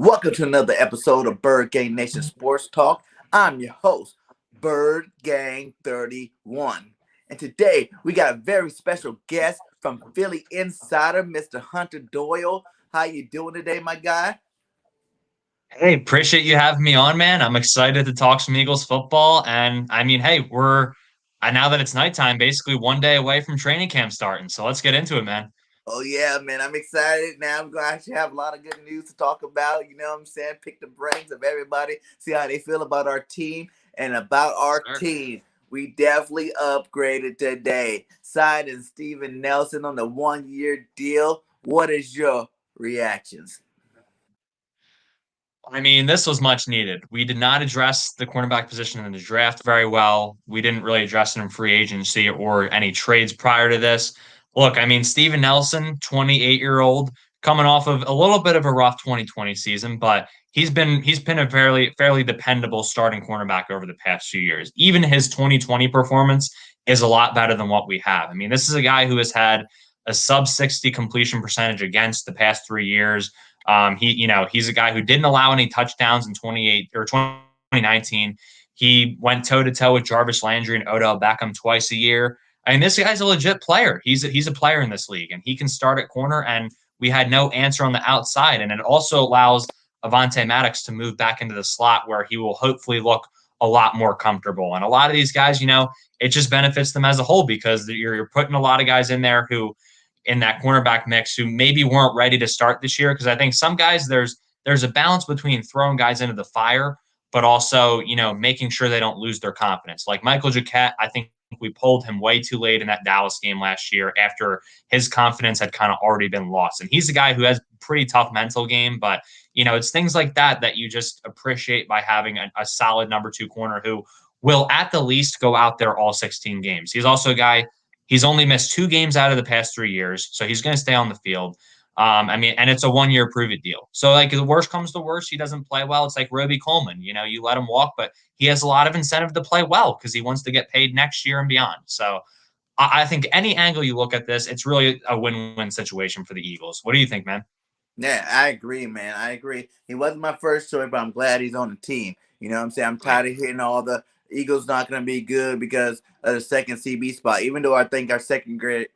Welcome to another episode of Bird Gang Nation Sports Talk. I'm your host, Bird Gang 31. And today we got a very special guest from Philly Insider, Mr. Hunter Doyle. How you doing today, my guy? Hey, appreciate you having me on, man. I'm excited to talk some Eagles football. And I mean, hey, we're now that it's nighttime, basically one day away from training camp starting. So let's get into it, man. Oh yeah, man, I'm excited. Now I'm gonna actually have a lot of good news to talk about. You know what I'm saying? Pick the brains of everybody, see how they feel about our team and about our Sure. team. We definitely upgraded today. Signing Steven Nelson on the 1 year deal. What is your reactions? I mean, this was much needed. We did not address the cornerback position in the draft very well. We didn't really address it in free agency or any trades prior to this. Look, I mean, Steven Nelson, 28-year-old, coming off of a little bit of a rough 2020 season, but he's been a fairly dependable starting cornerback over the past few years. Even his 2020 performance is a lot better than what we have. I mean, this is a guy who has had a sub 60 completion percentage against the past 3 years. He's a guy who didn't allow any touchdowns in 2019. He went toe to toe with Jarvis Landry and Odell Beckham twice a year. I mean, this guy's a legit player. He's a player in this league, and he can start at corner. And we had no answer on the outside, and it also allows Avonte Maddox to move back into the slot where he will hopefully look a lot more comfortable. And a lot of these guys, it just benefits them as a whole because you're putting a lot of guys in there who in that cornerback mix who maybe weren't ready to start this year. Because I think some guys there's a balance between throwing guys into the fire, but also making sure they don't lose their confidence. Like Michael Jacquet, I think we pulled him way too late in that Dallas game last year after his confidence had kind of already been lost. And he's a guy who has pretty tough mental game, but it's things like that you just appreciate by having a solid number two corner who will at the least go out there all 16 games. He's also a guy. He's only missed 2 games out of the past 3 years, so he's going to stay on the field. I mean, and it's a 1 year prove it deal. So, like, the worst comes to worst, he doesn't play well. It's like Roby Coleman. You let him walk, but he has a lot of incentive to play well because he wants to get paid next year and beyond. So, I think any angle you look at this, it's really a win-win situation for the Eagles. What do you think, man? Yeah, I agree, man. I agree. He wasn't my first choice, but I'm glad he's on the team. You know what I'm saying? I'm Right. tired of hearing all the Eagles not going to be good because of the second CB spot. Even though I think our secondary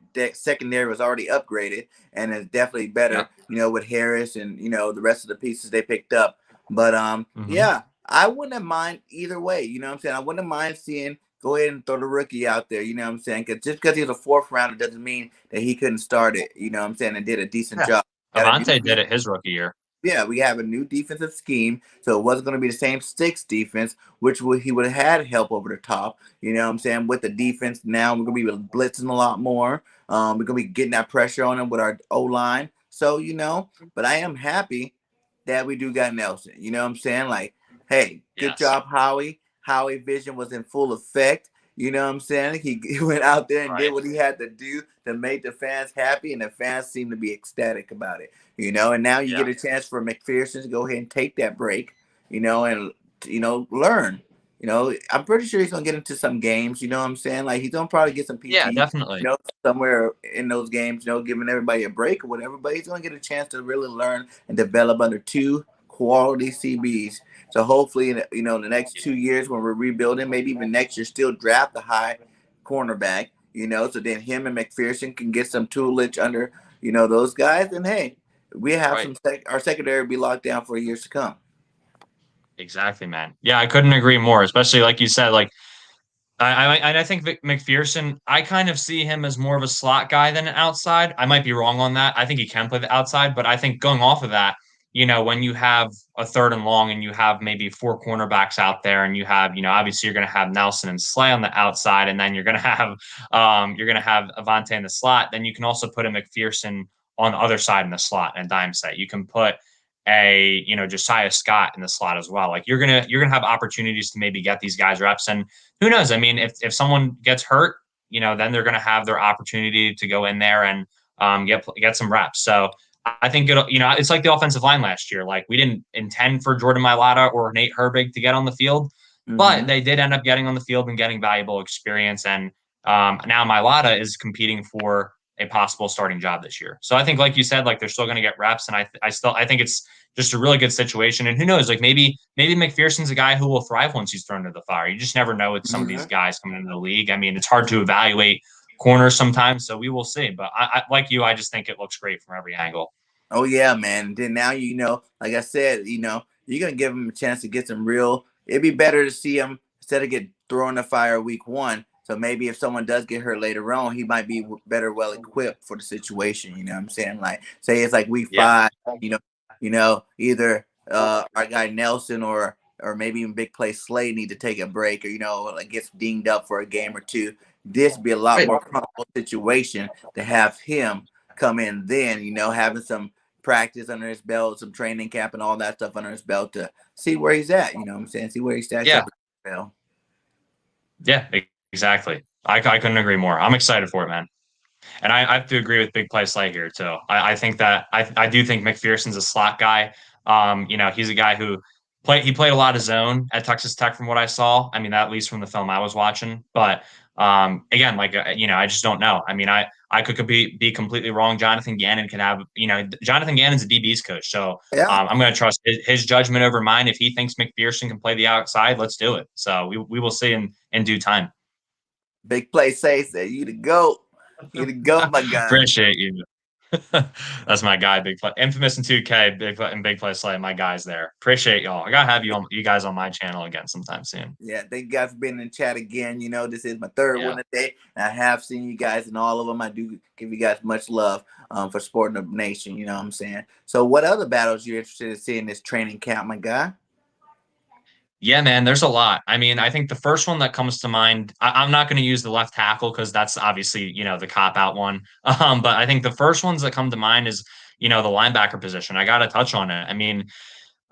was already upgraded and is definitely better, Yep. with Harris and the rest of the pieces they picked up. But Mm-hmm. yeah, I wouldn't have mind either way. You know what I'm saying? I wouldn't have mind seeing go ahead and throw the rookie out there. You know what I'm saying? Cause just because he was a fourth rounder doesn't mean that he couldn't start it. You know what I'm saying? And did a decent Yeah. job. Got a new Avante did it his rookie year. yeah, we have a new defensive scheme, so it wasn't going to be the same six defense, which he would have had help over the top. You know what I'm saying? With the defense now, we're going to be blitzing a lot more. We're going to be getting that pressure on him with our O line. So but I am happy that we do got Nelson. You know what I'm saying? Like, hey, good Yes. job, Howie. Howie vision was in full effect. You know what I'm saying? He went out there and did Right. what he had to do to make the fans happy, and the fans seem to be ecstatic about it. And now you Yeah. get a chance for McPherson to go ahead and take that break, and learn. I'm pretty sure he's gonna get into some games. You know what I'm saying? Like he's gonna probably get some Yeah, PT. definitely. Somewhere in ththose games. Giving everybody a break or whatever. But he's gonna get a chance to really learn and develop under two quality CBs. So hopefully, the next 2 years when we're rebuilding, maybe even next year, still draft a high cornerback. So then him and McPherson can get some toolage under those guys. And hey, we have Right. some our secondary will be locked down for years to come. Exactly, man. Yeah, I couldn't agree more. Especially like you said, like I think McPherson, I kind of see him as more of a slot guy than an outside. I might be wrong on that. I think he can play the outside, but I think going off of that, when you have a third and long and you have maybe four cornerbacks out there and you have, obviously you're going to have Nelson and Slay on the outside, and then you're going to have Avante in the slot. Then you can also put a McPherson on the other side in the slot and dime set. You can put Josiah Scott in the slot as well. Like you're gonna have opportunities to maybe get these guys reps. And who knows? I mean, if someone gets hurt, then they're going to have their opportunity to go in there and get some reps. So I think it's like the offensive line last year. Like we didn't intend for Jordan Mailata or Nate Herbig to get on the field, but Mm-hmm. they did end up getting on the field and getting valuable experience. And now Mailata is competing for a possible starting job this year. So I think, like you said, like they're still going to get reps, and I think it's just a really good situation. And who knows, like maybe McPherson's a guy who will thrive once he's thrown into the fire. You just never know with some of these guys coming into the league. I mean, it's hard to evaluate corners sometimes, so we will see. But I like you, I just think it looks great from every angle. Oh yeah, man. Then now like I said, you're gonna give him a chance to get some real. It'd be better to see him instead of get thrown in the fire week one. So maybe if someone does get hurt later on, he might be better, well equipped for the situation. You know what I'm saying? Like, say it's like week Yeah. five. Either our guy Nelson or maybe even big play Slade need to take a break, or like gets dinged up for a game or two. This would be a lot Right. more comfortable situation to have him come in then. Having some practice under his belt, some training camp and all that stuff under his belt to see where he's at. You know what I'm saying? See where he stacks Yeah. up. Yeah, exactly. I couldn't agree more. I'm excited for it, man. And I have to agree with Big Play Slay here too. I think that I do think McPherson's a slot guy. He's a guy who he played a lot of zone at Texas Tech from what I saw. I mean, at least from the film I was watching. But again, like I just don't know. I mean, I could be completely wrong. Jonathan Gannon can have, Jonathan Gannon's a DB's coach, so Yeah. I'm going to trust his judgment over mine. If he thinks McPherson can play the outside, let's do it. So we will see in due time. Big Play Slay said, "You the goat. You the goat, my guy." Appreciate you. That's my guy, Big Play, infamous in 2K, Big Play Slay. My guys there. Appreciate y'all. I gotta have you guys on my channel again sometime soon. Yeah, thank you guys for being in the chat again. This is my third one today, and I have seen you guys in all of them. I do give you guys much love for supporting the nation. You know what I'm saying? So, what other battles you interested in seeing this training camp, my guy? Yeah, man, there's a lot. I mean, I think the first one that comes to mind, I'm not going to use the left tackle because that's obviously, the cop out one. But I think the first ones that come to mind is, the linebacker position. I got to touch on it. I mean,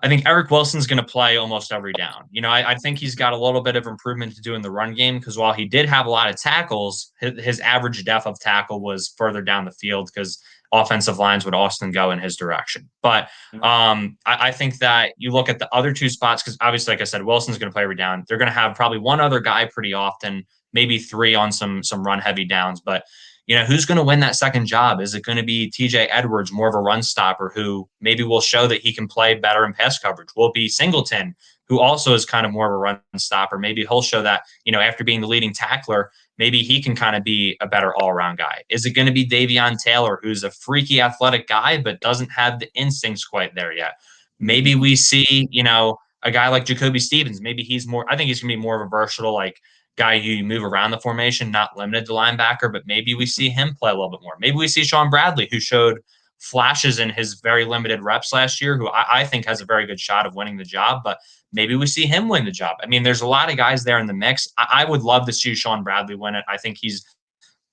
I think Eric Wilson's going to play almost every down. I think he's got a little bit of improvement to do in the run game because while he did have a lot of tackles, his average depth of tackle was further down the field because offensive lines would often go in his direction. But I think that you look at the other two spots because obviously, like I said, Wilson's going to play every down. They're going to have probably one other guy pretty often, maybe three on some run heavy downs. But who's going to win that second job? Is it going to be TJ Edwards, more of a run stopper who maybe will show that he can play better in pass coverage? Will it be Singleton, who also is kind of more of a run stopper? Maybe he'll show that, after being the leading tackler, maybe he can kind of be a better all-around guy. Is it going to be Davion Taylor, who's a freaky athletic guy, but doesn't have the instincts quite there yet? Maybe we see, a guy like Jacoby Stevens. Maybe he's more, I think he's going to be more of a versatile, like, guy you move around the formation, not limited to linebacker, but maybe we see him play a little bit more. Maybe we see Sean Bradley, who showed flashes in his very limited reps last year, who I think has a very good shot of winning the job, but maybe we see him win the job. I mean, there's a lot of guys there in the mix. I would love to see Sean Bradley win it. I think he's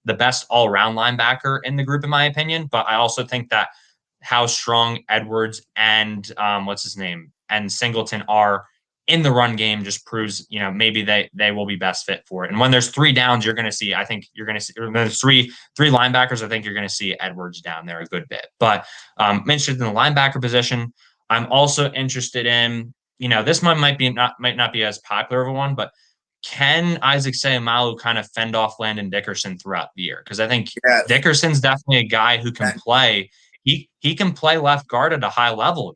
the best all-around linebacker in the group, in my opinion, but I also think that how strong Edwards and and Singleton are in the run game just proves, maybe they will be best fit for it. And when there's three downs, you're going to see, when there's three linebackers, I think you're going to see Edwards down there a good bit. But I'm interested in the linebacker position. I'm also interested in, this one might not be as popular of a one, but can Isaac Seumalo kind of fend off Landon Dickerson throughout the year? Because I think Dickerson's definitely a guy who can play. He can play left guard at a high level.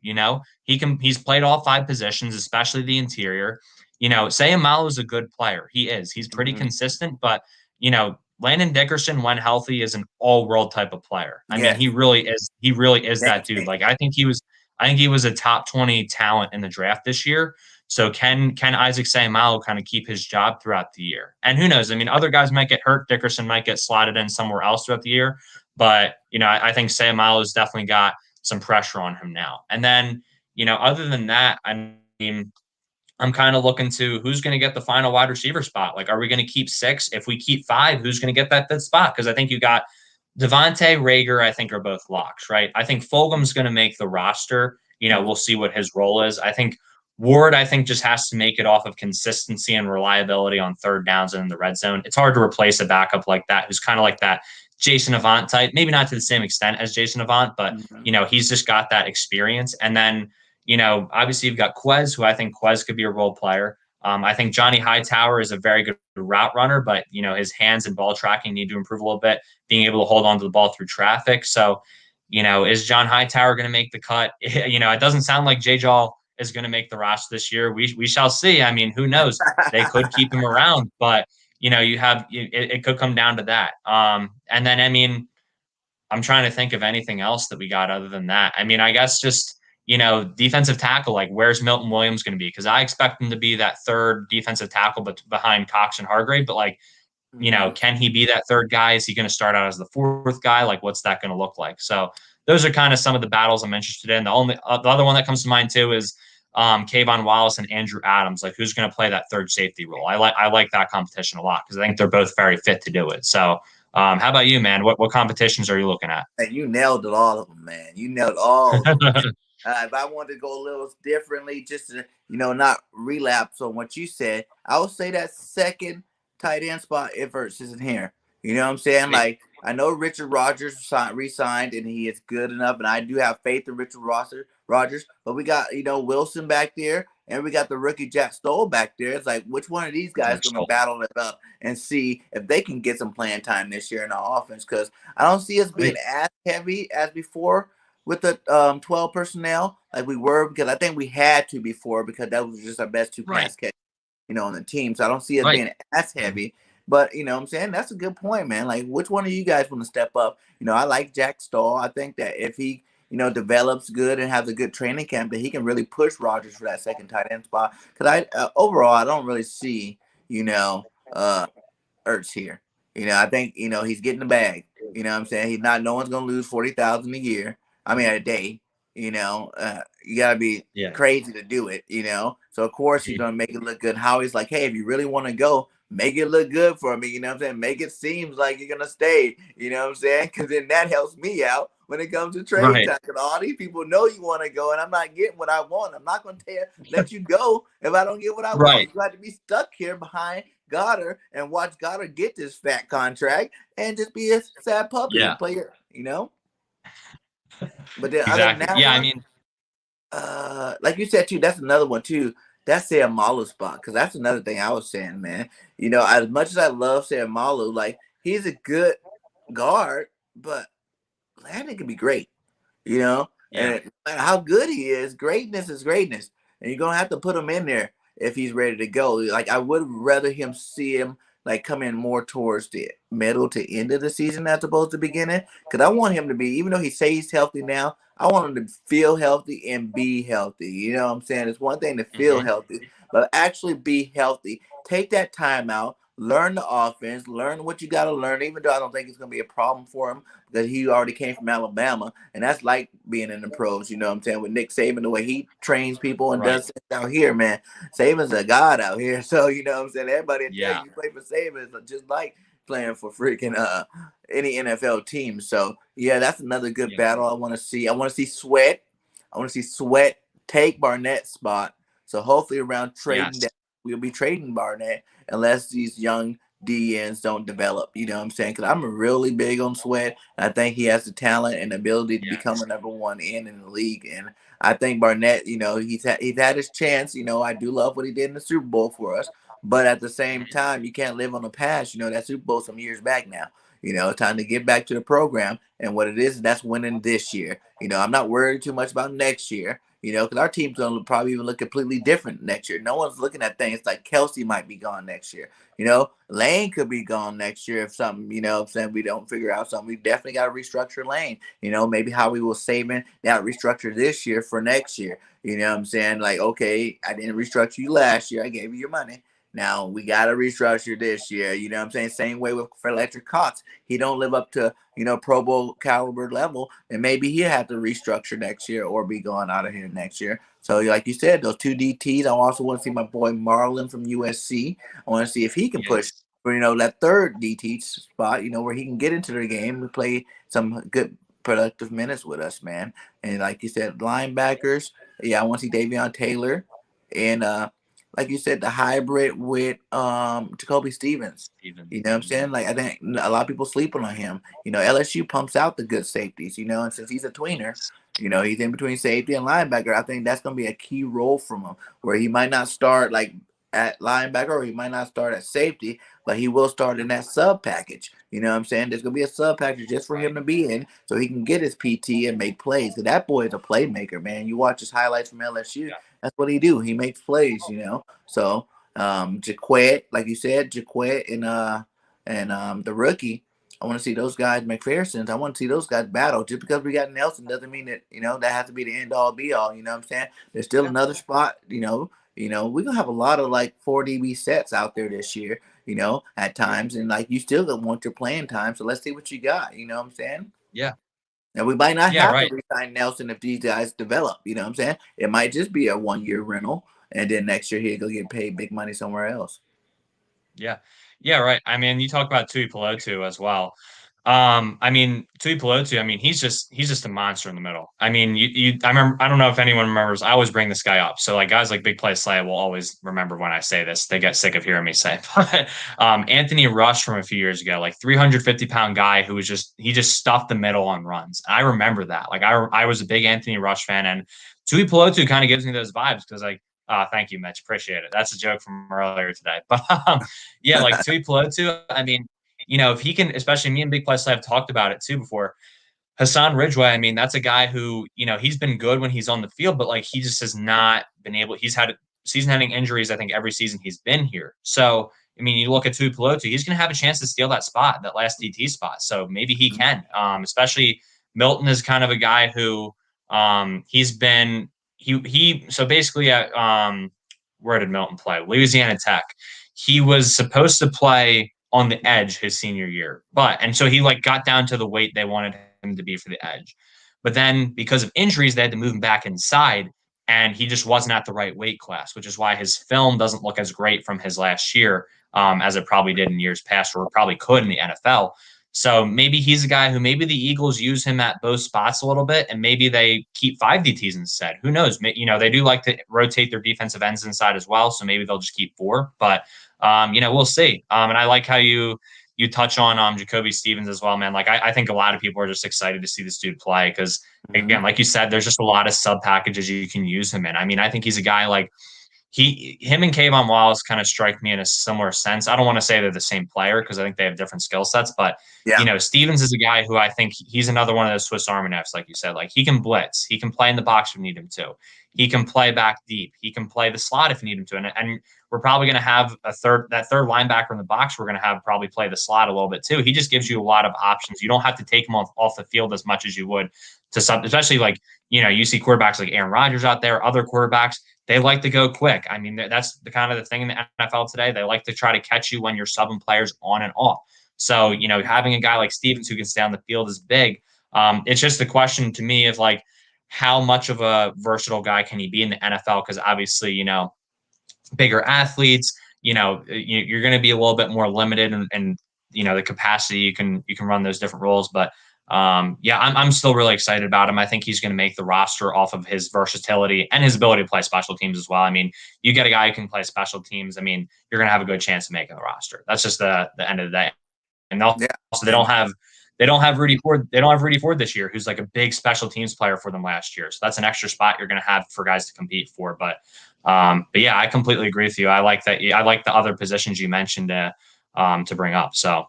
He's played all five positions, especially the interior. Seumalo is a good player. He is. He's pretty consistent, but Landon Dickerson, when healthy, is an all-world type of player. I mean, he really is. He really is that dude. Like, I think he was a top 20 talent in the draft this year. So can Isaac Seumalo kind of keep his job throughout the year? And who knows? I mean, other guys might get hurt. Dickerson might get slotted in somewhere else throughout the year. But, I think Seumalo has definitely got some pressure on him now. And then, other than that, I mean, I'm kind of looking to who's going to get the final wide receiver spot. Like, are we going to keep six? If we keep five, who's going to get that spot? Because I think you got Devontae, Rager, I think are both locks, right? I think Fulgham's going to make the roster. We'll see what his role is. I think Ward, just has to make it off of consistency and reliability on third downs and in the red zone. It's hard to replace a backup like that who's kind of like that Jason Avant type, maybe not to the same extent as Jason Avant, but, he's just got that experience. And then, obviously you've got Quez, who I think Quez could be a role player. I think Johnny Hightower is a very good route runner, but, his hands and ball tracking need to improve a little bit, being able to hold on to the ball through traffic. So, Is John Hightower going to make the cut? It doesn't sound like Jay Jaw is going to make the roster this year. We shall see. I mean, who knows? They could keep him around, but it could come down to that. And then, I mean, I'm trying to think of anything else that we got other than that. I mean, I guess just, defensive tackle, like where's Milton Williams going to be? Because I expect him to be that third defensive tackle, but behind Cox and Hargrave. But like, can he be that third guy? Is he going to start out as the fourth guy? Like, what's that going to look like? So those are kind of some of the battles I'm interested in. The other one that comes to mind too is Kayvon Wallace and Andrew Adams. Like, who's going to play that third safety role? I like that competition a lot because I think they're both very fit to do it. So, how about you, man? What competitions are you looking at? And you nailed it, all of them, man. You nailed all of them. If I wanted to go a little differently, just to not relapse on what you said, I would say that second tight end spot if Ertz isn't here. You know what I'm saying? Like, I know Richard Rodgers re-signed and he is good enough, and I do have faith in Richard Rodgers. But we got Wilson back there, and we got the rookie Jack Stoll back there. It's like, which one of these guys going to battle it up and see if they can get some playing time this year in our offense? Because I don't see us being as heavy as before with the 12 personnel like we were, because I think we had to before, because that was just our best two pass catch, on the team. So I don't see it being as heavy. But what I'm saying, that's a good point, man. Like, which one of you guys want to step up? I like Jack Stoll. I think that if he develops good and has a good training camp, that he can really push Rodgers for that second tight end spot. Because overall, I don't really see Ertz here. I think he's getting the bag. You know what I'm saying? He's not. No one's gonna lose 40,000 a year. I mean, a day. You gotta be crazy to do it. So of course he's gonna make it look good. Howie's like, hey, if you really want to go, make it look good for me. You know what I'm saying? Make it seem like you're gonna stay. You know what I'm saying? Because then that helps me out when it comes to trade time. Because all these people know you want to go, and I'm not getting what I want. I'm not gonna let you go if I don't get what I want. You got to be stuck here behind Goddard and watch Goddard get this fat contract and just be a sad puppy and play it. But then exactly. I mean, like you said too, that's another one too. That's Seumalo spot, because that's another thing I was saying, man. As much as I love Seumalo, like, he's a good guard, but Landon can be great. And no matter how good he is, greatness is greatness, and you're gonna have to put him in there if he's ready to go. Like, I would rather see him like come in more towards the middle to end of the season as opposed to beginning, because I want him to be, even though he says he's healthy now, I want him to feel healthy and be healthy. You know what I'm saying? It's one thing to feel healthy, but actually be healthy. Take that time out, learn the offense, learn what you got to learn, even though I don't think it's going to be a problem for him because he already came from Alabama, and that's like being in the pros, you know what I'm saying, with Nick Saban, the way he trains people and does things out here, man. Saban's a god out here, so you know what I'm saying? Everybody tell you play for Saban is just like playing for freaking any NFL team. So yeah, that's another good battle I want to see. I want to see Sweat. I want to see Sweat take Barnett's spot. So hopefully around trading that, we'll be trading Barnett unless these young DNs don't develop. You know what I'm saying? Because I'm really big on Sweat. I think he has the talent and the ability to become a number one in the league. And I think Barnett, he's had his chance. I do love what he did in the Super Bowl for us. But at the same time, you can't live on the past. That Super Bowl some years back now. Time to get back to the program. And what it is, that's winning this year. I'm not worried too much about next year, because our team's going to probably even look completely different next year. No one's looking at things like Kelsey might be gone next year. Lane could be gone next year if something, we don't figure out something. We definitely got to restructure Lane. Maybe how we will save it, now restructure this year for next year. You know what I'm saying? Like, okay, I didn't restructure you last year. I gave you your money. Now we got to restructure this year. You know what I'm saying? Same way with Electric Cox. He don't live up to, Pro Bowl caliber level. And maybe he'll have to restructure next year or be going out of here next year. So like you said, those two DTs, I also want to see my boy Marlon from USC. I want to see if he can push for, that third DT spot, where he can get into the game and play some good productive minutes with us, man. And like you said, linebackers. Yeah, I want to see Davion Taylor. And, like you said, the hybrid with Jacoby Stevens. You know what I'm saying? Like, I think a lot of people sleeping on him. LSU pumps out the good safeties, and since he's a tweener, he's in between safety and linebacker. I think that's going to be a key role from him, where he might not start like at linebacker, or he might not start at safety, but he will start in that sub package. You know what I'm saying? There's gonna be a sub package just for him Right. to be in, so he can get his PT and make plays. Cause that boy is a playmaker, man. You watch his highlights from LSU. Yeah. That's what he do. He makes plays. You know. So Jaquet, like you said, Jaquet and the rookie. I want to see those guys, McPherson's. I want to see those guys battle. Just because we got Nelson doesn't mean that that has to be the end all be all. You know what I'm saying? There's still Yeah. another spot. We're gonna have a lot of like 4 DB sets out there this year. At times, and like you still don't want your playing time. So let's see what you got. You know what I'm saying? Yeah. And we might not Yeah. have to Right. resign Nelson if these guys develop. You know what I'm saying? It might just be a 1 year rental, and then next year he'll go get paid big money somewhere else. Yeah. Yeah, right. I mean, you talk about Tui Pelotu as well. I mean, Tui Pelotu, I mean, he's just a monster in the middle. I mean, I remember, I don't know if anyone remembers, I always bring this guy up. So like guys like Big Play Slay will always remember when I say this. They get sick of hearing me say it. But Anthony Rush from a few years ago, like 350-pound guy who was he just stuffed the middle on runs. And I remember that. Like I was a big Anthony Rush fan, and Tui Pelotu kind of gives me those vibes because like thank you, Mitch. Appreciate it. That's a joke from earlier today. But yeah, like Tui Pelotu, I mean, if he can, especially me and Big Plus have talked about it too before. Hassan Ridgeway, I mean, that's a guy who, he's been good when he's on the field, but like he just has not been able, he's had season-ending injuries, I think, every season he's been here. So, I mean, you look at Tui Pelotu, he's going to have a chance to steal that spot, that last DT spot. So maybe he can, especially Milton is kind of a guy who he's been, so basically at, where did Milton play? Louisiana Tech. He was supposed to play on the edge his senior year, and so he like got down to the weight they wanted him to be for the edge. But then because of injuries, they had to move him back inside, and he just wasn't at the right weight class, which is why his film doesn't look as great from his last year as it probably did in years past, or probably could in the NFL. So maybe he's a guy who maybe the Eagles use him at both spots a little bit, and maybe they keep 5 DTs instead. Who knows? They do like to rotate their defensive ends inside as well, so maybe they'll just keep 4. But we'll see. And I like how you touch on Jacoby Stevens as well, man. Like I think a lot of people are just excited to see this dude play because, again, like you said, there's just a lot of sub packages you can use him in. I mean, I think he's a guy like him and Kayvon Wallace kind of strike me in a similar sense. I don't want to say they're the same player because I think they have different skill sets, but Yeah. Stevens is a guy who I think he's another one of those Swiss Army knives, like you said. Like he can blitz, he can play in the box if you need him to, he can play back deep, he can play the slot if you need him to, and we're probably going to have that third linebacker in the box. We're going to have probably play the slot a little bit too. He just gives you a lot of options. You don't have to take him off the field as much as you would to some, especially like you see quarterbacks like Aaron Rodgers out there, other quarterbacks. They like to go quick. I mean, that's the kind of the thing in the NFL today. They like to try to catch you when you're subbing players on and off. So, having a guy like Stevens who can stay on the field is big. It's just a question to me of like, how much of a versatile guy can he be in the NFL? Because obviously, bigger athletes, you're going to be a little bit more limited and the capacity you can run those different roles. But I'm still really excited about him. I think he's going to make the roster off of his versatility and his ability to play special teams as well. I mean, you get a guy who can play special teams. I mean, you're going to have a good chance of making the roster. That's just the end of the day. And also, Yeah. they don't have Rudy Ford. They don't have Rudy Ford this year, who's like a big special teams player for them last year. So that's an extra spot you're going to have for guys to compete for. But yeah, I completely agree with you. I like that. I like the other positions you mentioned to bring up. So,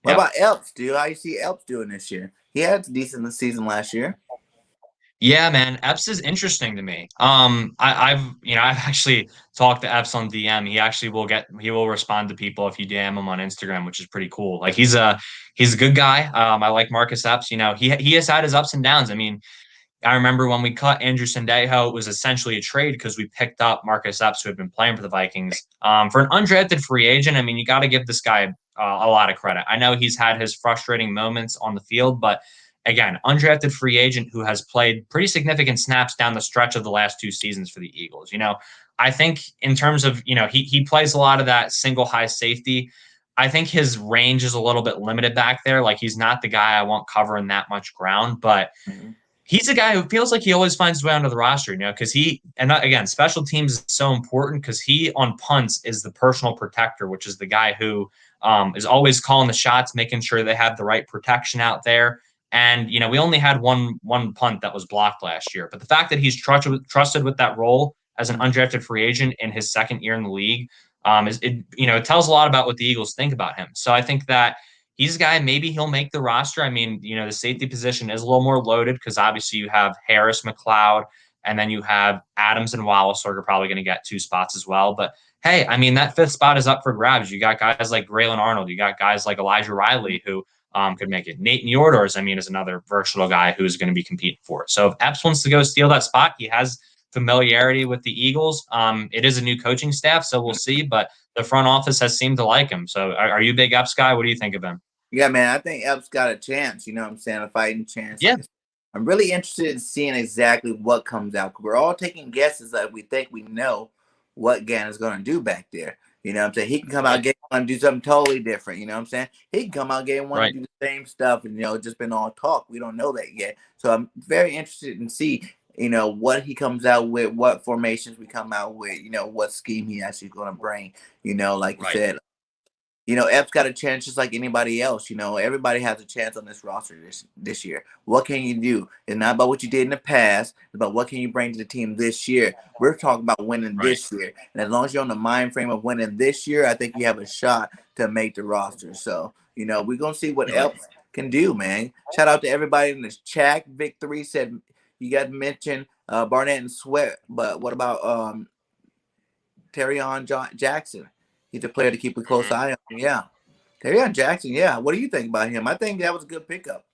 What about Elps, dude? How you see Elps doing this year? He had a decent season last year. Yeah, man, Epps is interesting to me. I've actually talked to Epps on DM. He will respond to people if you DM him on Instagram, which is pretty cool. Like he's a good guy. I like Marcus Epps. He has had his ups and downs. I mean, I remember when we cut Andrew Sendejo, it was essentially a trade because we picked up Marcus Epps, who had been playing for the Vikings. For an undrafted free agent, I mean, you got to give this guy a lot of credit. I know he's had his frustrating moments on the field, but again, undrafted free agent who has played pretty significant snaps down the stretch of the last 2 seasons for the Eagles. I think in terms of, he plays a lot of that single high safety. I think his range is a little bit limited back there. Like he's not the guy I want covering that much ground, but he's a guy who feels like he always finds his way onto the roster, because again, special teams is so important because he on punts is the personal protector, which is the guy who is always calling the shots, making sure they have the right protection out there. And, we only had one punt that was blocked last year. But the fact that he's trusted with that role as an undrafted free agent in his second year in the league, is it, it tells a lot about what the Eagles think about him. So I think that he's a guy, maybe he'll make the roster. I mean, the safety position is a little more loaded because obviously you have Harris, McLeod, and then you have Adams and Wallace are probably going to get 2 spots as well. But hey, I mean, that 5th spot is up for grabs. You got guys like Braylon Arnold. You got guys like Elijah Riley who could make it. Nate Neordors, I mean, is another versatile guy who's going to be competing for it. So if Epps wants to go steal that spot, he has familiarity with the Eagles. It is a new coaching staff, so we'll see. But the front office has seemed to like him. So are you a big Epps guy? What do you think of him? Yeah, man, I think Epps got a chance. You know what I'm saying? A fighting chance. Yeah, Like I'm really interested in seeing exactly what comes out. We're all taking guesses that we think we know what Ganon's going to do back there. You know what I'm saying? He can come out right, game one and do something totally different. You know what I'm saying? He can come out game one and right, do the same stuff, and it's just been all talk. We don't know that yet. So I'm very interested in see what he comes out with, what formations we come out with, what scheme he actually going to bring. Like you right. said, Epps got a chance just like anybody else. Everybody has a chance on this roster this year. What can you do? It's not about what you did in the past. It's about what can you bring to the team this year. We're talking about winning Right. this year. And as long as you're on the mind frame of winning this year, I think you have a shot to make the roster. So, we're going to see what Really. Epps can do, man. Shout out to everybody in this chat. Victory said you got mentioned Barnett and Sweat, but what about Jackson? He's a player to keep a close Mhm. eye on. Yeah. Terry Jackson, yeah. What do you think about him? I think that was a good pickup.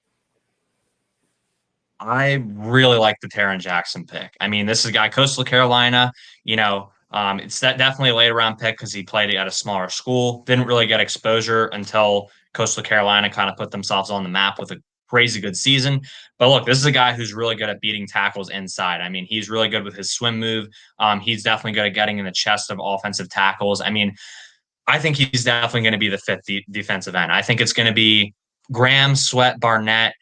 I really like the Taron Jackson pick. I mean, this is a guy, Coastal Carolina, it's definitely a late round pick because he played at a smaller school. Didn't really get exposure until Coastal Carolina kind of put themselves on the map with a crazy good season. But look, this is a guy who's really good at beating tackles inside. I mean, he's really good with his swim move. He's definitely good at getting in the chest of offensive tackles. I mean, I think he's definitely going to be the 5th defensive end. I think it's going to be Graham, Sweat, Barnett.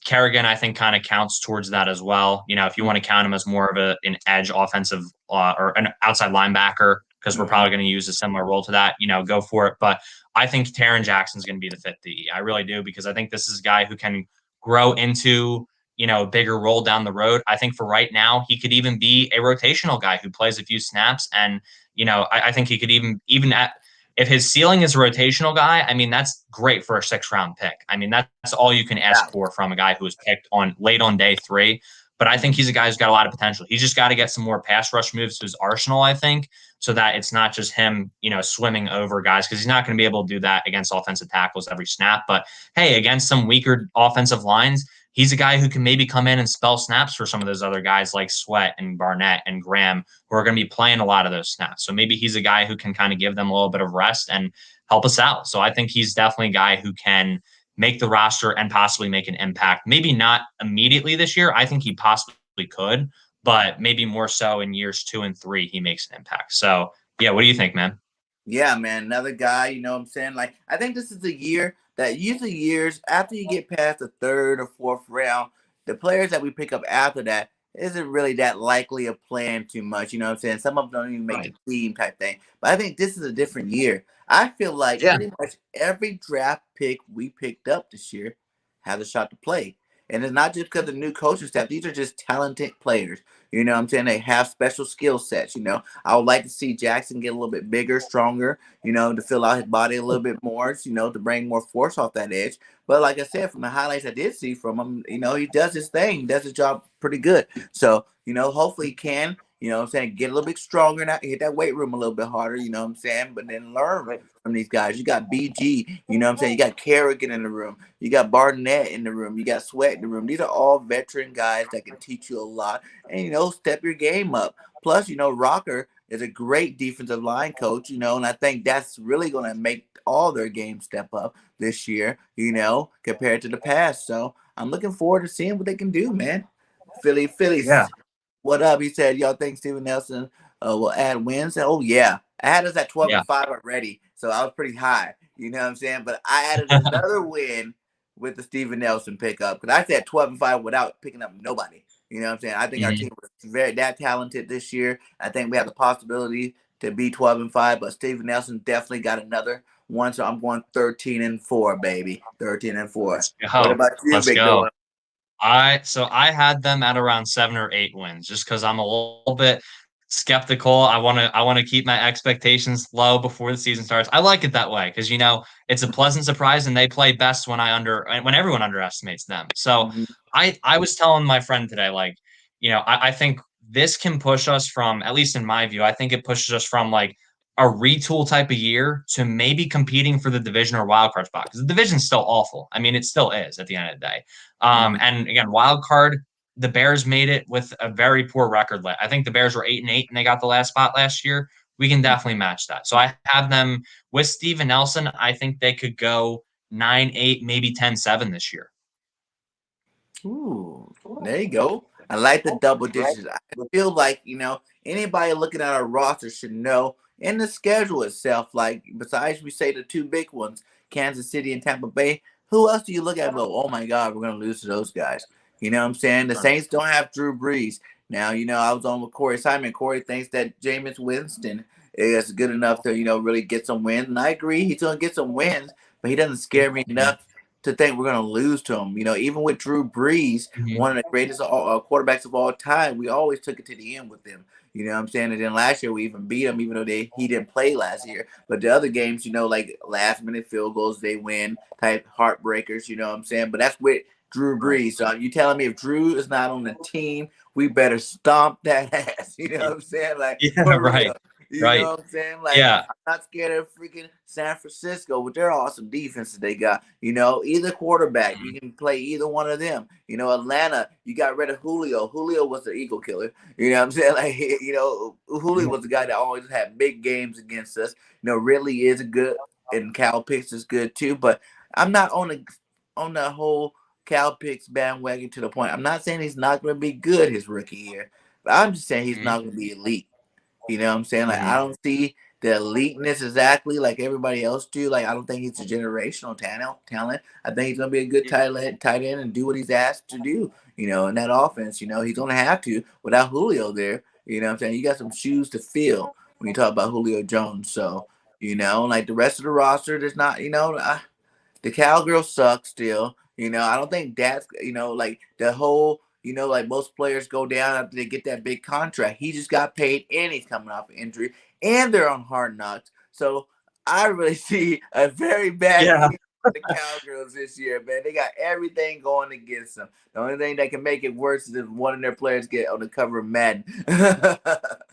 Kerrigan, I think, kind of counts towards that as well. If you want to count him as more of an edge offensive or an outside linebacker, because we're Mm-hmm. probably going to use a similar role to that, go for it. But I think Taron Jackson's going to be the 5th DE. I really do, because I think this is a guy who can grow into a bigger role down the road. I think for right now, he could even be a rotational guy who plays a few snaps. And I think he could even at if his ceiling is a rotational guy, I mean, that's great for a 6th round pick. I mean, that's all you can Yeah. ask for from a guy who was picked on late on day 3. But I think he's a guy who's got a lot of potential. He's just got to get some more pass rush moves to his arsenal, I think, so that it's not just him, swimming over guys, because he's not going to be able to do that against offensive tackles every snap. But hey, against some weaker offensive lines, he's a guy who can maybe come in and spell snaps for some of those other guys like Sweat and Barnett and Graham, who are going to be playing a lot of those snaps. So maybe he's a guy who can kind of give them a little bit of rest and help us out. So I think he's definitely a guy who can make the roster and possibly make an impact. Maybe not immediately this year. I think he possibly could, but maybe more so in years 2 and 3, he makes an impact. So yeah, what do you think, man? Yeah, man. Another guy, you know what I'm saying? Like, I think this is a year that usually years after you get past the 3rd or 4th round, the players that we pick up after that isn't really that likely of playing too much. You know what I'm saying? Some of them don't even make the Right. team type thing. But I think this is a different year. I feel like Yeah. pretty much every draft pick we picked up this year has a shot to play. And it's not just because of the new coaching staff. These are just talented players. You know what I'm saying? They have special skill sets. I would like to see Jackson get a little bit bigger, stronger, to fill out his body a little bit more, to bring more force off that edge. But like I said, from the highlights I did see from him, he does his thing, does his job pretty good. So, hopefully he can, what I'm saying, get a little bit stronger now, hit that weight room a little bit harder, what I'm saying, but then learn Right. from these guys. You got BG, what I'm saying, you got Kerrigan in the room, you got Barnett in the room, you got Sweat in the room. These are all veteran guys that can teach you a lot and, step your game up. Plus, Rocker is a great defensive line coach, and I think that's really going to make all their games step up this year, compared to the past. So I'm looking forward to seeing what they can do, man. Yeah. Phillies, what up? He said, y'all think Steven Nelson will add wins? Oh, yeah. I had us at 12 Yeah. and 5 already, so I was pretty high. You know what I'm saying? But I added another win with the Steven Nelson pickup because I said 12 and 5 without picking up nobody. You know what I'm saying? I think our Mhm. team was very that talented this year. I think we have the possibility to be 12 and 5, but Steven Nelson definitely got another one. So I'm going 13 and 4, baby. 13 and 4. Let's What go. about you, Let's Big go. Doyle? I had them at around 7 or 8 wins, just because I'm a little bit skeptical. I want to keep my expectations low before the season starts. I like it that way because it's a pleasant surprise, and they play best when everyone underestimates them. So Mhm. I was telling my friend today, like, I think this can push us from, at least in my view, I think it pushes us from like a retool type of year to maybe competing for the division or wild card spot, because the division's still awful. I mean, it still is at the end of the day. Mhm. And again, wild card, the Bears made it with a very poor record. I think the Bears were 8-8 and they got the last spot last year. We can definitely match that. So I have them with Steven Nelson. I think they could go 9-8, maybe 10-7 this year. Ooh, there you go. I like the double digits. I feel like, anybody looking at our roster should know in the schedule itself, like besides we say the two big ones, Kansas City and Tampa Bay, who else do you look at and go, oh my God, we're gonna lose to those guys? You know what I'm saying? The Saints don't have Drew Brees. Now, I was on with Corey Simon. Corey thinks that Jameis Winston is good enough to, really get some wins. And I agree, he's gonna get some wins, but he doesn't scare me Mhm. enough to think we're going to lose to him. Even with Drew Brees, Mhm. one of the greatest quarterbacks of all time, we always took it to the end with him. You know what I'm saying? And then last year we even beat him, even though he didn't play last year. But the other games, like last minute field goals, they win type heartbreakers. You know what I'm saying? But that's with Drew Right. Brees. So you telling me if Drew is not on the team, we better stomp that ass. You know what I'm saying? Like Yeah, for real. right. You know Right. what I'm saying? Like Yeah. I'm not scared of freaking San Francisco with their awesome defenses they got. Either quarterback, you can play either one of them. Atlanta, you got rid of Julio. Julio was the Eagle killer. You know what I'm saying? Like, Julio Mhm. was the guy that always had big games against us. Really is a good, and Cal Pitts is good too. But I'm not on the whole Cal Pitts bandwagon to the point. I'm not saying he's not going to be good his rookie year, but I'm just saying he's Mhm. not going to be elite. You know what I'm saying? Like I Mhm. don't see the eliteness exactly like everybody else do. Like I don't think he's a generational talent. I think he's gonna be a good tight end and do what he's asked to do, in that offense. He's gonna have to without Julio there. You know what I'm saying? You got some shoes to fill when you talk about Julio Jones. So, like the rest of the roster, there's not, the cowgirl sucks still. I don't think that's like the whole like most players go down after they get that big contract. He just got paid and he's coming off an injury and they're on hard knocks. So I really see a very bad Yeah. season for the Cowgirls this year, man. They got everything going against them. The only thing that can make it worse is if one of their players get on the cover of Madden. you know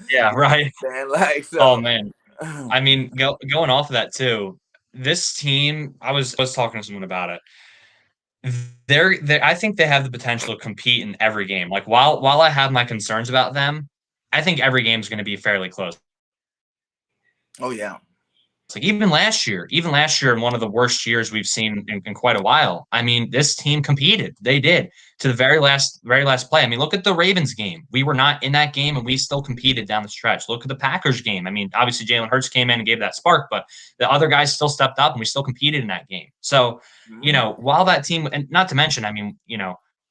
Yeah. Right. what I'm saying? Like Oh so man. I mean, going off of that too, this team, I was talking to someone about it. They I think they have the potential to compete in every game. Like while I have my concerns about them, I think every game is going to be fairly close. oh yeah. Like even last year in one of the worst years we've seen in quite a while. I mean, this team competed. They did to the very last play. I mean, look at the Ravens game. We were not in that game and we still competed down the stretch. Look at the Packers game. I mean, obviously Jalen Hurts came in and gave that spark, but the other guys still stepped up and we still competed in that game. So, Mhm. while that team, and not to mention, I mean,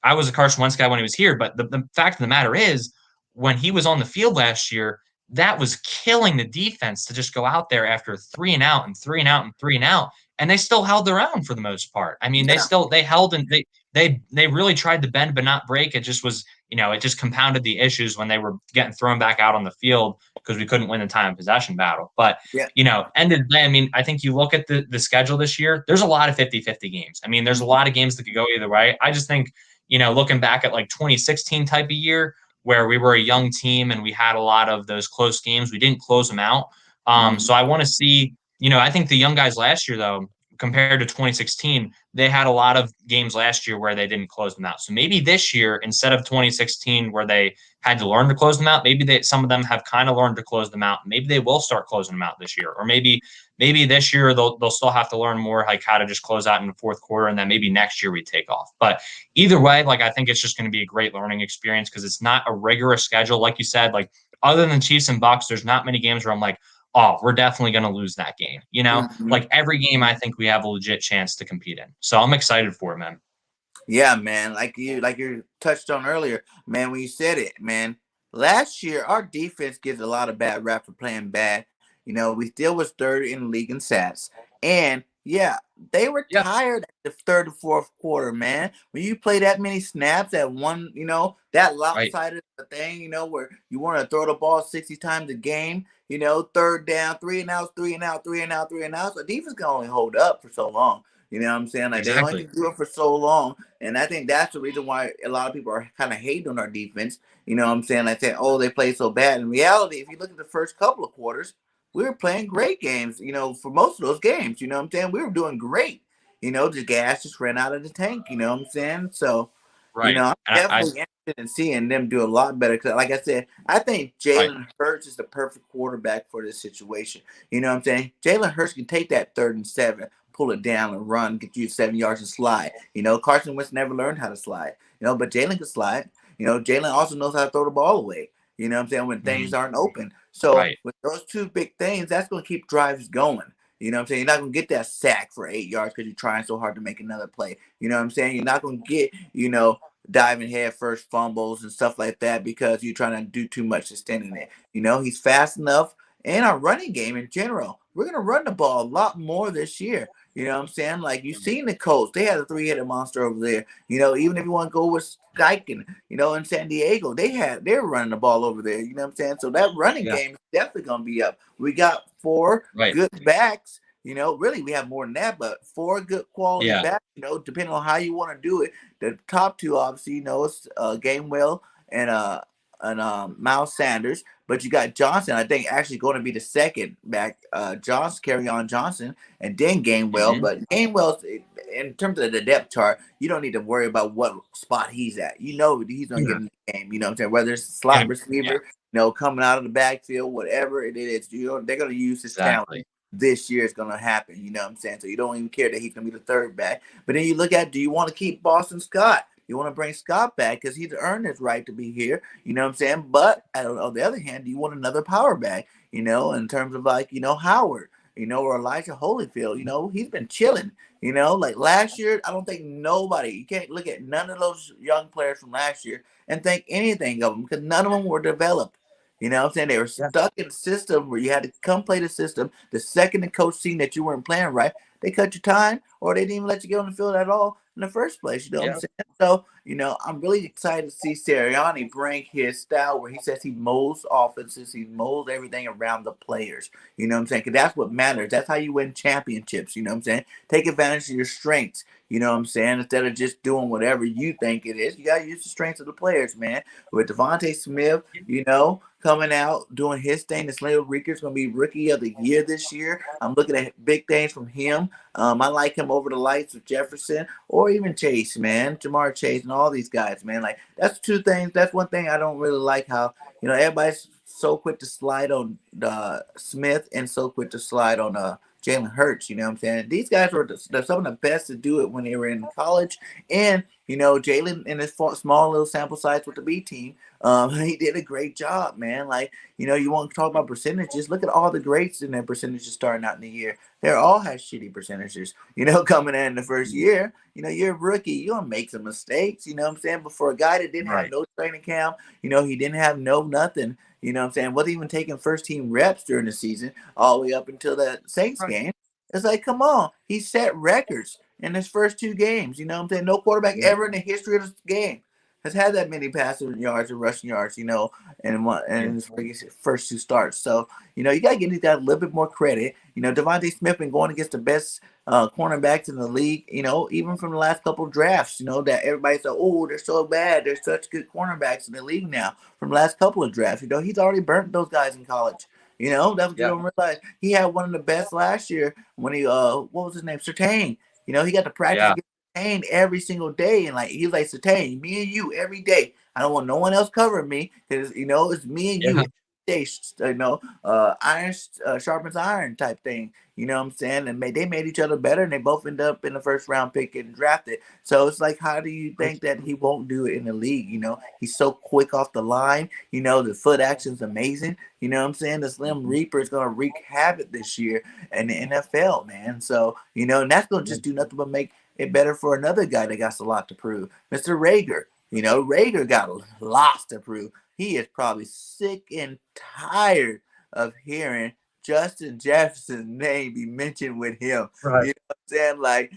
I was a Carson Wentz guy when he was here, but the fact of the matter is, when he was on the field last year, that was killing the defense to just go out there after 3 and out and 3 and out and 3 and out, and they still held their own for the most part. I mean, Yeah. they held, and they really tried to bend but not break. It just was, it just compounded the issues when they were getting thrown back out on the field because we couldn't win the time of possession battle. But Yeah. end of the day, I mean, I think you look at the schedule this year, there's a lot of 50-50 games. I mean, there's a lot of games that could go either way. I just think, looking back at like 2016 type of year, where we were a young team and we had a lot of those close games. We didn't close them out. Mhm. So I want to see, I think the young guys last year, though, compared to 2016, they had a lot of games last year where they didn't close them out. So maybe this year, instead of 2016, where they had to learn to close them out, maybe some of them have kind of learned to close them out. Maybe they will start closing them out this year, or maybe this year they'll still have to learn more like how to just close out in the fourth quarter, and then maybe next year we take off. But either way, like I think it's just going to be a great learning experience because it's not a rigorous schedule. Like you said, like other than Chiefs and Bucks, there's not many games where I'm like, oh, we're definitely going to lose that game. Mhm. Like every game, I think we have a legit chance to compete in. So I'm excited for it, man. Yeah, man. Like you touched on earlier, man. When you said it, man. Last year, our defense gets a lot of bad rap for playing bad. We still was third in the league in sacks, and Yeah, they were Yeah, tired at the third and fourth quarter, man. When you play that many snaps at one, that right. lopsided thing, where you want to throw the ball 60 times a game, third down, three and outs, three and out, three and out, three and outs. The defense can only hold up for so long. You know what I'm saying? Like they only Exactly. can do it for so long. And I think that's the reason why a lot of people are kind of hating on our defense. You know what I'm saying? Like say, oh, they play so bad. In reality, if you look at the first couple of quarters, we were playing great games, for most of those games. You know what I'm saying? We were doing great. The gas just ran out of the tank. You know what I'm saying? So, Right. I'm And definitely interested in seeing them do a lot better. Because, like I said, I think right. Jalen Hurts is the perfect quarterback for this situation. You know what I'm saying? Jalen Hurts can take that 3rd and 7, pull it down and run, get you 7 yards and slide. Carson Wentz never learned how to slide. But Jalen can slide. Jalen also knows how to throw the ball away. You know what I'm saying? When things Mhm. aren't open. So Right. with those two big things, that's going to keep drives going. You know what I'm saying? You're not going to get that sack for 8 yards because you're trying so hard to make another play. You know what I'm saying? You're not going to get, diving head first fumbles and stuff like that because you're trying to do too much to stand in it. He's fast enough. And our running game in general, we're going to run the ball a lot more this year. You know what I'm saying? Like you've Mhm. seen the Colts, they had a three-headed monster over there. Even if you want to go with Steichen, in San Diego, they're running the ball over there. You know what I'm saying? So that running Yeah. game is definitely gonna be up. We got four Right. good backs. Really we have more than that, but four good quality Yeah. backs. Depending on how you want to do it. The top two, obviously, it's Gamewell and Miles Sanders. But you got Johnson, I think, actually going to be the second back. Johnson, carry on Johnson, and then Gainwell. Mhm. But Gainwell's in terms of the depth chart, you don't need to worry about what spot he's at. He's gonna get Yeah. in the game. You know what I'm saying? Whether it's a slot And yeah, receiver, coming out of the backfield, whatever it is, they're gonna use his talent. exactly. This year is gonna happen. You know what I'm saying? So you don't even care that he's gonna be the third back. But then you look at, do you want to keep Boston Scott? You want to bring Scott back because he's earned his right to be here. You know what I'm saying? But on the other hand, do you want another power back? In terms of like, Howard, or Elijah Holyfield, he's been chilling. Like last year, I don't think nobody, you can't look at none of those young players from last year and think anything of them because none of them were developed. You know what I'm saying? They were Yeah. stuck in a system where you had to come play the system. The second the coach seen that you weren't playing right, they cut your time or they didn't even let you get on the field at all in the first place. You know what I'm Yeah. saying? So, I'm really excited to see Sirianni bring his style where he says he molds offenses, he molds everything around the players. You know what I'm saying? Because that's what matters. That's how you win championships. You know what I'm saying? Take advantage of your strengths. You know what I'm saying? Instead of just doing whatever you think it is, you got to use the strengths of the players, man. With Devontae Smith, coming out doing his thing. This little Reeker's going to be rookie of the year this year. I'm looking at big things from him. I like him over the lights with Jefferson or even Chase, man. Jamar Chase and all these guys, man. Like that's two things. That's one thing I don't really like how, everybody's so quick to slide on Smith and so quick to slide on Jalen Hurts. You know what I'm saying? These guys were some of the best to do it when they were in college. And, Jalen in his small little sample size with the B team, he did a great job, man. Like, you want to talk about percentages. Look at all the greats in their percentages starting out in the year. They all had shitty percentages, coming in the first Mhm. year. You're a rookie. You're going to make some mistakes, you know what I'm saying? But for a guy that didn't have Right. no training camp, he didn't have no nothing, you know what I'm saying? Wasn't even taking first team reps during the season all the way up until the Saints Right. game. It's like, come on. He set records in his first two games. You know what I'm saying? No quarterback Yeah. ever in the history of this game has had that many passing yards or rushing yards, Yeah. in his first two starts. So, you got to give these guys a little bit more credit. Devontae Smith been going against the best cornerbacks in the league, even from the last couple of drafts, that everybody said, oh, they're so bad. They're such good cornerbacks in the league now from the last couple of drafts. He's already burnt those guys in college. That's what you Yeah. don't realize. He had one of the best last year when he what was his name? Sertain. He got to practice Yeah. against Sertain every single day, and like he was like Sertain, me and you every day. I don't want no one else covering me because it's me and you Yeah. every day. Iron sharpens iron type thing. You know what I'm saying? And they made each other better, and they both end up in the first round pick getting drafted. So it's like, how do you Right. think that he won't do it in the league? He's so quick off the line. The foot action's amazing. You know what I'm saying? The Slim Mhm. Reaper is gonna wreak havoc this year in the NFL, man. So and that's gonna Yeah. just do nothing but make it better for another guy that got a lot to prove, Mr. Rager. Rager got lots to prove. He is probably sick and tired of hearing Justin Jefferson's name be mentioned with him. Right. You know what I'm saying? Like,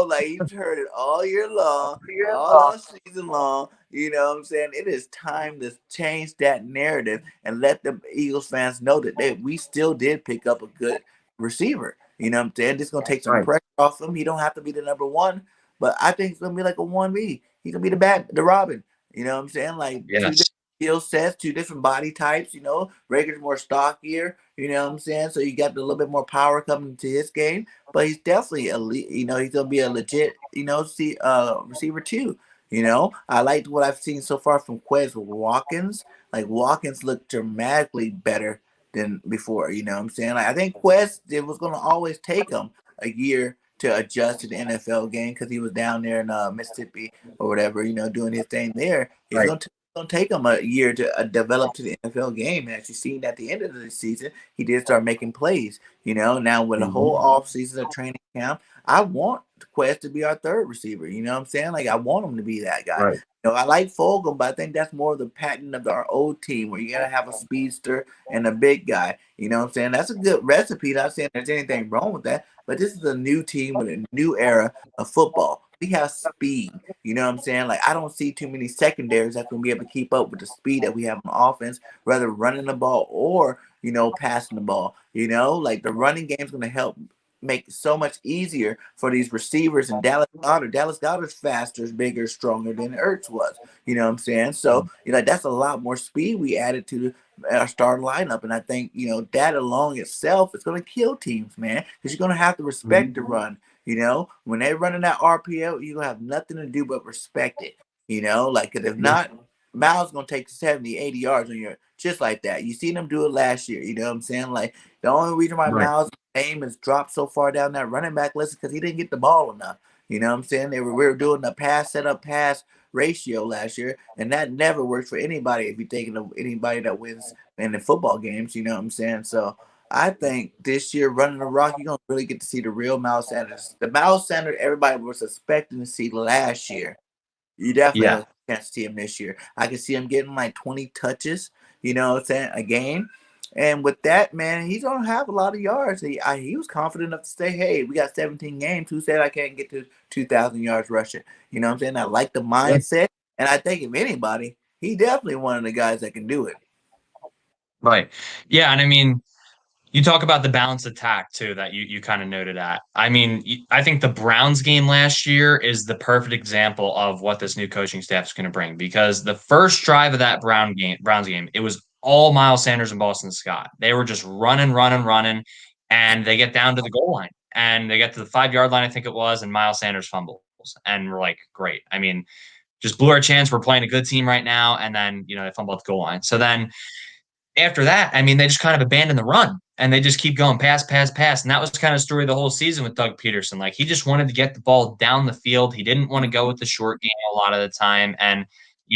like you've heard it all year long, all season long. You know what I'm saying? It is time to change that narrative and let the Eagles fans know that we still did pick up a good receiver. You know what I'm saying? This is gonna take some Right. pressure off him. He don't have to be the number one, but I think it's gonna be like a 1B. He's gonna be the Robin. You know what I'm saying? Like two Yes. skill sets, two different body types. Rager's more stockier. You know what I'm saying? So you got a little bit more power coming to his game, but he's definitely elite. He's gonna be a legit, receiver too. I liked what I've seen so far from Quez Watkins. Like Watkins looked dramatically better than before. You know what I'm saying? Like I think Quest it was gonna always take him a year to adjust to the NFL game because he was down there in Mississippi or whatever, doing his thing there. It's Right. gonna take him a year to develop to the NFL game. And as you seen at the end of the season, he did start making plays. Now with a Mhm. whole off season of training camp, I want Quest to be our third receiver. You know what I'm saying? Like I want him to be that guy. Right. I like Fulgham, but I think that's more of the pattern of our old team where you gotta have a speedster and a big guy. You know what I'm saying? That's a good recipe. Not saying there's anything wrong with that, but this is a new team with a new era of football. We have speed. You know what I'm saying? Like I don't see too many secondaries that can be able to keep up with the speed that we have on offense, whether running the ball or passing the ball. Like the running game is going to help make it so much easier for these receivers. And Dallas Goddard. Dallas Goddard's faster, bigger, stronger than Ertz was. You know what I'm saying? So that's a lot more speed we added to our start lineup, and I think that alone itself is going to kill teams, man, because you're going to have to respect the Mhm. run. When they're running that RPO, you're going to have nothing to do but respect it. Like, because if Yeah. not, Miles going to take 70, 80 yards on you just like that. You seen him do it last year. You know what I'm saying? Like, the only reason why Right. Miles' name is dropped so far down that running back list is because he didn't get the ball enough. You know what I'm saying? We were doing the pass setup pass ratio last year, and that never works for anybody if you're thinking of anybody that wins in the football games. You know what I'm saying? So I think this year running the rock, you're gonna really get to see the real Miles Sanders. The Miles Sanders everybody was expecting to see last year. You definitely Yeah. have a chance to see him this year. I can see him getting like 20 touches, you know what I'm saying, a game. And with that, man, he's gonna have a lot of yards. He was confident enough to say, "Hey, we got 17 games. Who said I can't get to 2,000 yards rushing?" You know what I'm saying? I like the Yeah. mindset, and I think if anybody, he definitely one of the guys that can do it. Right. Yeah. And I mean, you talk about the balanced attack too that you kind of noted at. I mean, I think the Browns game last year is the perfect example of what this new coaching staff is going to bring because the first drive of that Browns game, it was all Miles Sanders and Boston Scott. They were just running, running, running, and they get down to the goal line and they get to the 5 yard line, I think it was, and Miles Sanders fumbles. And we're like, great. I mean, just blew our chance. We're playing a good team right now. And then, they fumble at the goal line. So then after that, I mean, they just kind of abandoned the run and they just keep going pass, pass, pass. And that was kind of the story of the whole season with Doug Peterson. Like he just wanted to get the ball down the field. He didn't want to go with the short game a lot of the time. And,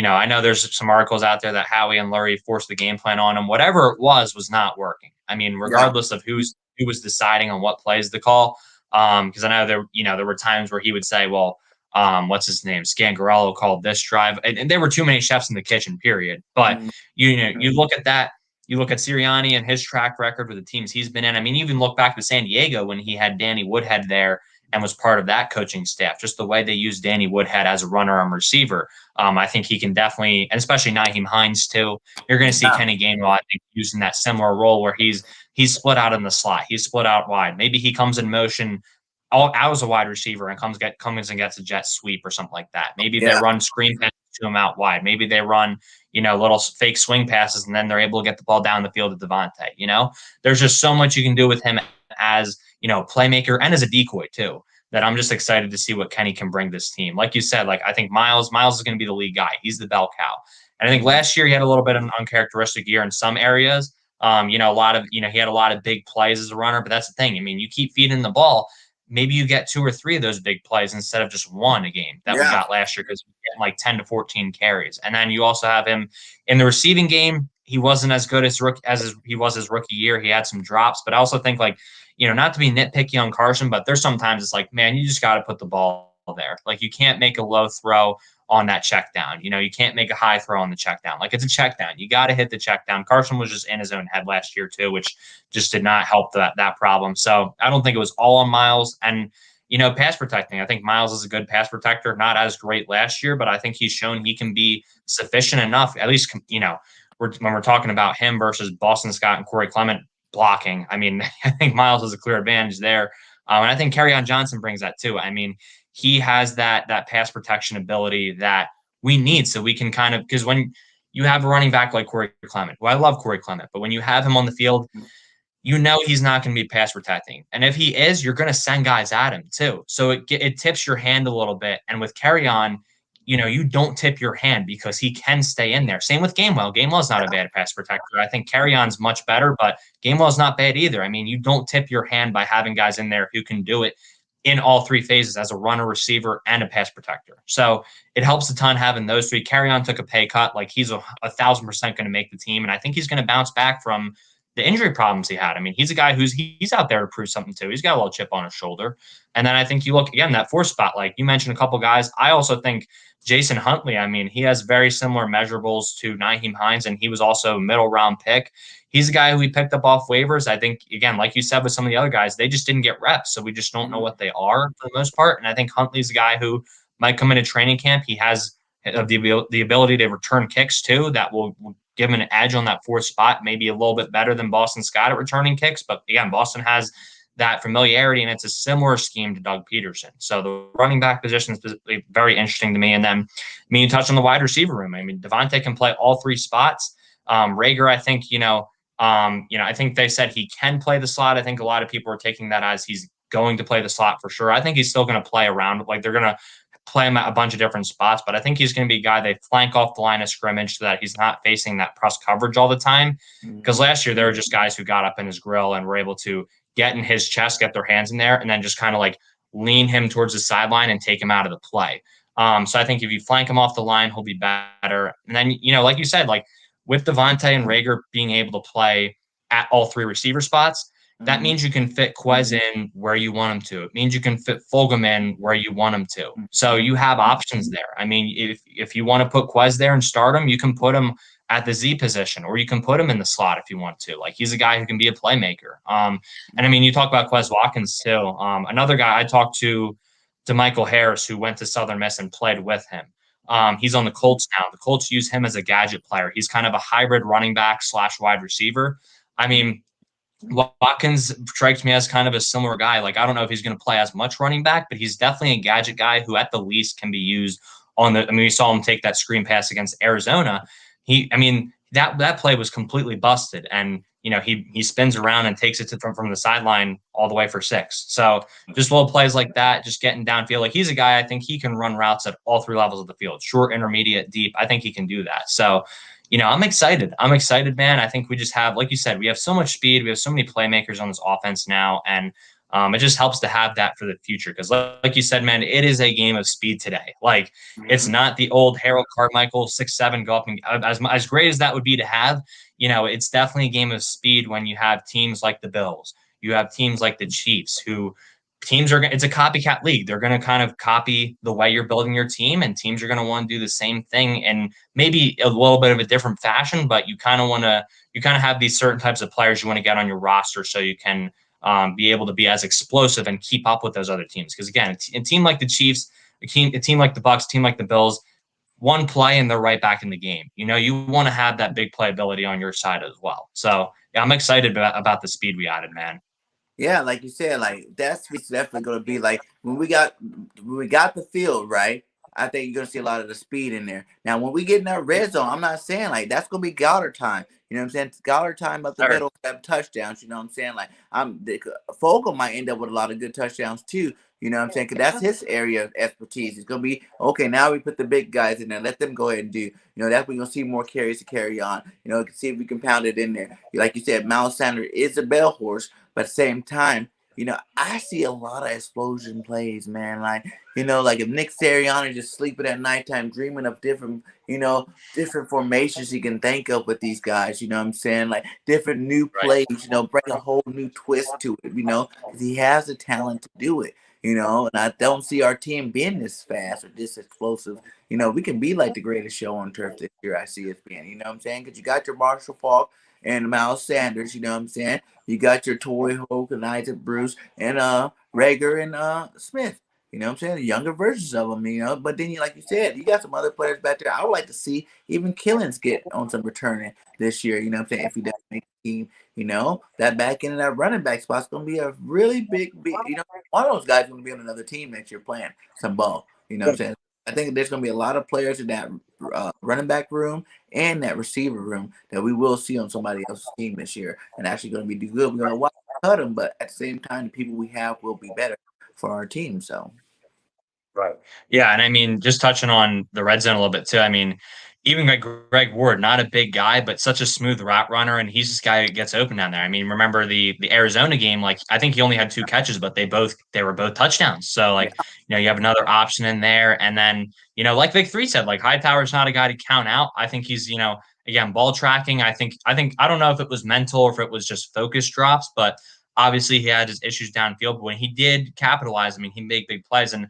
I know there's some articles out there that Howie and Lurie forced the game plan on him. Whatever it was not working. I mean, Yeah. regardless of who was deciding on what plays to call. Because I know there were times where he would say, well, what's his name? Scangarello called this drive. And there were too many chefs in the kitchen, period. But Mhm. you look at that. You look at Sirianni and his track record with the teams he's been in. I mean, you even look back to San Diego when he had Danny Woodhead there and was part of that coaching staff. Just the way they used Danny Woodhead as a runner and receiver, I think he can definitely, and especially Naheem Hines too. You're going to see Yeah. Kenny Gainwell, I think, using that similar role where he's split out in the slot, he's split out wide. Maybe he comes in motion all out as a wide receiver and comes and gets a jet sweep or something like that. Maybe they Yeah. run screen passes to him out wide. Maybe they run little fake swing passes, and then they're able to get the ball down the field to Devontae. There's just so much you can do with him as, playmaker and as a decoy too, that I'm just excited to see what Kenny can bring this team. Like you said, like I think Miles is going to be the lead guy. He's the bell cow. And I think Mhm. last year he had a little bit of an uncharacteristic year in some areas. A lot of, he had a lot of big plays as a runner, but that's the thing. I mean, you keep feeding the ball, maybe you get two or three of those big plays instead of just one a game that we Yeah. got last year because we get like 10 to 14 carries. And then you also have him in the receiving game. He wasn't as good as he was his rookie year. He had some drops, but I also think like, not to be nitpicky on Carson, but there's sometimes it's like, man, you just got to put the ball there. Like you can't make a low throw on that check down. You can't make a high throw on the check down. Like it's a check down. You got to hit the check down. Carson was just in his own head last year too, which just did not help that problem. So I don't think it was all on Miles. And pass protecting. I think Miles is a good pass protector. Not as great last year, but I think he's shown he can be sufficient enough. At least when we're talking about him versus Boston Scott and Corey Clement blocking. I mean, I think Miles has a clear advantage there. And I think Kerryon Johnson brings that too. I mean, he has that pass protection ability that we need, so we can kind of, because when you have a running back like Corey Clement, who I love Corey Clement, but when you have him on the field, he's not going to be pass protecting. And if he is, you're going to send guys at him too. So it tips your hand a little bit. And with Kerryon, you don't tip your hand because he can stay in there. Same with Gainwell. Gainwell's not a bad pass protector. I think Kerryon's much better, but Gainwell's not bad either. I mean, you don't tip your hand by having guys in there who can do it in all three phases as a runner, receiver, and a pass protector. So it helps a ton having those three. Kerryon took a pay cut. Like he's 1,000% going to make the team. And I think he's going to bounce back from the injury problems he had. I mean, he's a guy he's out there to prove something too. He's got a little chip on his shoulder. And then I think you look again, that fourth spot, like you mentioned a couple guys. I also think Jason Huntley, I mean, he has very similar measurables to Nyheim Hines, and he was also a middle round pick. He's a guy who we picked up off waivers. I think, again, like you said with some of the other guys, they just didn't get reps. So we just don't know what they are for the most part. And I think Huntley's a guy who might come into training camp. He has the ability to return kicks too. That will give him an edge on that fourth spot, maybe a little bit better than Boston Scott at returning kicks. But again, Boston has that familiarity, and it's a similar scheme to Doug Peterson. So the running back position is very interesting to me. And then, I mean, you touched on the wide receiver room. I mean, Devontae can play all three spots. Rager, I think, I think they said he can play the slot. I think a lot of people are taking that as he's going to play the slot for sure. I think he's still going to play around. Like they're going to play him at a bunch of different spots, but I think he's going to be a guy they flank off the line of scrimmage so that he's not facing that press coverage all the time. Because last year there were just guys who got up in his grill and were able to get in his chest, get their hands in there, and then just kind of like lean him towards the sideline and take him out of the play. So I think if you flank him off the line, he'll be better. And then, like you said, like with Devontae and Rager being able to play at all three receiver spots, that means you can fit Quez in where you want him to. It means you can fit Fulgham in where you want him to. So you have options there. I mean, if you want to put Quez there and start him, you can put him at the Z position, or you can put him in the slot if you want to. Like he's a guy who can be a playmaker. And I mean, you talk about Quez Watkins too. Another guy I talked to Michael Harris, who went to Southern Miss and played with him. He's on the Colts now. The Colts use him as a gadget player. He's kind of a hybrid running back / wide receiver. I mean, Watkins strikes me as kind of a similar guy. Like, I don't know if he's going to play as much running back, but he's definitely a gadget guy who at the least can be used on the, I mean, we saw him take that screen pass against Arizona. That play was completely busted. And, he spins around and takes it from the sideline all the way for 6. So just little plays like that, just getting downfield. Like he's a guy, I think he can run routes at all 3 levels of the field, short, intermediate, deep. I think he can do that. So, I'm excited. I'm excited, man. I think we just have, like you said, we have so much speed. We have so many playmakers on this offense now. And it just helps to have that for the future. Because like you said, man, it is a game of speed today. Like it's not the old Harold Carmichael 6'7" go up and as great as that would be to have, it's definitely a game of speed when you have teams like the Bills. You have teams like the Chiefs who it's a copycat league. They're going to kind of copy the way you're building your team, and teams are going to want to do the same thing and maybe a little bit of a different fashion, but you kind of have these certain types of players you want to get on your roster so you can be able to be as explosive and keep up with those other teams. Because again, a team like the Chiefs, a team like the Bucs, a team like the Bills, one play and they're right back in the game. You want to have that big playability on your side as well. So yeah, I'm excited about the speed we added, man. Yeah, like you said, like that's definitely going to be like when we got the field right. I think you're going to see a lot of the speed in there. Now, when we get in that red zone, I'm not saying like that's going to be Goddard time. You know what I'm saying? Goddard time up the middle, have touchdowns. You know what I'm saying? Like Fogel might end up with a lot of good touchdowns too. You know what I'm saying? Because that's his area of expertise. It's going to be, okay, now we put the big guys in there. Let them go ahead and do. That's when you're going to see more carries to carry on. See if we can pound it in there. Like you said, Miles Sanders is a bell horse, but at the same time, I see a lot of explosion plays, man. Like if Nick Sirianni just sleeping at nighttime, dreaming of different formations he can think of with these guys. You know what I'm saying? Like different new plays. Bring a whole new twist to it. Because he has the talent to do it. And I don't see our team being this fast or this explosive. We can be like the greatest show on turf this year. I see us being. You know what I'm saying? Because you got your Marshall Falk and Miles Sanders. You know what I'm saying? You got your Toy Hoke and Isaac Bruce and Rager and Smith. You know what I'm saying? The younger versions of them, But then, like you said, you got some other players back there. I would like to see even Killings get on some returning this year. You know what I'm saying? If he doesn't make the team, that back end of that running back spot's going to be a really big, one of those guys going to be on another team next year playing some ball. You know what I'm saying? I think there's going to be a lot of players in that running back room and that receiver room that we will see on somebody else's team this year and actually going to be do good. We're going to watch cut them, but at the same time, the people we have will be better for our team. So. Right. Yeah, and I mean, just touching on the red zone a little bit too. I mean, even like Greg Ward, not a big guy, but such a smooth route runner, and he's this guy who gets open down there. I mean, remember the Arizona game? Like, I think he only had 2 catches, but they were both touchdowns. So like, you have another option in there, and then like Vic 3 said, like Hightower's not a guy to count out. I think he's again ball tracking. I think I don't know if it was mental or if it was just focus drops, but obviously he had his issues downfield. But when he did capitalize, I mean, he made big plays and.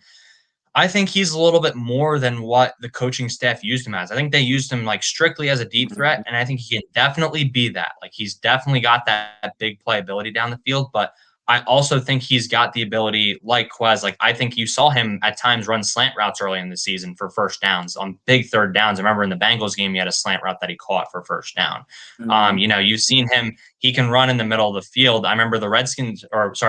I think he's a little bit more than what the coaching staff used him as. I think they used him like strictly as a deep threat, and I think he can definitely be that. Like he's definitely got that big playability down the field, but I also think he's got the ability, like Quez. Like I think you saw him at times run slant routes early in the season for first downs on big third downs. I remember in the Bengals game, he had a slant route that he caught for first down. You've seen him; he can run in the middle of the field. I remember the Washington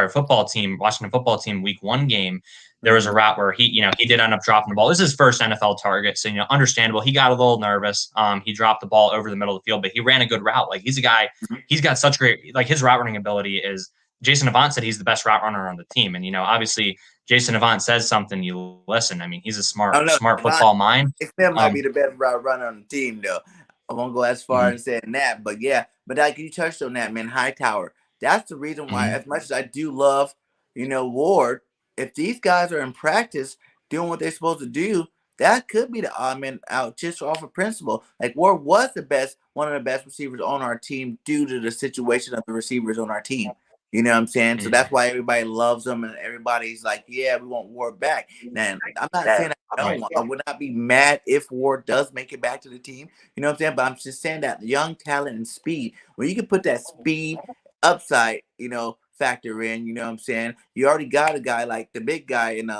football team, week 1 game. There was a route where he did end up dropping the ball. This is his first NFL target, so understandable. He got a little nervous. He dropped the ball over the middle of the field, but he ran a good route. Like he's a guy, he's got such great his route running ability is. Jason Avant said he's the best route runner on the team, and obviously Jason Avant says something, you listen. I mean, he's a smart football mind. Smith might be the best route runner on the team, though. I won't go as far as saying that, but yeah. But like you touched on that, man, Hightower. That's the reason why, as much as I do love, Ward, if these guys are in practice doing what they're supposed to do, that could be the odd man out just off of principle. Like Ward was one of the best receivers on our team due to the situation of the receivers on our team. You know what I'm saying? So that's why everybody loves him and everybody's like, yeah, we want Ward back. Now, I'm not saying I don't want. I would not be mad if Ward does make it back to the team. You know what I'm saying? But I'm just saying that young talent and speed, when you can put that speed upside, factor in, you know what I'm saying? You already got a guy like the big guy in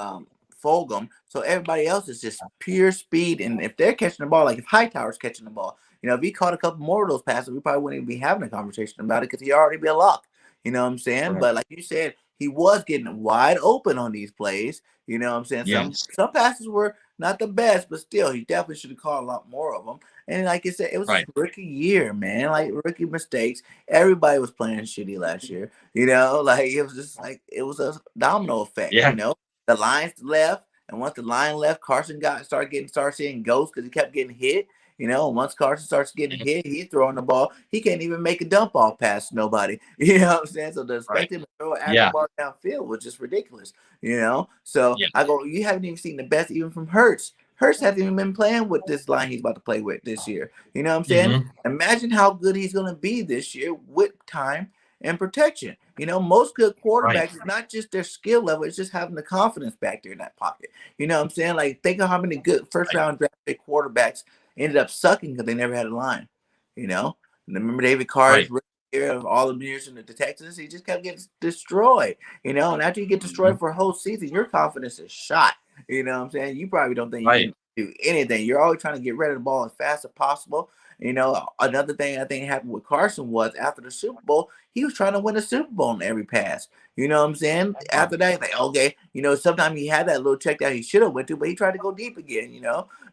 Fulgham. So everybody else is just pure speed. And if they're catching the ball, like if Hightower's catching the ball, if he caught a couple more of those passes, we probably wouldn't even be having a conversation about it because he already be a lock. You know what I'm saying? Right. But like you said, he was getting wide open on these plays. You know what I'm saying? Yes. Some passes were not the best, but still, he definitely should have caught a lot more of them. And like I said, it was his rookie year, man. Like rookie mistakes. Everybody was playing shitty last year. Like it was just like it was a domino effect. Yeah. The lines left, and once the line left, Carson started seeing ghosts because he kept getting hit. Once Carson starts getting hit, he's throwing the ball. He can't even make a dump off past nobody. You know what I'm saying? So to expect him to throw an ball downfield was just ridiculous. So I go, you haven't even seen the best even from Hurts. Hurts hasn't even been playing with this line he's about to play with this year. You know what I'm saying? Imagine how good he's going to be this year with time and protection. Most good quarterbacks, it's not just their skill level, it's just having the confidence back there in that pocket. You know what I'm saying? Like, think of how many good first-round draft pick quarterbacks ended up sucking because they never had a line. And remember David Carr's year of all the years in the Texans, he just kept getting destroyed. And after you get destroyed for a whole season, your confidence is shot. You know what I'm saying? You probably don't think you can do anything. You're always trying to get rid of the ball as fast as possible. Another thing I think happened with Carson was after the Super Bowl, he was trying to win a Super Bowl on every pass. You know what I'm saying? After that, like, okay, sometimes he had that little check that he should have went to, but he tried to go deep again,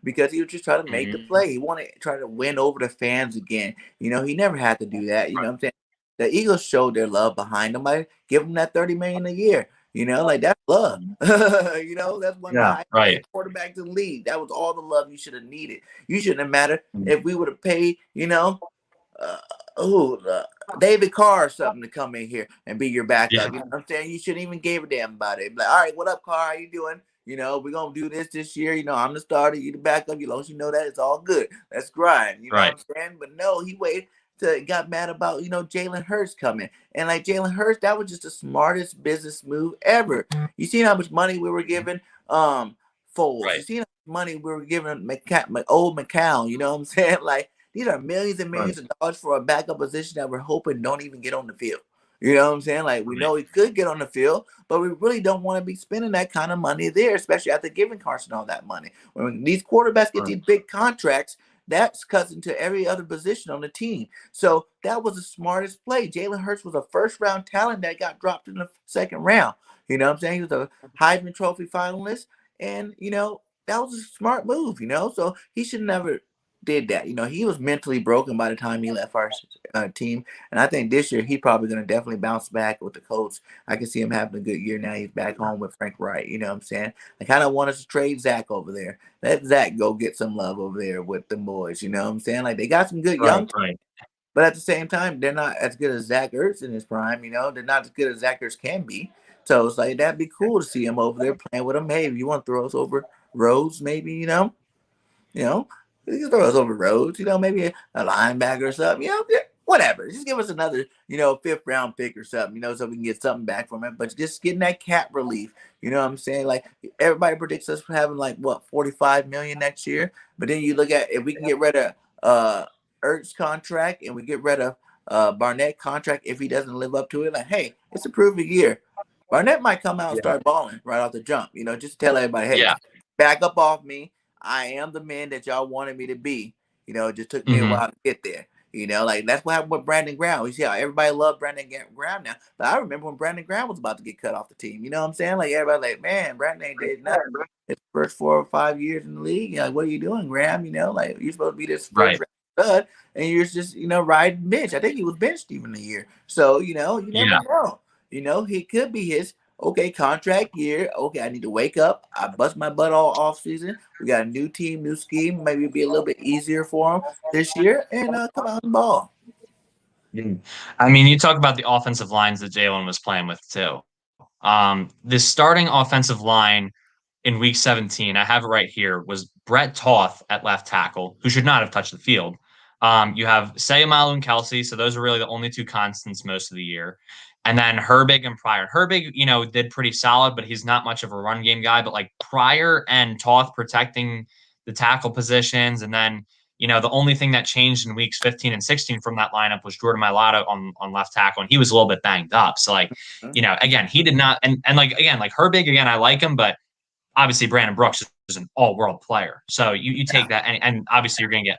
because he was just trying to make the play. He wanted to try to win over the fans again. He never had to do that. You know what I'm saying? The Eagles showed their love behind him by giving him that $30 million a year. Like that's love. That's one of the highest quarterbacks in the league. That was all the love you should have needed. You shouldn't have mattered if we would have paid, David Carr or something to come in here and be your backup. Yeah. You know what I'm saying? You shouldn't even give a damn about it. Like, all right, what up, Carr? How you doing? We're gonna do this year. I'm the starter, you the backup. As long as you know that, it's all good. Let's grind. You know what I'm saying? But no, he waited got mad about Jalen Hurts coming, and like Jalen Hurts, that was just the smartest business move ever. You seen how much money we were giving Foles? You Right. seen how much money we were giving old McCown? You know what I'm saying? Like these are millions and Right. millions of dollars for a backup position that we're hoping don't even get on the field. You know what I'm saying? Like we Right. know he could get on the field, but we really don't want to be spending that kind of money there, especially after giving Carson all that money. When these quarterbacks get Right. these big contracts, that's cuts into every other position on the team. So that was the smartest play. Jalen Hurts was a first round talent that got dropped in the second round. You know what I'm saying? He was a Heisman Trophy finalist, and that was a smart move. So he should never did that. He was mentally broken by the time he left our team, and I think this year he probably going to definitely bounce back with the Colts. I can see him having a good year now. He's back home with Frank Wright. You know what I'm saying? I kind of want us to trade Zach over there. Let Zach go get some love over there with the boys. You know what I'm saying? Like they got some good Right. young, Right. but at the same time, they're not as good as Zach Ertz in his prime. They're not as good as Zach Ertz can be. So it's like that'd be cool to see him over there playing with him. Hey, if you want to throw us over Rhodes, maybe you know, you can throw us over Rhodes. Maybe a linebacker or something. Whatever. Just give us another fifth round pick or something. So we can get something back from it. But just getting that cap relief. You know what I'm saying? Like everybody predicts us having like what 45 million next year. But then you look at if we can get rid of Ertz contract and we get rid of Barnett contract if he doesn't live up to it. Like, hey, it's a proven year. Barnett might come out and Yeah. start balling right off the jump. Just tell everybody, hey, Yeah. back up off me. I am the man that y'all wanted me to be. It just took me a Hmm. while to get there. Like that's what happened with Brandon Graham. You see how everybody loved Brandon Graham now. But I remember when Brandon Graham was about to get cut off the team. You know what I'm saying? Like everybody like, man, Brandon ain't did nothing. His first 4 or 5 years in the league. Like, what are you doing, Graham? Like you're supposed to be this first Right. round stud, and you're just riding bench. I think he was benched even a year. So you never Yeah. know. He could be his okay contract year. Okay, I need to wake up. I bust my butt all off season. We got a new team, new scheme. Maybe it'll be a little bit easier for him this year, and come out and ball. Mm. I mean, you talk about the offensive lines that Jalen was playing with too. The starting offensive line in week 17, I have it right here, was Brett Toth at left tackle, who should not have touched the field. You have Sayamalu and Kelsey, so those are really the only two constants most of the year. And then Herbig and Pryor. Herbig, did pretty solid, but he's not much of a run game guy. But like Pryor and Toth protecting the tackle positions, and then the only thing that changed in weeks 15 and 16 from that lineup was Jordan Mailata on left tackle, and he was a little bit banged up. So like, again, he did not, and like again, like Herbig, again, I like him, but obviously Brandon Brooks is an all-world player. So you take that, and obviously you're going to get.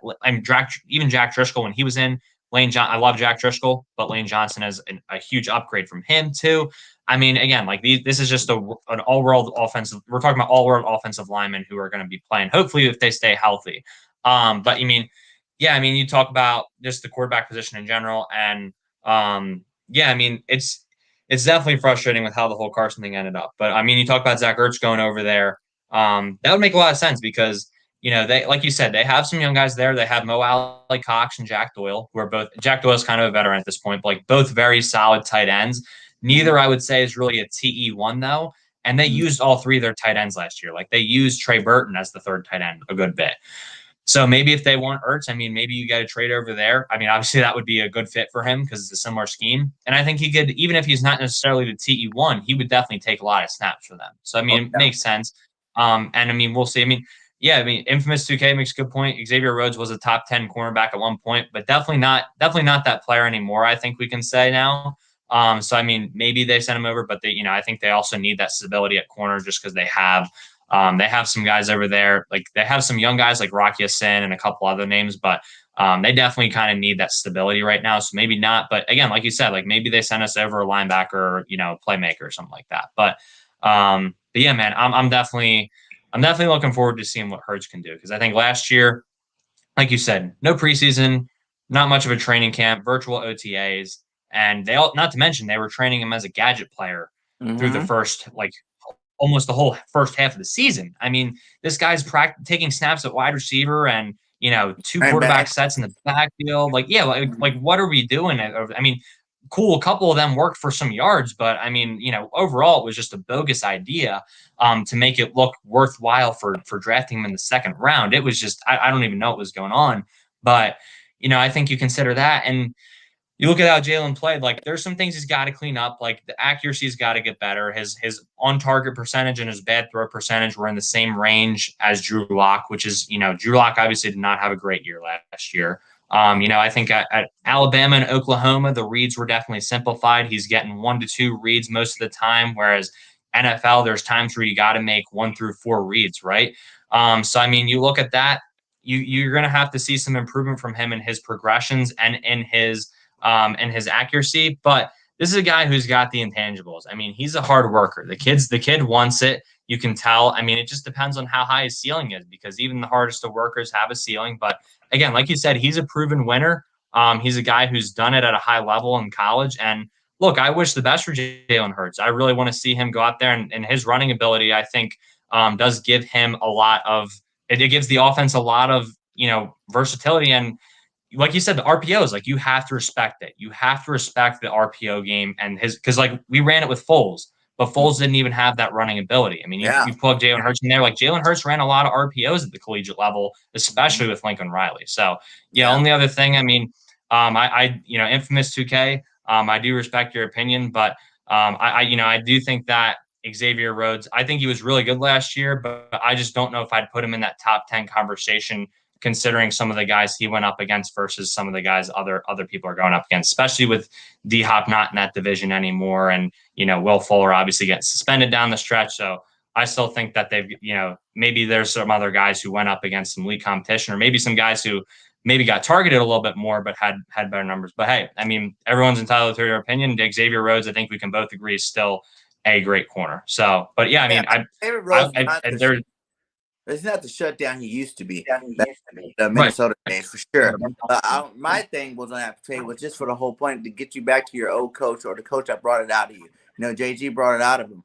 Even Jack Driscoll when he was in Lane John. I love Jack Driscoll, but Lane Johnson is a huge upgrade from him too. I mean, again, like this is just an all-world offensive. We're talking about all-world offensive linemen who are going to be playing. Hopefully, if they stay healthy. But I mean, yeah, I mean, you talk about just the quarterback position in general, and yeah, I mean, it's definitely frustrating with how the whole Carson thing ended up. But I mean, you talk about Zach Ertz going over there. That would make a lot of sense because they, like you said, they have some young guys there. They have Mo Alley Cox and Jack Doyle, who are both. Jack Doyle is kind of a veteran at this point, but like both very solid tight ends. Neither I would say is really a TE1 though. And they used all three of their tight ends last year. Like they used Trey Burton as the third tight end a good bit. So maybe if they want Ertz, I mean, maybe you get a trade over there. I mean, obviously that would be a good fit for him because it's a similar scheme. And I think he could, even if he's not necessarily the TE1, he would definitely take a lot of snaps for them. So I Oh, mean, it yeah. makes sense. And I mean, we'll see. I mean, yeah, I mean, Infamous 2K makes a good point. Xavier Rhodes was a top 10 cornerback at one point, but definitely not that player anymore. I think we can say now. So I mean, maybe they sent him over, but I think they also need that stability at corner just because they have some guys over there. Like they have some young guys like Rocky Sin and a couple other names, but they definitely kind of need that stability right now. So maybe not. But again, like you said, like maybe they send us over a linebacker, or, playmaker or something like that. But yeah, man, I'm definitely looking forward to seeing what Hurts can do because I think last year, like you said, no preseason, not much of a training camp, virtual OTAs, and not to mention they were training him as a gadget player through the Mm-hmm. first like almost the whole first half of the season. I mean, this guy's taking snaps at wide receiver and two And quarterback back. sets in the backfield. Like, yeah, like what are we doing? I mean, cool, a couple of them worked for some yards, but I mean, overall it was just a bogus idea to make it look worthwhile for drafting him in the second round. It was just I don't even know what was going on, but I think you consider that. And you look at how Jalen played, like there's some things he's got to clean up. Like the accuracy's got to get better. His on target percentage and his bad throw percentage were in the same range as Drew Lock, which is, Drew Lock obviously did not have a great year last year. I think at Alabama and Oklahoma, the reads were definitely simplified. He's getting 1 to 2 reads most of the time, whereas NFL, there's times where you got to make 1 through 4 reads, right? So I mean, you look at that, you're going to have to see some improvement from him in his progressions and his accuracy. But this is a guy who's got the intangibles. I mean, he's a hard worker. The kid wants it. You can tell. I mean, it just depends on how high his ceiling is, because even the hardest of workers have a ceiling. But again, like you said, he's a proven winner. He's a guy who's done it at a high level in college. And look, I wish the best for Jalen Hurts. I really want to see him go out there, and his running ability, I think, does give him a lot of it gives the offense a lot of versatility. And like you said, the RPOs, like you have to respect it. You have to respect the RPO game and because like we ran it with Foles, but Foles didn't even have that running ability. I mean, Yeah. you plug Jalen Hurts in there, like Jalen Hurts ran a lot of RPOs at the collegiate level, especially with Lincoln Riley. So yeah. Only other thing, I mean, infamous 2K. I do respect your opinion, but I do think that Xavier Rhodes, I think he was really good last year, but I just don't know if I'd put him in that top 10 conversation, considering some of the guys he went up against versus some of the guys other people are going up against, especially with D-Hop not in that division anymore. And, Will Fuller obviously getting suspended down the stretch. So I still think that they've, maybe there's some other guys who went up against some elite competition, or maybe some guys who maybe got targeted a little bit more, but had better numbers. But hey, I mean, everyone's entitled to their opinion. Xavier Rhodes, I think we can both agree, is still a great corner. So, but yeah, I mean, it's not the shutdown he used to be. The Right. Minnesota days for sure. My thing was on that trade was just for the whole point to get you back to your old coach, or the coach that brought it out of you. JG brought it out of him.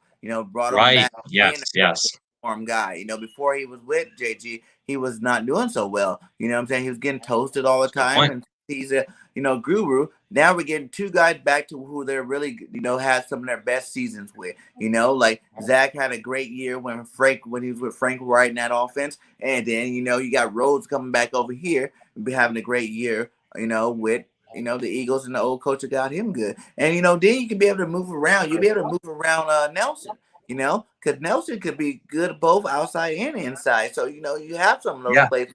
Brought him Right. back. Yes. Form guy. Before he was with JG, he was not doing so well. What I'm saying? He was getting toasted all the time, and he's a guru. Now we're getting two guys back to who they're really had some of their best seasons with. Like Zach had a great year when he was with Frank Wright in that offense, and then you got Rhodes coming back over here and be having a great year. With the Eagles and the old coach that got him good, and then you can be able to move around. You'll be able to move around Nelson. Because Nelson could be good both outside and inside. So, you have some of those plays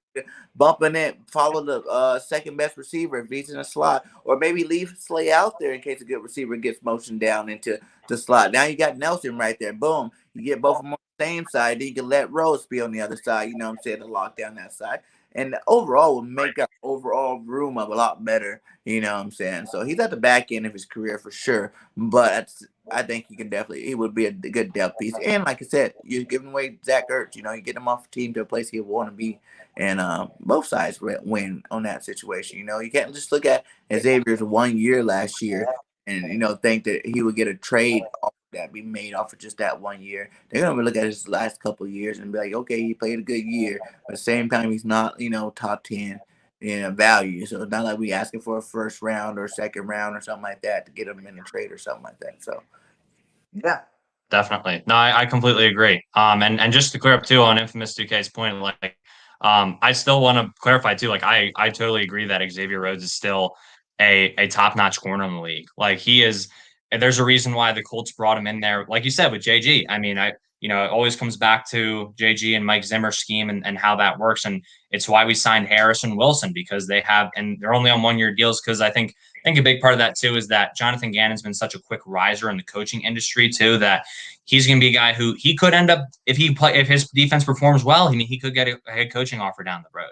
bumping it, follow the second best receiver if he's in a slot, or maybe leave Slay out there in case a good receiver gets motioned down into the slot. Now you got Nelson right there. Boom. You get both of them on the same side. Then you can let Rose be on the other side, to lock down that side. And overall will make our overall room a lot better, So he's at the back end of his career for sure. But I think he would be a good depth piece. And like I said, you're giving away Zach Ertz. You get him off the team to a place he'll want to be. And both sides win on that situation. You can't just look at Xavier's 1 year last year and, think that he would get a trade off that be made off of just that 1 year. They're going to look at his last couple of years and be like, okay, he played a good year. But at the same time, he's not, top 10 value. So it's not like we asking for a first round or second round or something like that to get him in a trade or something like that. So, yeah. Definitely. No, I completely agree. And just to clear up too on Infamous 2K's point, like, I still want to clarify too, like I totally agree that Xavier Rhodes is still a top-notch corner in the league. Like he is, and there's a reason why the Colts brought him in there, like you said, with JG. I mean, it always comes back to JG and Mike Zimmer's scheme and how that works. And it's why we signed Harris and Wilson, because and they're only on 1 year deals. Because I think a big part of that too is that Jonathan Gannon's been such a quick riser in the coaching industry too, that he's going to be a guy who he could end up, if his defense performs well, I mean, he could get a head coaching offer down the road.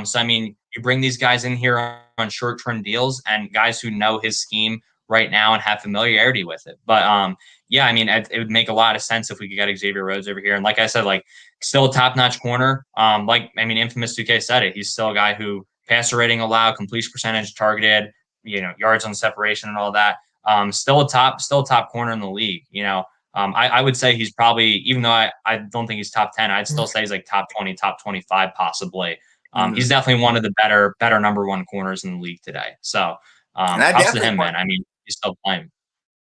So, I mean, you bring these guys in here on short-term deals and guys who know his scheme right now and have familiarity with it. But yeah, I mean, it would make a lot of sense if we could get Xavier Rhodes over here. And like I said, like still a top-notch corner. Infamous 2K said it. He's still a guy who passer rating allowed, completion percentage targeted, yards on separation and all that. Still a top corner in the league. I would say he's probably, even though I don't think he's top 10, I'd still say he's like top 20, top 25 possibly. He's definitely one of the better number one corners in the league today. So props to him, man. I mean, he's still playing.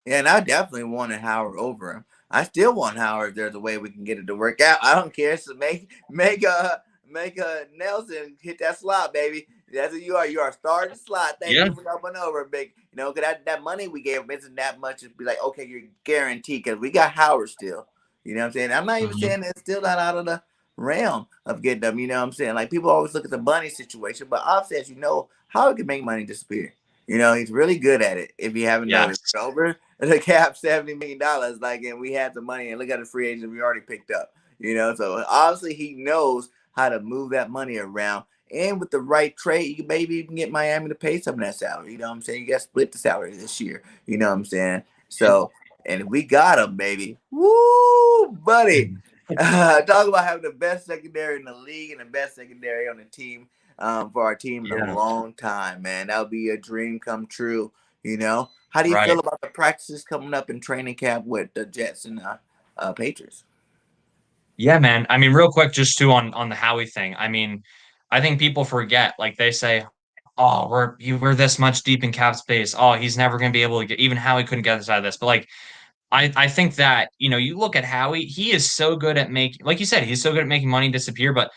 Yeah, and I definitely wanted Howard over him. I still want Howard if there's a way we can get it to work out. I don't care. So make Nelson hit that slot, baby. That's what you are. You are starting slot. Thank Yeah. you for coming over, big. You know, cause that money we gave him isn't that much. It'd be like, okay, you're guaranteed because we got Howard still. You know what I'm saying? I'm not even Mhm. saying it's still not out of the realm of getting them. You know what I'm saying? Like people always look at the money situation, but offsets, you know, Howard can make money disappear. You know, he's really good at it. If you haven't noticed, Yes. over the cap $70 million, like, and we had the money, and look at the free agents we already picked up. You know, so obviously he knows how to move that money around. And with the right trade, you maybe even get Miami to pay some of that salary. You know what I'm saying? You got to split the salary this year. You know what I'm saying? So, and we got him, baby. Woo, buddy. Talk about having the best secondary in the league and the best secondary on the team for our team in a Yeah. long time, man. That would be a dream come true. You know, how do you feel Right. about the practices coming up in training camp with the Jets and Patriots? Yeah, man. I mean, real quick, just too on the Howie thing. I mean, I think people forget, like they say, oh, we're this much deep in cap space. Oh, he's never gonna be able to get even Howie couldn't get us out of this. But like I think that, you look at Howie, he is so good at making, like you said, he's so good at making money disappear, but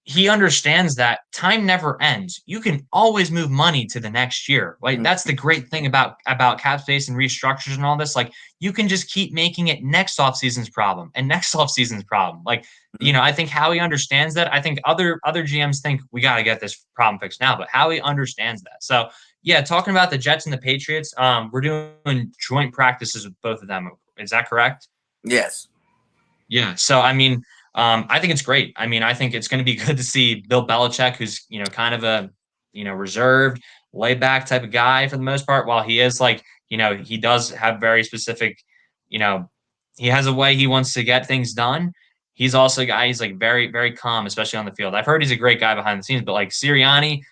he understands that time never ends. You can always move money to the next year. Like that's the great thing about cap space and restructures and all this. Like you can just keep making it next offseason's problem and next offseason's problem. Like, Mm-hmm. I think Howie understands that. I think other GMs think we got to get this problem fixed now, but Howie understands that. So yeah, talking about the Jets and the Patriots, we're doing joint practices with both of them. Is that correct? Yes. Yeah. So, I mean, I think it's great. I mean, I think it's going to be good to see Bill Belichick, who's, kind of a, reserved, laid back type of guy for the most part, while he is like, he does have very specific, you know, he has a way he wants to get things done. He's also a guy, he's like very, very calm, especially on the field. I've heard he's a great guy behind the scenes, but like Sirianni,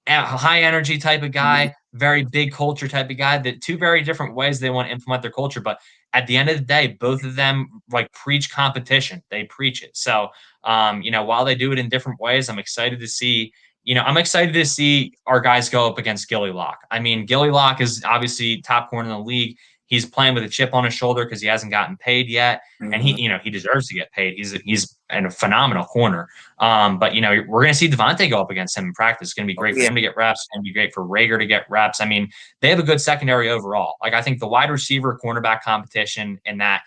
a high energy type of Mm-hmm. guy, very big culture type of guy, that two very different ways they want to implement their culture. But at the end of the day, both of them like preach competition. They preach it. So, while they do it in different ways, I'm excited to see. I'm excited to see our guys go up against Gilly Lock. I mean, Gilly Lock is obviously top corner in the league. He's playing with a chip on his shoulder because he hasn't gotten paid yet, and he, Mm-hmm. he deserves to get paid. He's in a phenomenal corner. But we're going to see Devontae go up against him in practice. It's going to be Oh great for yeah. him to get reps. It's going to be great for Rager to get reps. I mean, they have a good secondary overall. Like I think the wide receiver cornerback competition in that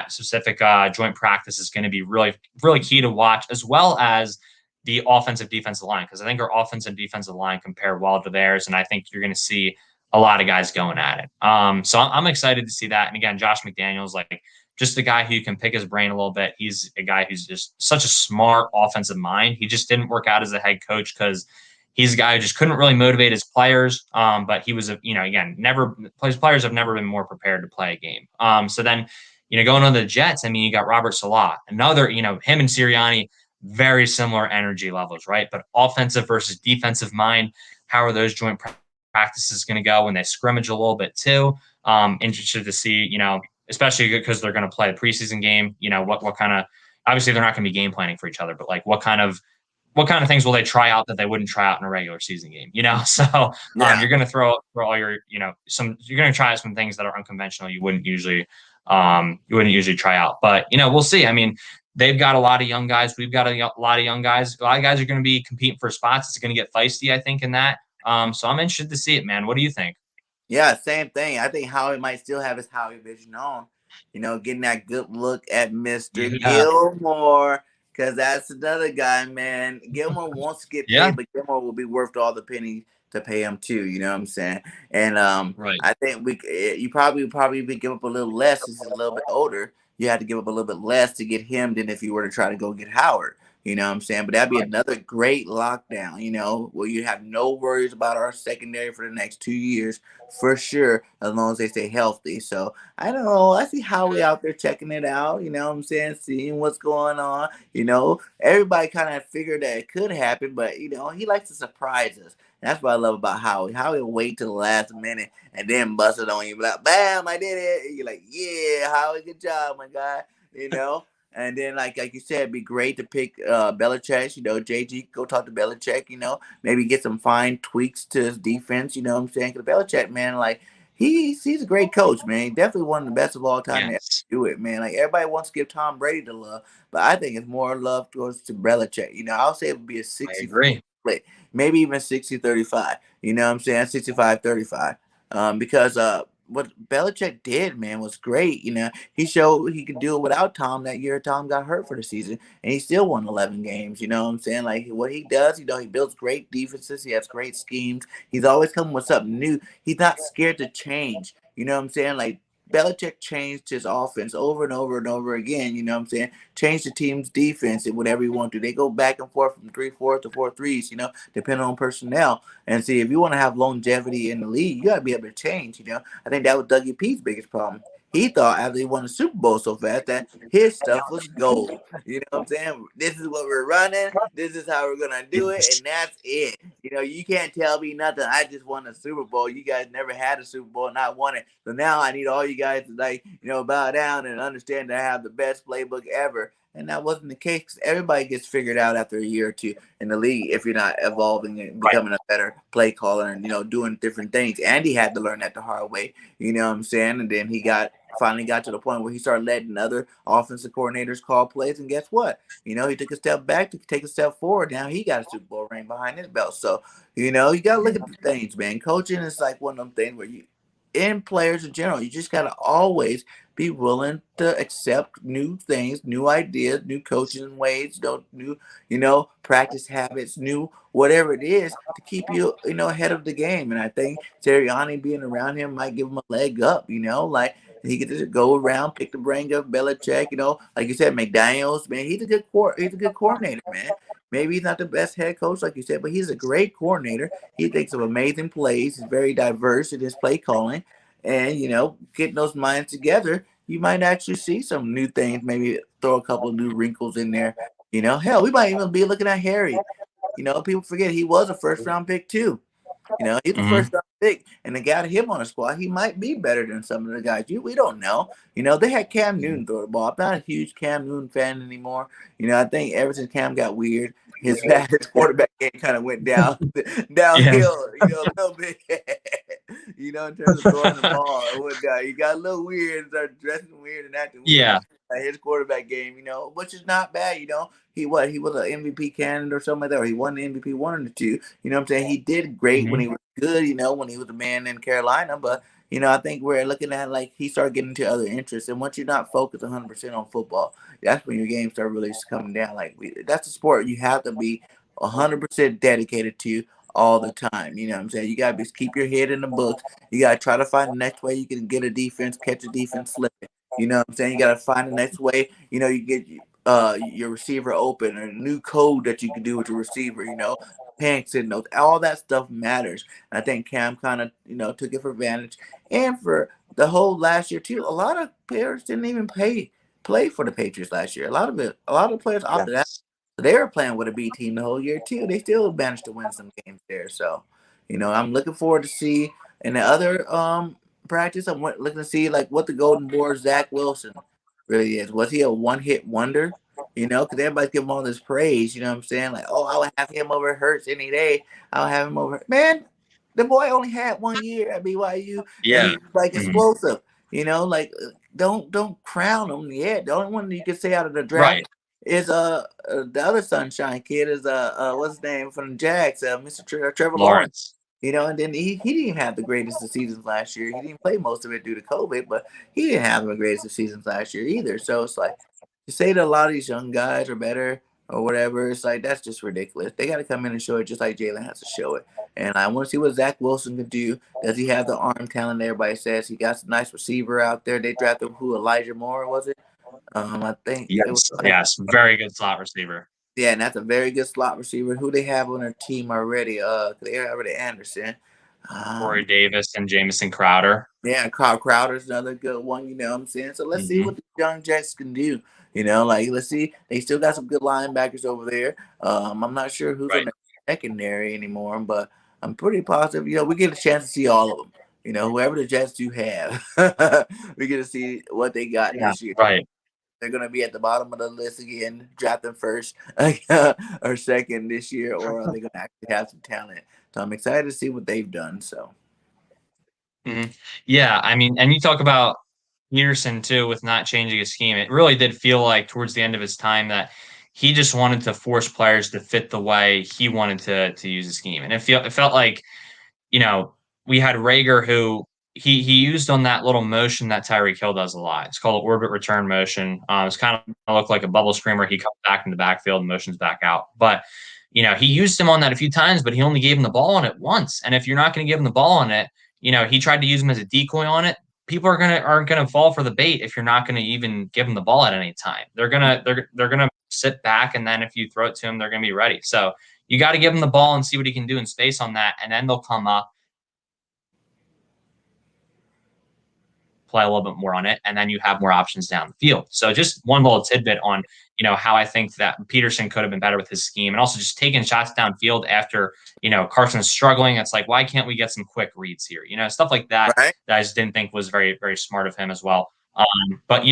specific joint practice is going to be really really key to watch, as well as the offensive defensive line, because I think our offensive defensive line compare well to theirs, and I think you're going to see a lot of guys going at it. So I'm excited to see that. And again, Josh McDaniels, like just a guy who can pick his brain a little bit. He's a guy who's just such a smart offensive mind. He just didn't work out as a head coach because he's a guy who just couldn't really motivate his players. But he was, again, never his players have never been more prepared to play a game. So then, going on the Jets, I mean, you got Robert Salah, another, him and Sirianni, very similar energy levels, right? But offensive versus defensive mind, how are those joint practices going to go when they scrimmage a little bit too? Interested to see, especially because they're going to play a preseason game. What kind of, obviously they're not going to be game planning for each other, but like what kind of things will they try out that they wouldn't try out in a regular season game? So Yeah. you're going to throw all your, you're going to try out some things that are unconventional. You wouldn't usually try out, but we'll see. I mean, they've got a lot of young guys. We've got a lot of young guys. A lot of guys are going to be competing for spots. It's going to get feisty, I think, in that. So I'm interested to see it, man. What do you think? Yeah, same thing. I think Howie might still have his Howie vision on. You know, getting that good look at Mr. Yeah. Gilmore. Because that's another guy, man. Gilmore wants to get Yeah. paid, but Gilmore will be worth all the penny to pay him too. You know what I'm saying? And Right. I think you probably even give up a little less. He's a little bit older. You have to give up a little bit less to get him than if you were to try to go get Howard. You know what I'm saying? But that'd be Right. another great lockdown, where you have no worries about our secondary for the next 2 years for sure, as long as they stay healthy. So I don't know. I see Howie out there checking it out, you know what I'm saying? Seeing what's going on. Everybody kind of figured that it could happen, but he likes to surprise us. That's what I love about Howie. Howie will wait till the last minute and then bust it on you. Be like, bam, I did it. And you're like, yeah, Howie, good job, my guy. You know? And then, like you said, it'd be great to pick Belichick. JG, go talk to Belichick. Maybe get some fine tweaks to his defense. You know what I'm saying? Because Belichick, man, like he's a great coach, man. He's definitely one of the best of all time to ever Yes. do it, man. Like everybody wants to give Tom Brady the love, but I think it's more love goes to Belichick. I'll say it would be a I 60 agree. split, maybe even 60-35. You know what I'm saying? 65-35. Because what Belichick did, man, was great. You know, he showed he could do it without Tom that year. Tom got hurt for the season, and he still won 11 games. You know what I'm saying? Like what he does, you know, he builds great defenses. He has great schemes. He's always coming with something new. He's not scared to change. You know what I'm saying? Like Belichick changed his offense over and over and over again. You know what I'm saying? Changed the team's defense and whatever you want to. They go back and forth from 3-4 to 4-3s. You know, depending on personnel. And see, if you want to have longevity in the league, you got to be able to change. You know, I think that was Dougie P's biggest problem. He thought after he won the Super Bowl so fast that his stuff was gold. You know what I'm saying? This is what we're running. This is how we're gonna do it, and that's it. You know, you can't tell me nothing. I just won a Super Bowl. You guys never had a Super Bowl, and I won it. So now I need all you guys to bow down and understand that I have the best playbook ever. And that wasn't the case because everybody gets figured out after a year or two in the league if you're not evolving and Right. becoming a better play caller and doing different things. Andy had to learn that the hard way. You know what I'm saying? And then he finally got to the point where he started letting other offensive coordinators call plays. And guess what? He took a step back to take a step forward. Now he got a Super Bowl ring behind his belt. So you got to look at the things, man. Coaching is like one of them things where in players in general, you just got to always be willing to accept new things, new ideas, new coaching ways, new, practice habits, new whatever it is to keep you, ahead of the game. And I think Sirianni being around him might give him a leg up, like he could just go around, pick the brain of Belichick, like you said, McDaniels, man, he's a good coordinator, man. Maybe he's not the best head coach, like you said, but he's a great coordinator. He thinks of amazing plays. He's very diverse in his play calling. And, getting those minds together, you might actually see some new things, maybe throw a couple of new wrinkles in there. Hell, we might even be looking at Harry. People forget he was a first round pick too. He's a Mm-hmm. first round pick, and they got him on the squad. He might be better than some of the guys. We don't know. They had Cam Newton throw the ball. I'm not a huge Cam Newton fan anymore. I think ever since Cam got weird, his his quarterback game kind of went Yeah. downhill. A little bit. In terms of throwing the ball and whatnot, he got a little weird, started dressing weird and acting weird. Yeah. His quarterback game, which is not bad. He was an MVP candidate or something like that, or he won the MVP one or the two. You know what I'm saying? He did great when Mm-hmm. he was good, when he was a man in Carolina. But, I think we're looking at like he started getting into other interests. And once you're not focused 100% on football, that's when your game start really coming down. Like that's a sport you have to be 100% dedicated to all the time. You know what I'm saying? You got to keep your head in the books. You got to try to find the next way you can get a defense, catch a defense slipping. You know what I'm saying? You got to find the next way. You get your receiver open, or a new code that you can do with your receiver. Panics and notes, all that stuff matters. And I think Cam kind of took it for advantage, and for the whole last year too. A lot of players didn't even play for the Patriots last year. A lot of players opted out. Yes. They were playing with a B team the whole year too. They still managed to win some games there. So, I'm looking forward to see in the other practice. I'm looking to see like what the Golden Boy Zach Wilson really is. Was he a one hit wonder? Because everybody's giving him all this praise. You know what I'm saying? Like, oh, I would have him over Hurts any day. I'll have him over. Man, the boy only had 1 year at BYU, and Yeah. he's like Mhm. explosive. Like don't crown him yet. The only one you can say out of the draft Right. is the other Sunshine kid is what's his name from the Jags, Mr. Trevor Lawrence. Lawrence. And then he didn't have the greatest of seasons last year. He didn't play most of it due to COVID, but he didn't have the greatest of seasons last year either. So it's like to say that a lot of these young guys are better or whatever, it's like that's just ridiculous. They got to come in and show it just like Jalen has to show it. And I want to see what Zach Wilson can do. Does he have the arm talent everybody says? He got a nice receiver out there. They drafted Elijah Moore, was it? I think it was Yes. like Yes. Very good slot receiver. yeah, and that's a very good slot receiver. Who they have on their team already? They already Anderson. Corey Um, Davis and Jamison Crowder. yeah, Carl Crowder's another good one. You know what I'm saying? So let's see Hmm. what the young Jets can do. Like let's see. They still got some good linebackers over there. I'm not sure who's on Right. the secondary anymore, but I'm pretty positive. We get a chance to see all of them. Whoever the Jets do have, we get to see what they got Yeah. this year. Right. They're going to be at the bottom of the list again, draft them first or second this year, or are they going to actually have some talent? So I'm excited to see what they've done. So Mhm. Yeah, I mean, and you talk about Peterson too with not changing his scheme. It really did feel like towards the end of his time that he just wanted to force players to fit the way he wanted to use the scheme. And it felt like, you know, we had Rager who he used on that little motion that Tyreek Hill does a lot. It's called an orbit return motion. It's kind of look like a bubble screamer. He comes back in the backfield and motions back out. But he used him on that a few times, but he only gave him the ball on it once. And if you're not going to give him the ball on it, he tried to use him as a decoy on it. People aren't gonna fall for the bait if you're not going to even give them the ball at any time. They're gonna sit back, and then if you throw it to them, they're gonna be ready. So you got to give him the ball and see what he can do in space on that, and then they'll come up, play a little bit more on it, and then you have more options down the field. So just one little tidbit on how I think that Peterson could have been better with his scheme, and also just taking shots downfield after Carson's struggling. It's like, why can't we get some quick reads here? Stuff like that Right. that I just didn't think was very, very smart of him as well. But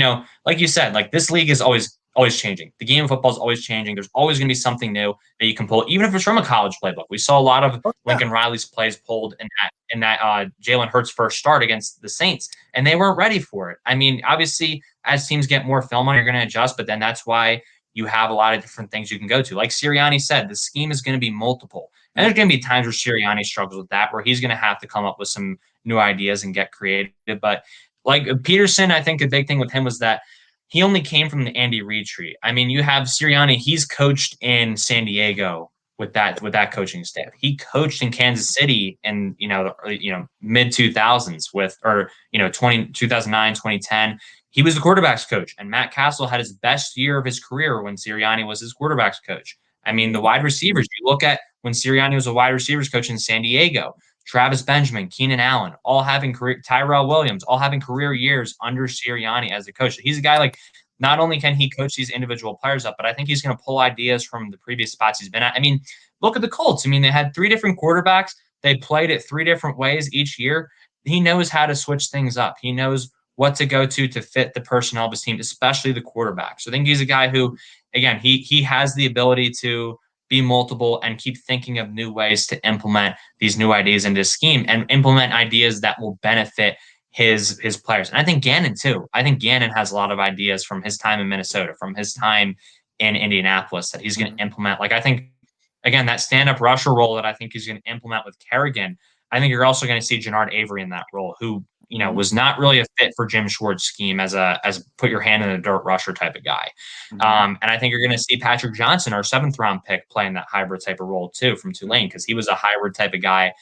like you said, like this league is always changing. The game of football is always changing. There's always going to be something new that you can pull, even if it's from a college playbook. We saw a lot of Oh, yeah. Lincoln Riley's plays pulled in that Jalen Hurts first start against the Saints, and they weren't ready for it. I mean, obviously, as teams get more film on, you're going to adjust, but then that's why you have a lot of different things you can go to. Like Sirianni said, the scheme is going to be multiple, and there's going to be times where Sirianni struggles with that, where he's going to have to come up with some new ideas and get creative. But like Peterson, I think the big thing with him was that he only came from the Andy Reid tree. I mean, you have Sirianni, he's coached in San Diego with that coaching staff. He coached in Kansas City in mid 2000s with 2009, 2010. He was the quarterback's coach, and Matt Castle had his best year of his career when Sirianni was his quarterback's coach. I mean, the wide receivers, you look at when Sirianni was a wide receivers coach in San Diego, Travis Benjamin, Keenan Allen, all having career, Tyrell Williams, all having career years under Sirianni as a coach. He's a guy like, not only can he coach these individual players up, but I think he's going to pull ideas from the previous spots he's been at. I mean, look at the Colts. I mean, they had 3 different quarterbacks. They played it 3 different ways each year. He knows how to switch things up. He knows what to go to fit the personnel of his team, especially the quarterback. So I think he's a guy who, again, he has the ability to be multiple and keep thinking of new ways to implement these new ideas into his scheme and implement ideas that will benefit his players. And I think Gannon too. I think Gannon has a lot of ideas from his time in Minnesota, from his time in Indianapolis that he's going to implement. Like I think, again, that stand-up rusher role that I think he's going to implement with Kerrigan. I think you're also going to see Jannard Avery in that role, who was not really a fit for Jim Schwartz's scheme as put your hand in the dirt rusher type of guy. And I think you're going to see Patrick Johnson, our 7th round pick, playing that hybrid type of role too from Tulane, because he was a hybrid type of guy.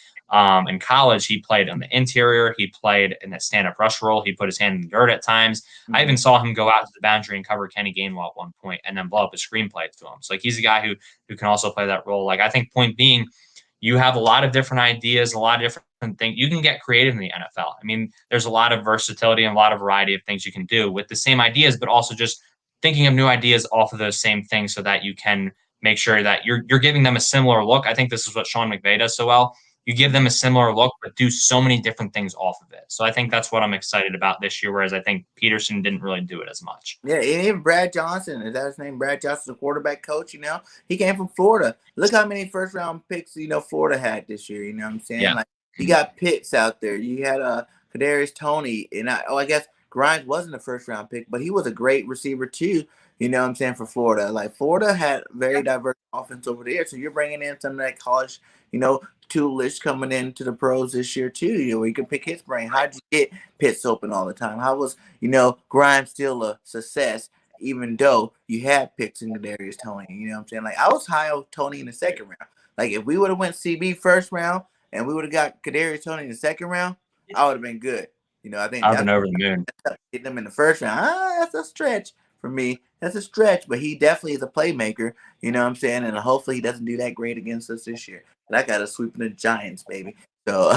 In college, he played on the interior. He played in that stand-up rush role. He put his hand in the dirt at times. I even saw him go out to the boundary and cover Kenny Gainwell at one point and then blow up a screenplay to him. So like he's a guy who can also play that role. Like I think point being, you have a lot of different ideas, a lot of different things. You can get creative in the NFL. I mean, there's a lot of versatility and a lot of variety of things you can do with the same ideas, but also just thinking of new ideas off of those same things so that you can make sure that you're giving them a similar look. I think this is what Sean McVay does so well. You give them a similar look, but do so many different things off of it. So I think that's what I'm excited about this year, whereas I think Peterson didn't really do it as much. Yeah, and even Brad Johnson, is that his name? Brad Johnson, the quarterback coach, he came from Florida. Look how many first round picks, Florida had this year, you know what I'm saying? Yeah. Like you got Pitts out there. You had Kadarius Toney, and I guess Grimes wasn't a first round pick, but he was a great receiver too, you know what I'm saying, for Florida. Like Florida had very diverse offense over there. So you're bringing in some of that college, toolish coming into the pros this year too. Where you can pick his brain. How'd you get Pitts open all the time? How was, Grimes still a success, even though you had picks in Kadarius Toney? You know what I'm saying? Like I was high on Toney in the 2nd round. Like if we would have went CB first round and we would have got Kadarius Toney in the 2nd round, I would have been good. I think I've been over the moon. Getting them in the 1st round, that's a stretch for me. That's a stretch, but he definitely is a playmaker. You know what I'm saying? And hopefully he doesn't do that great against us this year. But I got a sweep in the Giants, baby. So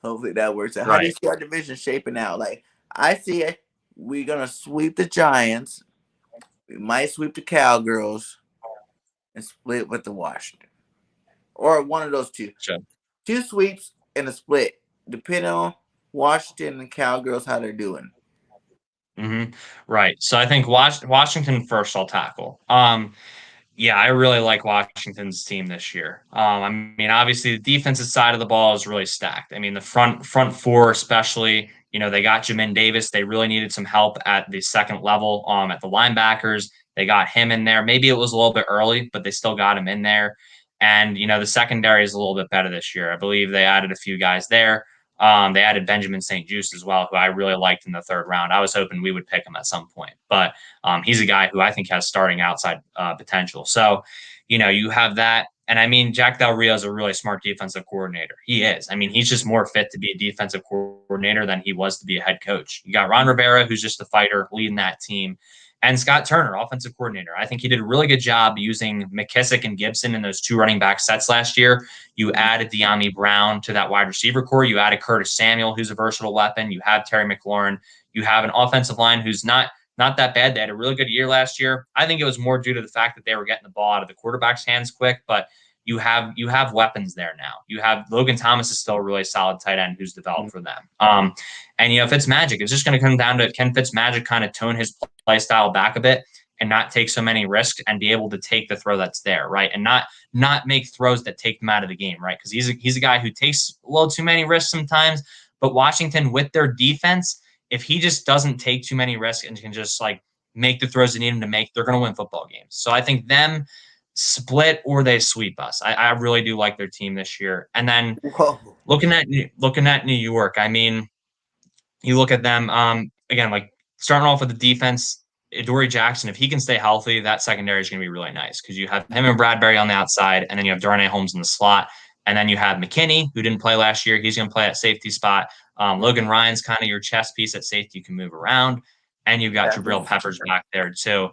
hopefully that works out. How do you see our division shaping out? Like I see it, we're gonna sweep the Giants. We might sweep the Cowgirls and split with the Washington, or one of those two. Sure. 2 sweeps and a split, depending on Washington and Cowgirls how they're doing. Right. So I think Washington first I'll tackle. Yeah, I really like Washington's team this year. I mean, obviously the defensive side of the ball is really stacked. I mean, the front 4 especially, they got Jamin Davis. They really needed some help at the 2nd level at the linebackers. They got him in there. Maybe it was a little bit early, but they still got him in there. And, the secondary is a little bit better this year. I believe they added a few guys there. They added Benjamin St. Juste as well, who I really liked in the third round. I was hoping we would pick him at some point, but he's a guy who I think has starting outside potential. So, you have that. And I mean, Jack Del Rio is a really smart defensive coordinator. He is. I mean, he's just more fit to be a defensive coordinator than he was to be a head coach. You got Ron Rivera, who's just a fighter leading that team, and Scott Turner, offensive coordinator. I think he did a really good job using McKissick and Gibson in those two running back sets last year. You added De'Ami Brown to that wide receiver core. You added Curtis Samuel, who's a versatile weapon. You have Terry McLaurin. You have an offensive line who's not that bad. They had a really good year last year. I think it was more due to the fact that they were getting the ball out of the quarterback's hands quick, but you have weapons there now. You have Logan Thomas is still a really solid tight end who's developed for them. And Fitzmagic, it's just going to come down to, can Fitzmagic kind of tone his play style back a bit and not take so many risks and be able to take the throw that's there, right? And not make throws that take them out of the game, right? Because he's a guy who takes a little too many risks sometimes. But Washington, with their defense, if he just doesn't take too many risks and can just like make the throws they need him to make, they're going to win football games. So I think them split or they sweep us. I really do like their team this year. And then looking at New York, I mean, you look at them again, like starting off with the defense. Adoree Jackson, if he can stay healthy, that secondary is going to be really nice because you have him and Bradbury on the outside, and then you have Darnay Holmes in the slot, and then you have McKinney, who didn't play last year. He's going to play at safety spot. Logan Ryan's kind of your chess piece at safety. You can move around, and you've got Jabril Peppers back there too,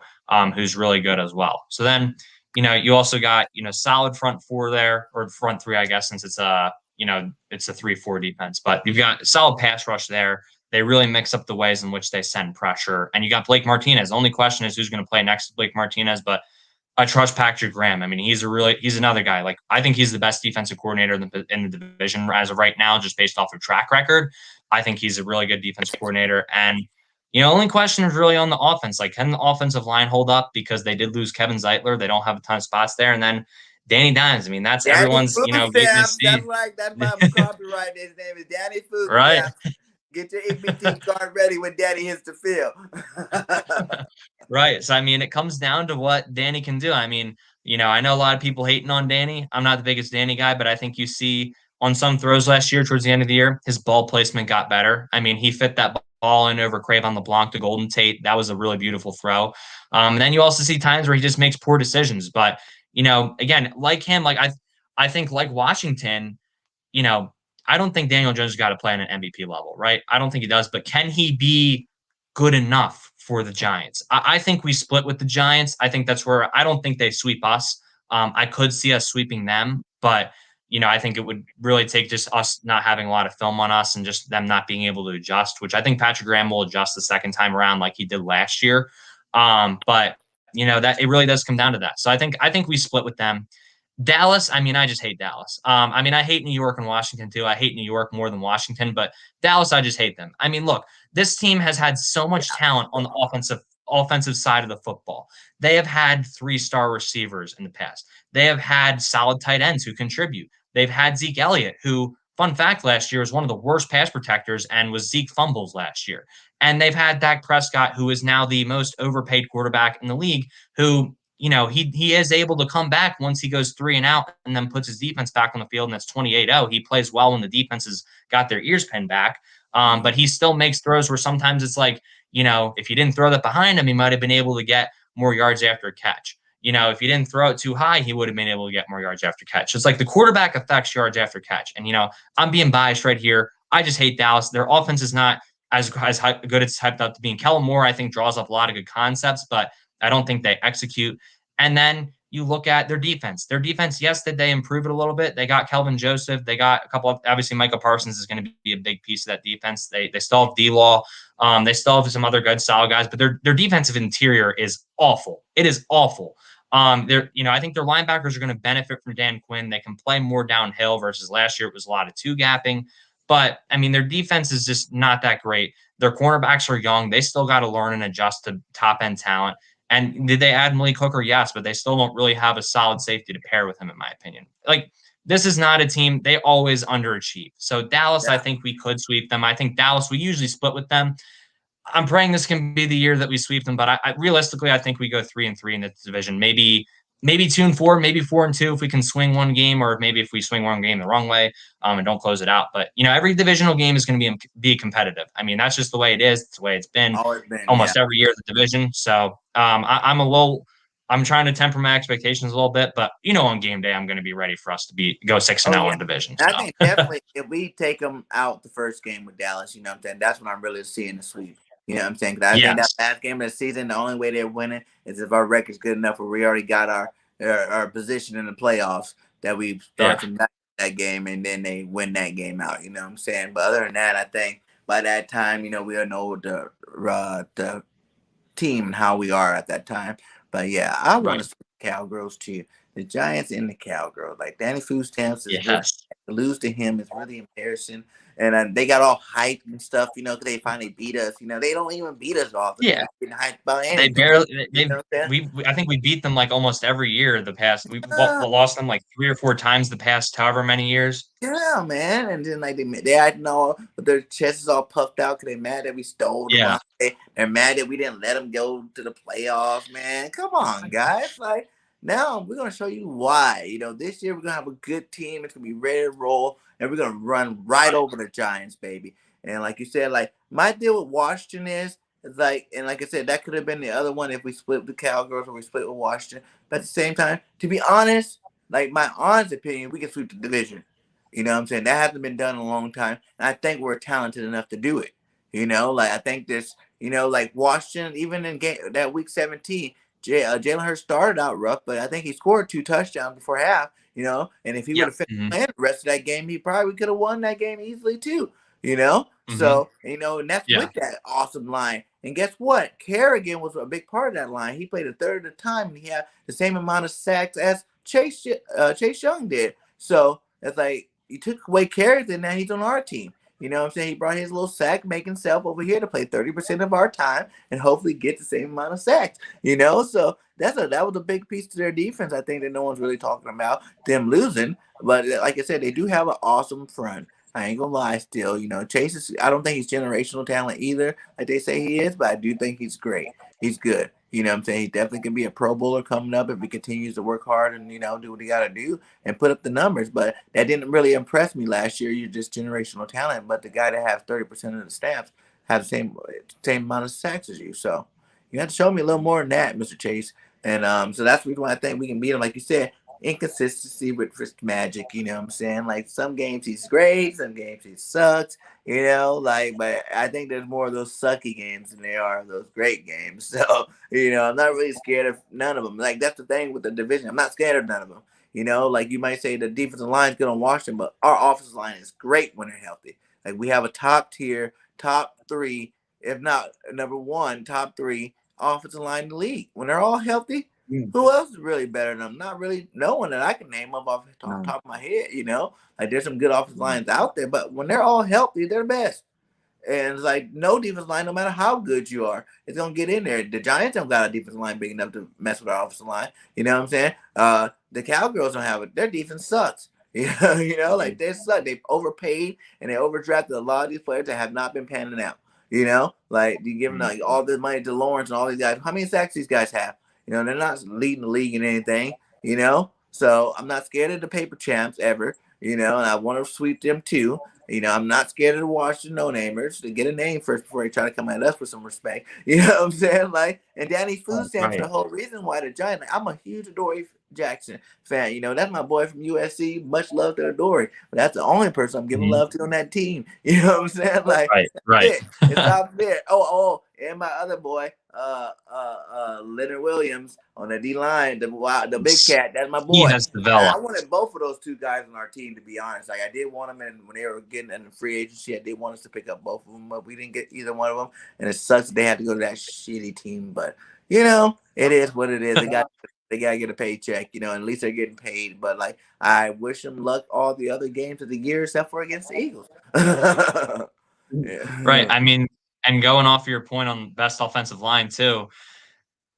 who's really good as well. So then, you also got solid front four there, or front three, I guess, since it's a 3-4 defense. But you've got solid pass rush there. They really mix up the ways in which they send pressure. And you got Blake Martinez. The only question is who's going to play next to Blake Martinez. But I trust Patrick Graham. I mean, he's another guy. Like, I think he's the best defensive coordinator in the division as of right now, just based off of track record. I think he's a really good defensive coordinator. And, only question is really on the offense. Like, can the offensive line hold up? Because they did lose Kevin Zeitler. They don't have a ton of spots there. And then Danny Dimes. I mean, that's Danny everyone's, weakness. That's right. That's my copyright. His name is Danny Food. Right. Get your EBT card ready when Danny hits the field. Right. So, I mean, it comes down to what Danny can do. I mean, I know a lot of people hating on Danny. I'm not the biggest Danny guy, but I think you see on some throws last year towards the end of the year, his ball placement got better. I mean, he fit that ball in over Cravon LeBlanc to Golden Tate. That was a really beautiful throw. And then you also see times where he just makes poor decisions. But, again, like him, like I think like Washington, I don't think Daniel Jones has got to play on an MVP level, right? I don't think he does, but can he be good enough for the Giants? I think we split with the Giants. I think that's where I don't think they sweep us. I could see us sweeping them, but I think it would really take just us not having a lot of film on us and just them not being able to adjust, which I think Patrick Graham will adjust the second time around like he did last year. But that it really does come down to that. So I think we split with them. Dallas, I mean, I just hate Dallas. I mean, I hate New York and Washington too. I hate New York more than Washington, but Dallas, I just hate them. I mean, look, this team has had so much talent on the offensive side of the football. They have had 3-star receivers in the past. They have had solid tight ends who contribute. They've had Zeke Elliott, who, fun fact, last year was one of the worst pass protectors and was Zeke fumbles last year. And they've had Dak Prescott, who is now the most overpaid quarterback in the league, who he is able to come back once he goes 3 and out and then puts his defense back on the field, and that's 28-0. He plays well when the defense has got their ears pinned back. But he still makes throws where sometimes it's like, if you didn't throw that behind him, he might have been able to get more yards after a catch. If you didn't throw it too high, he would have been able to get more yards after catch. So it's like the quarterback affects yards after catch. And, I'm being biased right here. I just hate Dallas. Their offense is not as good as it's hyped up to be. And Kellen Moore, I think, draws up a lot of good concepts, but I don't think they execute. And then you look at their defense. Their defense, yes, did they improve it a little bit? They got Kelvin Joseph. They got a couple of, obviously, Micah Parsons is going to be a big piece of that defense. They still have D-Law. They still have some other good, solid guys, but their defensive interior is awful. It is awful. I think their linebackers are going to benefit from Dan Quinn. They can play more downhill versus last year. It was a lot of 2-gapping. But, I mean, their defense is just not that great. Their cornerbacks are young. They still got to learn and adjust to top-end talent. And did they add Malik Hooker? Yes, but they still don't really have a solid safety to pair with him, in my opinion. Like, this is not a team. They always underachieve. So Dallas, I think we could sweep them. I think Dallas, we usually split with them. I'm praying this can be the year that we sweep them, but realistically, I think we go 3-3 in this division. Maybe 2-4, maybe 4-2 if we can swing one game, or maybe if we swing one game the wrong way, and don't close it out. But every divisional game is going to be competitive. I mean, that's just the way it is. It's the way it's been Always been, yeah. almost every year of the division. So I'm trying to temper my expectations a little bit, but on game day, I'm going to be ready for us to go 6-0 Yeah. in division. And I So think definitely if we take them out the first game with Dallas, you know what I'm saying? That's when I'm really seeing the sweep. You know what I'm saying? Because I think that yes, last game of the season, the only way they're winning is if our record's good enough where we already got our position in the playoffs, that we yeah, start to match that game and then they win that game out. You know what I'm saying? But other than that, I think by that time, we'll know the team and how we are at that time. But yeah, I want right, to see the Cowgirls too. The Giants and the Cowgirls. Like Danny Stamps is really yes, to lose to him is really embarrassing. And they got all hyped and stuff, because they finally beat us. They don't even beat us often. They're yeah. not getting hyped about They anything. barely You they know what I'm saying? I think we beat them like almost every year the past. We Uh, lost them like 3 or 4 times the past however many years. yeah, man. And then like they acting all, but their chests is all puffed out because they mad that we stole Yeah, Devontae. They're mad that we didn't let them go to the playoffs, man. Come on, guys. Like now we're gonna show you why. This year we're gonna have a good team. It's gonna be ready to roll, and we're gonna run right right. over the Giants, baby. And like you said, like my deal with Washington is like, and like I said, that could have been the other one if we split with the Cowgirls or we split with Washington. But at the same time, to be honest, like my honest opinion, we can sweep the division. You know what I'm saying? That hasn't been done in a long time. And I think we're talented enough to do it. Like I think this, like Washington, even in that week 17, Jalen Hurts started out rough, but I think he scored 2 touchdowns before half, and if he would Yep. have finished playing the rest of that game, he probably could have won that game easily too, you know? Hmm. So, and that's Yeah. with that awesome line. And guess what? Kerrigan was a big part of that line. He played a third of the time and he had the same amount of sacks as Chase Young did. So it's like you took away Carrick and now he's on our team. You know what I'm saying? He brought his little sack making self over here to play 30% of our time and hopefully get the same amount of sacks. So that was a big piece to their defense. I think that no one's really talking about them losing. But like I said, they do have an awesome front. I ain't gonna lie still. Chase is I don't think he's generational talent either, like they say he is, but I do think he's great. He's good. You know what I'm saying? He definitely can be a pro bowler coming up if he continues to work hard and, do what he gotta do and put up the numbers. But that didn't really impress me last year. You're just generational talent, but the guy that has 30% of the snaps have the same amount of sacks as you. So you have to show me a little more than that, Mr. Chase. And so that's the reason why I think we can beat him. Like you said, inconsistency with magic. You know what I'm saying? Like some games he's great, some games he sucks. But I think there's more of those sucky games than there are of those great games. So I'm not really scared of none of them. Like that's the thing with the division. I'm not scared of none of them. Like you might say the defensive line is good on Washington, but our offensive line is great when they're healthy. Like we have a top tier, top three, if not number one, top three offensive line in the league. When they're all healthy, Mm. who else is really better than them? Not really no one that I can name up off the top of my head, Like there's some good offensive lines out there, but when they're all healthy, they're the best. And it's like no defense line, no matter how good you are, it's gonna get in there. The Giants don't got a defense line big enough to mess with our offensive line. You know what I'm saying? The Cowgirls don't have it. Their defense sucks. Like they suck. They've overpaid and they overdrafted a lot of these players that have not been panning out. Like you giving like all this money to Lawrence and all these guys. How many sacks these guys have? They're not leading the league in anything. So I'm not scared of the paper champs ever. And I want to sweep them too. I'm not scared of the Washington no-namers to get a name first before they try to come at us with some respect. You know what I'm saying? Like, and Danny Stamps, Right. the whole reason why the Giants, like, I'm a huge Adoree Jackson fan. That's my boy from USC. Much love to Adoree. But that's the only person I'm giving Mhm. love to on that team. You know what I'm saying? Like, Right. Right. it's not fair. And my other boy, Leonard Williams on the D line, the big cat. That's my He boy. has I developed. wanted both of those two guys on our team, to be honest. Like I did want them, and when they were getting in the free agency, I did want us to pick up both of them, but we didn't get either one of them. And it sucks that they had to go to that shitty team. But it is what it is. They gotta get a paycheck, and at least they're getting paid. But like, I wish them luck all the other games of the year except for against the Eagles. Right. Yeah. I mean, and going off your point on best offensive line too,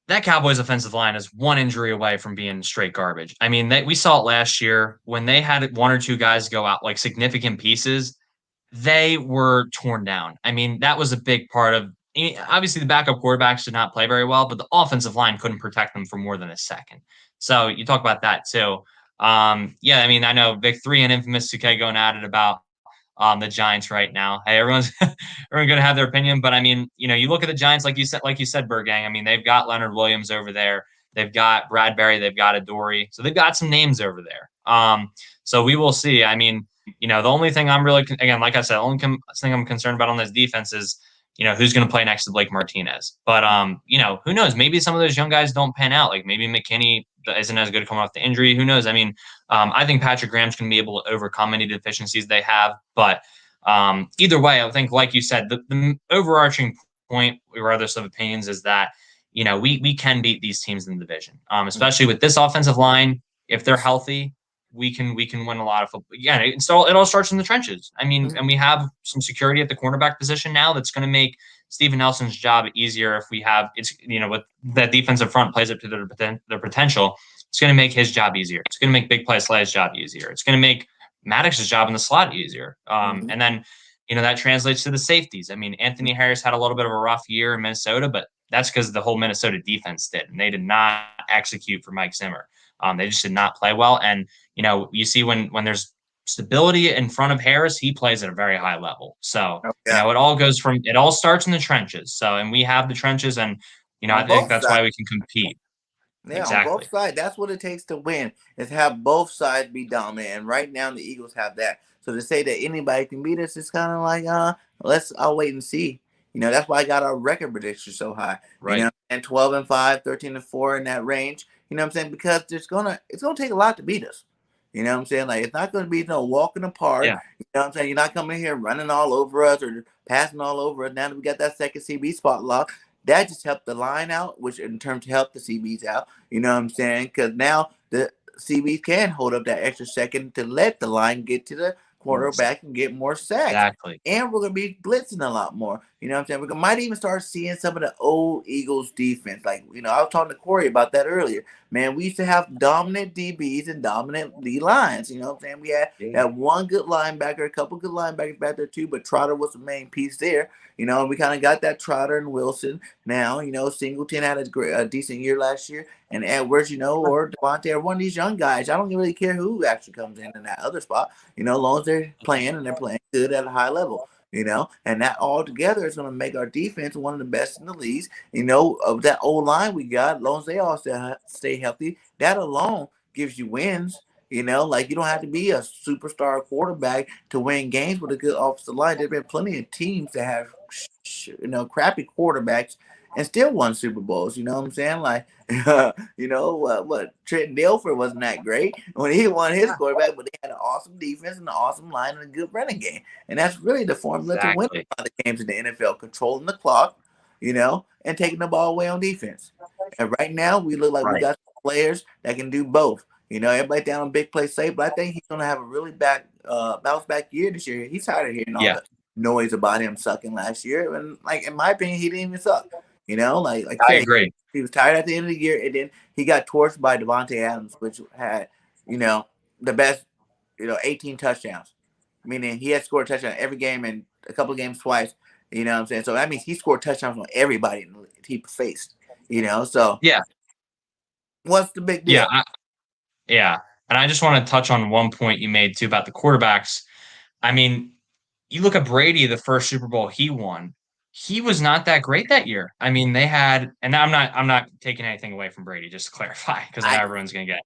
that Cowboys offensive line is one injury away from being straight garbage. I mean, we saw it last year when they had one or two guys go out like significant pieces. They were torn down. I mean, that was a big part of obviously the backup quarterbacks did not play very well, but the offensive line couldn't protect them for more than a second. So you talk about that too. Yeah, I mean, I know Vic 3 and Infamous 2K going at it about the Giants right now. Hey, everyone's everyone's gonna have their opinion, but I mean, you look at the Giants, like you said, BIRDGANG. I mean, they've got Leonard Williams over there, they've got Bradbury, they've got Adoree, so they've got some names over there. So we will see. I mean, the only thing I'm really, again, like I said, the only thing I'm concerned about on this defense is, who's going to play next to Blake Martinez. But, who knows? Maybe some of those young guys don't pan out. Like maybe McKinney isn't as good coming off the injury. Who knows? I mean, I think Patrick Graham's going to be able to overcome any deficiencies they have. But either way, I think, like you said, the overarching point, regardless of opinions, is that, we can beat these teams in the division, especially with this offensive line. If they're healthy, we can win a lot of football. Yeah, it all starts in the trenches. I mean, and we have some security at the cornerback position now that's going to make Steven Nelson's job easier if we have with that defensive front plays up to their potential. It's going to make his job easier. It's going to make big play Slay's job easier. It's going to make Maddox's job in the slot easier. And then that translates to the safeties. I mean, Anthony Harris had a little bit of a rough year in Minnesota, but that's because the whole Minnesota defense did, and they did not execute for Mike Zimmer. They just did not play well. And, you see when there's stability in front of Harris, he plays at a very high level. So, it all starts in the trenches. So, and we have the trenches, and, I think that's why we can compete. Yeah, exactly. On both sides. That's what it takes to win, is have both sides be dominant. And right now the Eagles have that. So to say that anybody can beat us is kind of like, I'll wait and see. That's why I got our record prediction so high. Right. And 12-5, 13-4 in that range. You know what I'm saying? Because it's gonna take a lot to beat us. You know what I'm saying? Like, it's not gonna be no walk in the park. Yeah. You know what I'm saying? You're not coming here running all over us or passing all over us. Now that we got that second CB spot locked, that just helped the line out, which in turn to help the CBs out. You know what I'm saying? Because now the CBs can hold up that extra second to let the line get to the quarterback and get more sacks. Exactly. And we're going to be blitzing a lot more. You know what I'm saying? We might even start seeing some of the old Eagles defense. Like, I was talking to Corey about that earlier. Man, we used to have dominant DBs and dominant D lines. You know what I'm saying? We had that one good linebacker, a couple good linebackers back there too, but Trotter was the main piece there. And we kind of got that Trotter and Wilson now. Singleton had a decent year last year. And Edwards, or Devontae, or one of these young guys. I don't really care who actually comes in that other spot, as long as they're playing and they're playing good at a high level. And that all together is going to make our defense one of the best in the league. Of that old line we got, as long as they all stay healthy, that alone gives you wins. Like, you don't have to be a superstar quarterback to win games with a good offensive line. There's been plenty of teams that have, crappy quarterbacks and still won Super Bowls. You know what I'm saying? Like, what Trent Dilfer wasn't that great when he won his quarterback, but they had an awesome defense and an awesome line and a good running game. And that's really the formula to win a lot of games in the NFL, controlling the clock, and taking the ball away on defense. And right now, we look like we got players that can do both. Everybody down on big play safe, but I think he's going to have a really bounce back year this year. He's tired of hearing all the noise about him sucking last year. And, like, in my opinion, he didn't even suck. I agree. He was tired at the end of the year, and then he got torched by Devontae Adams, which had, the best, 18 touchdowns. Meaning he had scored a touchdown every game and a couple of games twice. You know what I'm saying? So that means he scored touchdowns on everybody he faced. So what's the big deal? Yeah. And I just want to touch on one point you made too about the quarterbacks. I mean, you look at Brady, the first Super Bowl he won. He was not that great that year. I mean, they had, and I'm not taking anything away from Brady, just to clarify, because everyone's going to get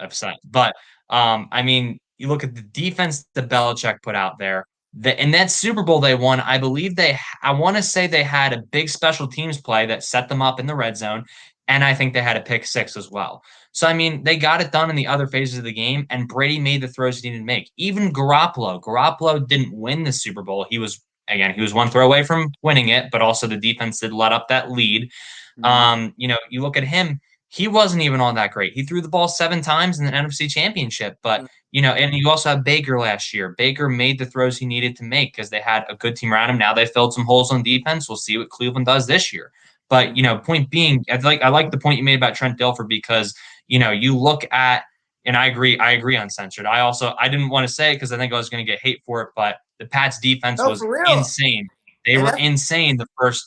upset. But I mean, you look at the defense that Belichick put out there. In that Super Bowl they won, I believe I want to say they had a big special teams play that set them up in the red zone, and I think they had a pick six as well. So, I mean, they got it done in the other phases of the game, and Brady made the throws he didn't make. Even Garoppolo didn't win the Super Bowl. He was one throw away from winning it, but also the defense did let up that lead. You look at him, he wasn't even all that great. He threw the ball 7 times in the NFC Championship, but, and you also have Baker last year. Baker made the throws he needed to make because they had a good team around him. Now they filled some holes on defense. We'll see what Cleveland does this year. But, point being, I like the point you made about Trent Dilfer because, you look at, and I agree uncensored. I didn't want to say it because I think I was going to get hate for it, but the Pats defense was insane. They And were that's insane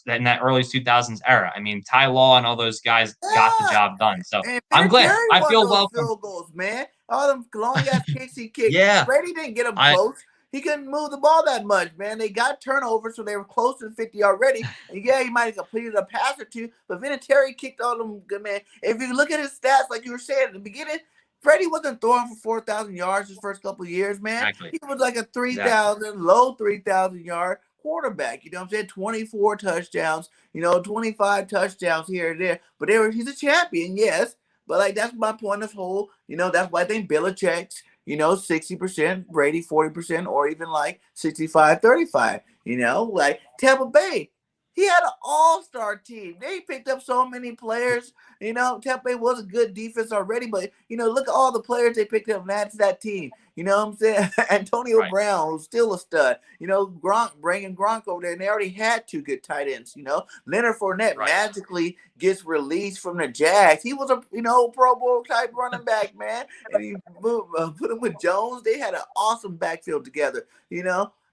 in that early 2000s era. I mean, Ty Law and all those guys got the yeah. job done. So And I'm glad. Vinatieri I won feel those welcome. field goals, man. All them long ass kicks he kicked. Yeah, Brady didn't get them I close. He couldn't move the ball that much, man. They got turnovers, so they were close to the 50 already. And yeah, he might have completed a pass or two, but Vinatieri kicked all them good, man. If you look at his stats, like you were saying at the beginning, Freddie wasn't throwing for 4,000 yards his first couple of years, man. exactly, He was like a exactly, 3,000, low 3,000 yard quarterback. You know what I'm saying? 24 touchdowns, 25 touchdowns here and there. But he's a champion, yes. But like that's my point of whole, that's why I think Belichick's, 60% Brady, 40%, or even like 65-35. Like Tampa Bay. He had an all-star team. They picked up so many players. Tampa Bay was a good defense already, but look at all the players they picked up, and that's that team. You know what I'm saying? Antonio right, Brown, who's still a stud. Gronk, bringing Gronk over there, and they already had two good tight ends. Leonard Fournette right. magically gets released from the Jags. He was a Pro Bowl type running back, man, and he put him with Jones. They had an awesome backfield together.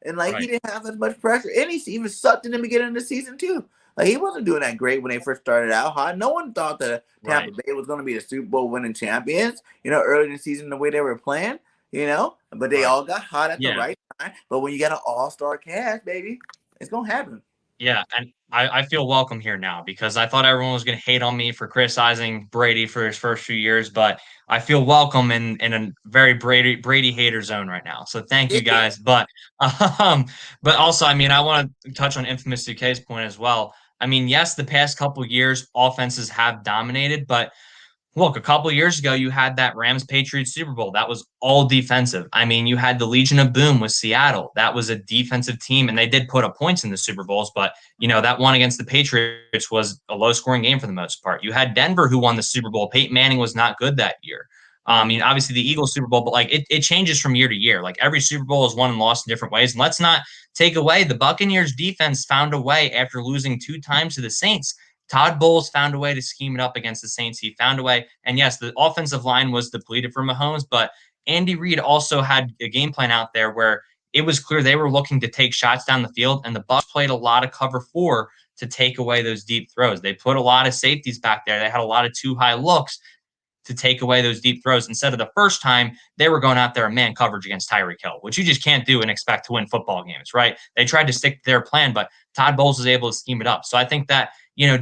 And like he Right, didn't have as much pressure, and he even sucked in the beginning of the season too. Like he wasn't doing that great when they first started out hot. No one thought that Tampa right, Bay was going to be the Super Bowl winning champions. Early in the season the way they were playing. But they right. all got hot at the Yeah, right time. But when you got an all-star cast, baby, it's gonna happen. yeah, and I feel welcome here now because I thought everyone was going to hate on me for criticizing Brady for his first few years, but I feel welcome in a very Brady hater zone right now. So thank you Yeah. guys. Um, but also, I mean, I want to touch on Infamous DK's point as well. I mean, yes, the past couple years offenses have dominated, but look, a couple years ago, you had that Rams Patriots Super Bowl. That was all defensive. I mean, you had the Legion of Boom with Seattle. That was a defensive team, and they did put up points in the Super Bowls, but that one against the Patriots was a low scoring game for the most part. You had Denver who won the Super Bowl. Peyton Manning was not good that year. I mean, obviously the Eagles Super Bowl, but like it changes from year to year. Like every Super Bowl is won and lost in different ways. And let's not take away the Buccaneers defense found a way after losing 2 times to the Saints. Todd Bowles found a way to scheme it up against the Saints. He found a way. And yes, the offensive line was depleted for Mahomes, but Andy Reid also had a game plan out there where it was clear they were looking to take shots down the field, and the Bucs played a lot of cover 4 to take away those deep throws. They put a lot of safeties back there. They had a lot of too high looks to take away those deep throws. Instead of the first time, they were going out there in man coverage against Tyreek Hill, which you just can't do and expect to win football games, right? They tried to stick to their plan, but Todd Bowles was able to scheme it up. So I think that,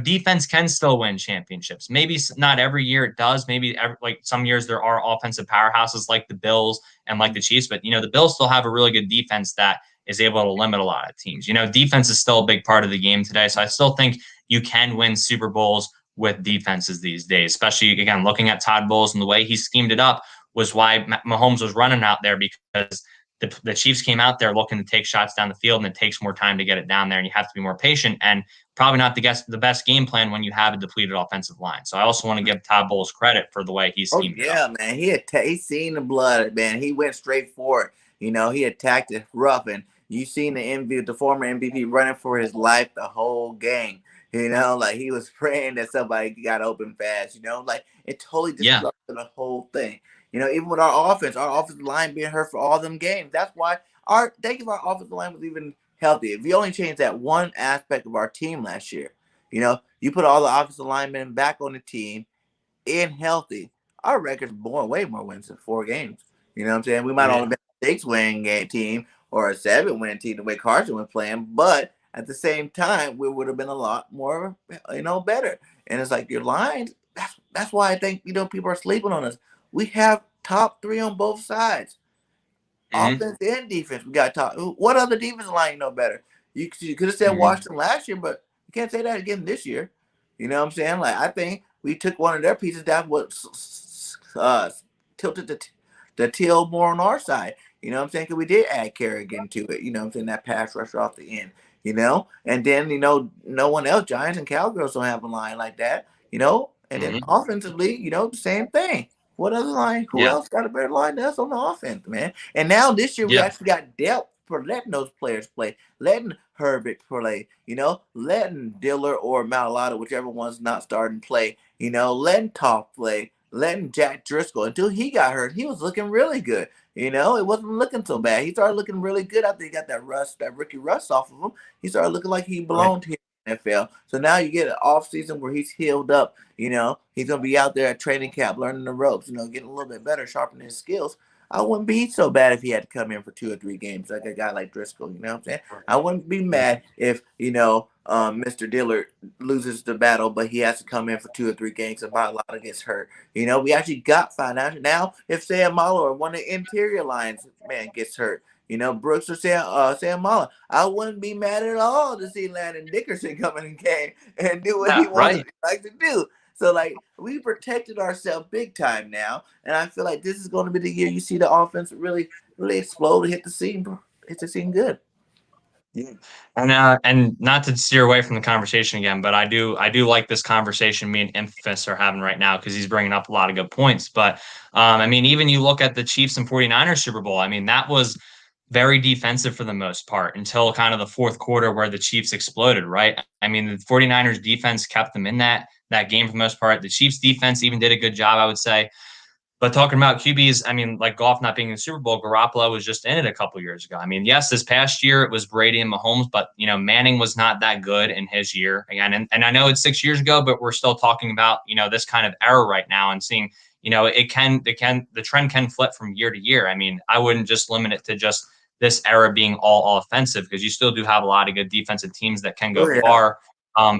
defense can still win championships. Maybe not every year it does. Maybe like some years there are offensive powerhouses like the Bills and like the Chiefs, but, the Bills still have a really good defense that is able to limit a lot of teams. Defense is still a big part of the game today. So I still think you can win Super Bowls with defenses these days, especially again, looking at Todd Bowles and the way he schemed it up was why Mahomes was running out there because the Chiefs came out there looking to take shots down the field, and it takes more time to get it down there, and you have to be more patient and probably not the best game plan when you have a depleted offensive line. So I also want to give Todd Bowles credit for the way he Oh schemed it up. yeah, man. He seen the blood, man. He went straight for it. He attacked it rough, and you seen the former MVP running for his life the whole game. Like he was praying that somebody got open fast. Like it totally Yeah. disrupted the whole thing. Even with our offensive line being hurt for all them games. That's why our thank you, our offensive line was even healthy. If you only changed that one aspect of our team last year, you put all the offensive linemen back on the team and healthy, our record's way more wins than 4 games. You know what I'm saying? We might Yeah. only be a 6-win game team or a 7-win team the way Carson was playing, but at the same time, we would have been a lot more, better. And it's like your lines. That's why I think people are sleeping on us. We have top 3 on both sides, Mm-hmm. offense and defense. We got top. What other defense line better? You could have said Mm-hmm. Washington last year, but you can't say that again this year. You know what I'm saying? Like I think we took one of their pieces that was tilted the tail more on our side. You know what I'm saying? Because we did add Kerrigan to it. You know what I'm saying? That pass rush off the end. And then no one else. Giants and Cowgirls don't have a line like that. And then Mm-hmm. offensively, the same thing. What other line? Who Yeah. else got a better line than us on the offense, man? And now this year we Yeah. actually got depth for letting those players play, letting Herbert play, letting Diller or Malalata, whichever one's not starting, play, letting Tough play, letting Jack Driscoll until he got hurt. He was looking really good. It wasn't looking so bad. He started looking really good after he got that rookie rust off of him. He started looking like he Right. belonged here in the NFL. So now you get an off season where he's healed up. He's gonna be out there at training camp, learning the ropes. Getting a little bit better, sharpening his skills. I wouldn't be so bad if he had to come in for 2 or 3 games, like a guy like Driscoll. You know what I'm saying? I wouldn't be mad if Mr. Dillard loses the battle, but he has to come in for 2 or 3 games and Mailata gets hurt. We actually got financial now. If Sam Malo or one of the interior lines man gets hurt, Brooks or Sam Malo, I wouldn't be mad at all to see Landon Dickerson come in the game and do what Yeah, he wants right. to like to do. So like we protected ourselves big time now, and I feel like this is going to be the year you see the offense really, really explode and hit the scene good. Yeah. And not to steer away from the conversation again, but I do like this conversation me and Infamous are having right now because he's bringing up a lot of good points. But I mean, even you look at the Chiefs and 49ers Super Bowl, I mean, that was very defensive for the most part until kind of the fourth quarter where the Chiefs exploded, right? I mean, the 49ers defense kept them in that game for the most part. The Chiefs defense even did a good job, I would say. But talking about QBs, I mean, like Goff not being in the Super Bowl, Garoppolo was just in it a couple years ago. I mean, yes, this past year it was Brady and Mahomes, but Manning was not that good in his year again. And I know it's 6 years ago, but we're still talking about this kind of era right now and seeing the trend can flip from year to year. I mean, I wouldn't just limit it to just this era being all offensive because you still do have a lot of good defensive teams that can go Oh yeah, far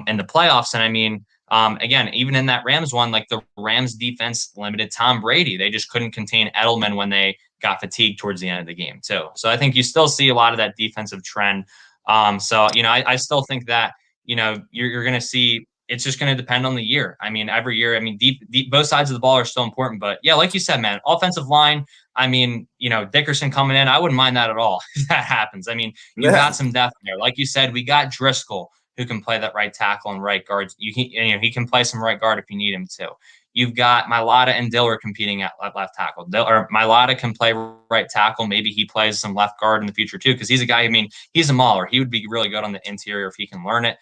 in the playoffs. And I mean, again, even in that Rams one, like the Rams defense limited Tom Brady. They just couldn't contain Edelman when they got fatigued towards the end of the game, too. So I think you still see a lot of that defensive trend. I still think that, you're going to see it's just going to depend on the year. I mean, every year, I mean, deep, both sides of the ball are still important. But yeah, like you said, man, offensive line, I mean, Dickerson coming in, I wouldn't mind that at all if that happens. I mean, you yeah. got some depth there. Like you said, we got Driscoll who can play that right tackle and right guard. He can play some right guard if you need him to. You've got Mailata and Diller competing at left tackle. Or Mailata can play right tackle. Maybe he plays some left guard in the future too, because he's a guy. I mean, he's a mauler. He would be really good on the interior if he can learn it.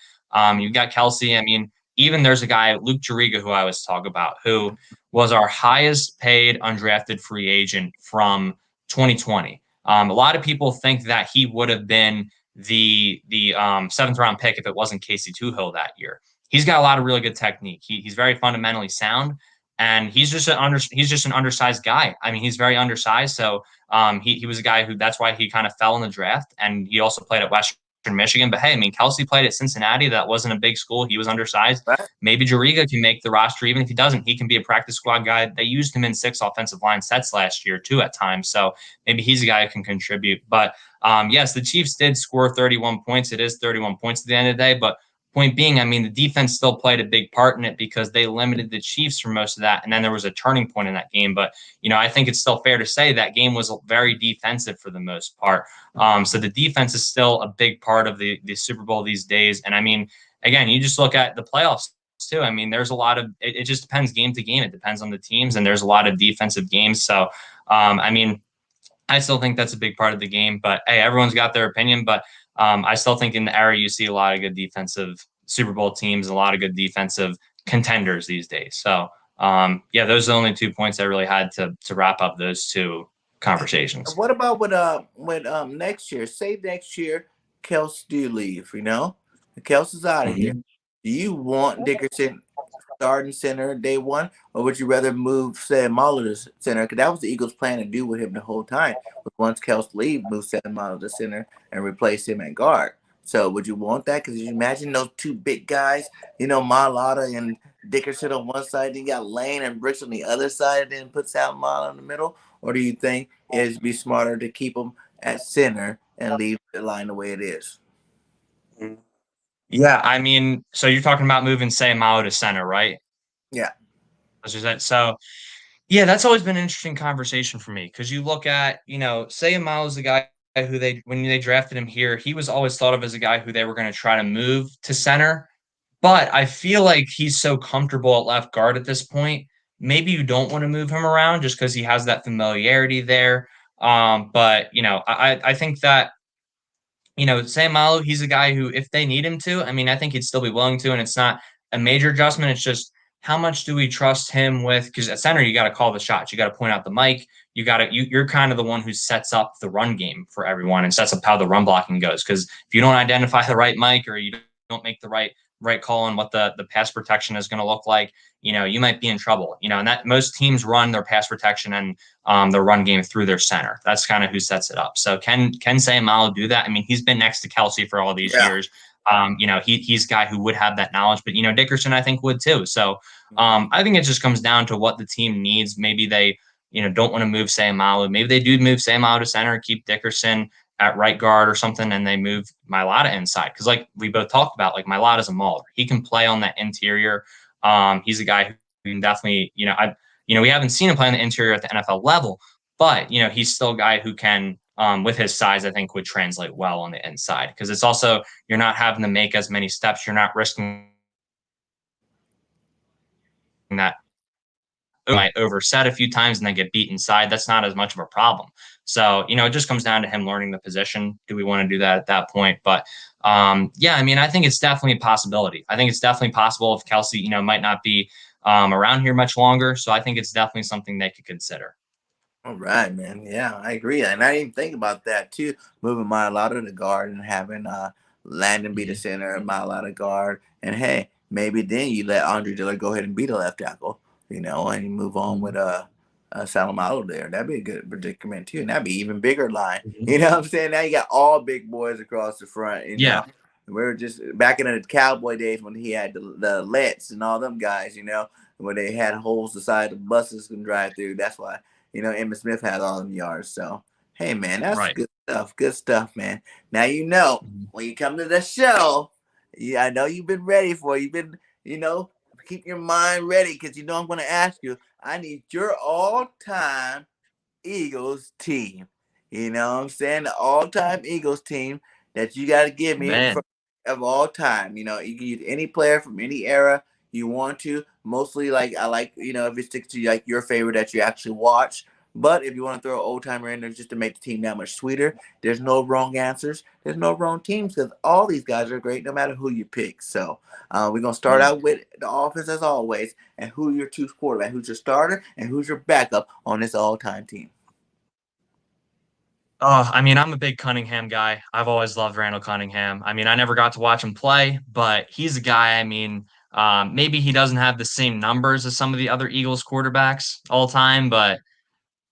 You've got Kelsey. I mean, even there's a guy Luke Jariga who I was talking about who was our highest paid undrafted free agent from 2020. A lot of people think that he would have been the seventh round pick if it wasn't Casey Toohill that year. He's got a lot of really good technique. He's very fundamentally sound, and he's just an undersized guy. I mean, he's very undersized, so he was a guy who that's why he kind of fell in the draft, and he also played at Western Michigan. But hey, I mean, Kelsey played at Cincinnati. That wasn't a big school. He was undersized. Right. Maybe Jariga can make the roster. Even if he doesn't, he can be a practice squad guy. They used him in 6 offensive line sets last year too at times. So maybe he's a guy who can contribute. But yes, the Chiefs did score 31 points. It is 31 points at the end of the day. But point being, I mean, the defense still played a big part in it because they limited the Chiefs for most of that. And then there was a turning point in that game. But, I think it's still fair to say that game was very defensive for the most part. So the defense is still a big part of the Super Bowl these days. And I mean, again, you just look at the playoffs too. I mean, there's a lot of it just depends game to game. It depends on the teams, and there's a lot of defensive games. So, I mean, I still think that's a big part of the game. But hey, everyone's got their opinion. But I still think in the era you see a lot of good defensive Super Bowl teams, a lot of good defensive contenders these days. So yeah, those are the only 2 points I really had to wrap up those two conversations. What about with next year? Say next year, Kels do leave. Kels is out of here. Mhm. Do you want Dickerson starting center day one, or would you rather move Sam Mahler to center? Because that was the Eagles' plan to do with him the whole time. But once Kels leave, move Sam Mahler to center and replace him at guard. So would you want that? Because you imagine those two big guys, Mailata and Dickerson on one side, then you got Lane and Brooks on the other side, and then put Sam Mahler in the middle? Or do you think it'd be smarter to keep them at center and leave the line the way it is? Yeah, I mean, so you're talking about moving Sam Mao to center, right? Yeah. That's just that. So yeah, that's always been an interesting conversation for me because you look at, Sam Mao is the guy who when they drafted him here, he was always thought of as a guy who they were going to try to move to center. But I feel like he's so comfortable at left guard at this point. Maybe you don't want to move him around just because he has that familiarity there. But I think that Sam Malu, he's a guy who, if they need him to, I mean, I think he'd still be willing to, and it's not a major adjustment. It's just how much do we trust him with? Because at center, you got to call the shots. You got to point out the mic. You're kind of the one who sets up the run game for everyone and sets up how the run blocking goes. Because if you don't identify the right mic or you don't make the right call on what the pass protection is going to look like, you might be in trouble. And that most teams run their pass protection and their run game through their center. That's kind of who sets it up. So can Sayamalo do that? I mean, he's been next to Kelsey for all these Yeah. years. He's a guy who would have that knowledge, but Dickerson I think would too. So Mhm. I think it just comes down to what the team needs. Maybe they don't want to move Sayamalu. Maybe they do move Sayamalu to center, keep Dickerson at right guard or something, and they move Mailata inside. Because like we both talked about, like Mailata's a mauler. He can play on that interior. He's a guy who can definitely, we haven't seen him play on the interior at the NFL level, but he's still a guy who can, with his size, I think would translate well on the inside. Because it's also you're not having to make as many steps. You're not risking that might overset a few times and then get beat inside. That's not as much of a problem. So, it just comes down to him learning the position. Do we want to do that at that point? But yeah, I mean, I think it's definitely a possibility. I think it's definitely possible if Kelsey, might not be around here much longer. So I think it's definitely something they could consider. All right, man. Yeah, I agree. And I didn't think about that too. Moving Mailata to guard and having Landon be the Mhm. center and Mailata guard. And hey, maybe then you let Andre Dillard go ahead and be the left tackle, and you move on with Mhm. Salamalo there. That'd be a good predicament too. And that'd be even bigger line. Mhm. You know what I'm saying? Now you got all big boys across the front. Yeah. We were just back in the Cowboy days when he had the Lets and all them guys, where they had holes the side of buses can drive through. That's why Emmitt Smith had all them yards. So, hey, man, that's Right. good stuff. Good stuff, man. Now Mhm. when you come to the show, yeah, I know you've been ready for it. You've been, keep your mind ready because I'm going to ask you. I need your all-time Eagles team. You know what I'm saying? The all-time Eagles team that you got to give me Man. of all time. You can use any player from any era you want to. Mostly, like I like, if it sticks to like your favorite that you actually watch. But if you want to throw an old timer in there just to make the team that much sweeter, there's no wrong answers. There's no wrong teams because all these guys are great no matter who you pick. So we're gonna start Yeah. out with the offense as always, and who your two quarterback, who's your starter, and who's your backup on this all-time team. Oh, I mean, I'm a big Cunningham guy. I've always loved Randall Cunningham. I mean, I never got to watch him play, but he's a guy. I mean, maybe he doesn't have the same numbers as some of the other Eagles quarterbacks all time, but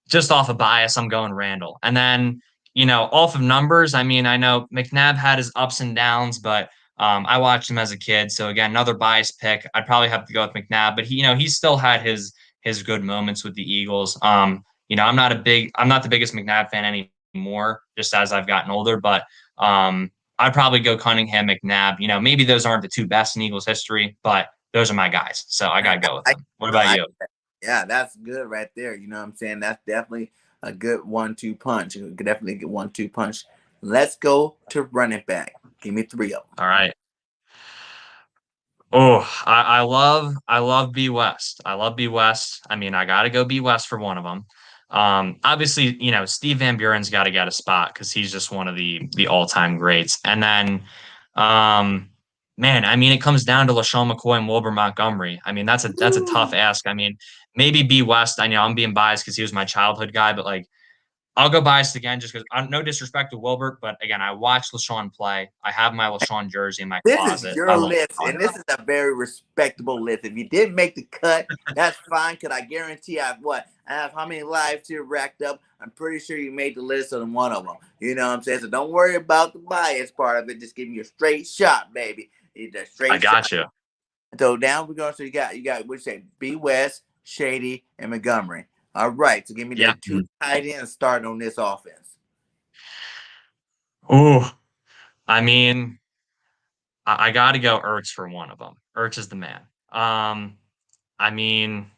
just off of bias, I'm going Randall. And then, off of numbers, I mean, I know McNabb had his ups and downs, but I watched him as a kid. So again, another bias pick. I'd probably have to go with McNabb, but he still had his good moments with the Eagles. I'm not the biggest McNabb fan anymore, just as I've gotten older, but I'd probably go Cunningham, McNabb. Maybe those aren't the two best in Eagles history, but those are my guys. So I gotta go with I, them. What I about like you? that. Yeah, that's good right there. You know what I'm saying? That's definitely a good 1-2 punch. You could definitely get 1-2 punch. Let's go to running back. Give me three of them. All right. Oh, I love B West. I love B West. I mean, I gotta go B West for one of them. Obviously, Steve Van Buren's got to get a spot because he's just one of the all-time greats. And then, um, man, I mean, it comes down to LaShawn McCoy and Wilbur Montgomery. I mean, that's a tough ask. I mean, maybe B West. I know I'm being biased because he was my childhood guy, but like I'll go biased again just because no disrespect to Wilbert, but again, I watched LaShawn play. I have my LaShawn jersey in my This is closet. your I love list, LaShawn. and this is a very respectable list. If you didn't make the cut, that's fine, because I guarantee I have how many lives here racked up. I'm pretty sure you made the list on one of them. You know what I'm saying? So don't worry about the bias part of it. Just give me a straight shot, baby. It's a I straight shot. got you. So now we're going. So you got what you say? B West, Shady, and Montgomery. All right. So give me the Yeah. two tight ends starting on this offense. Oh, I mean, I got to go Ertz for one of them. Ertz is the man. I mean,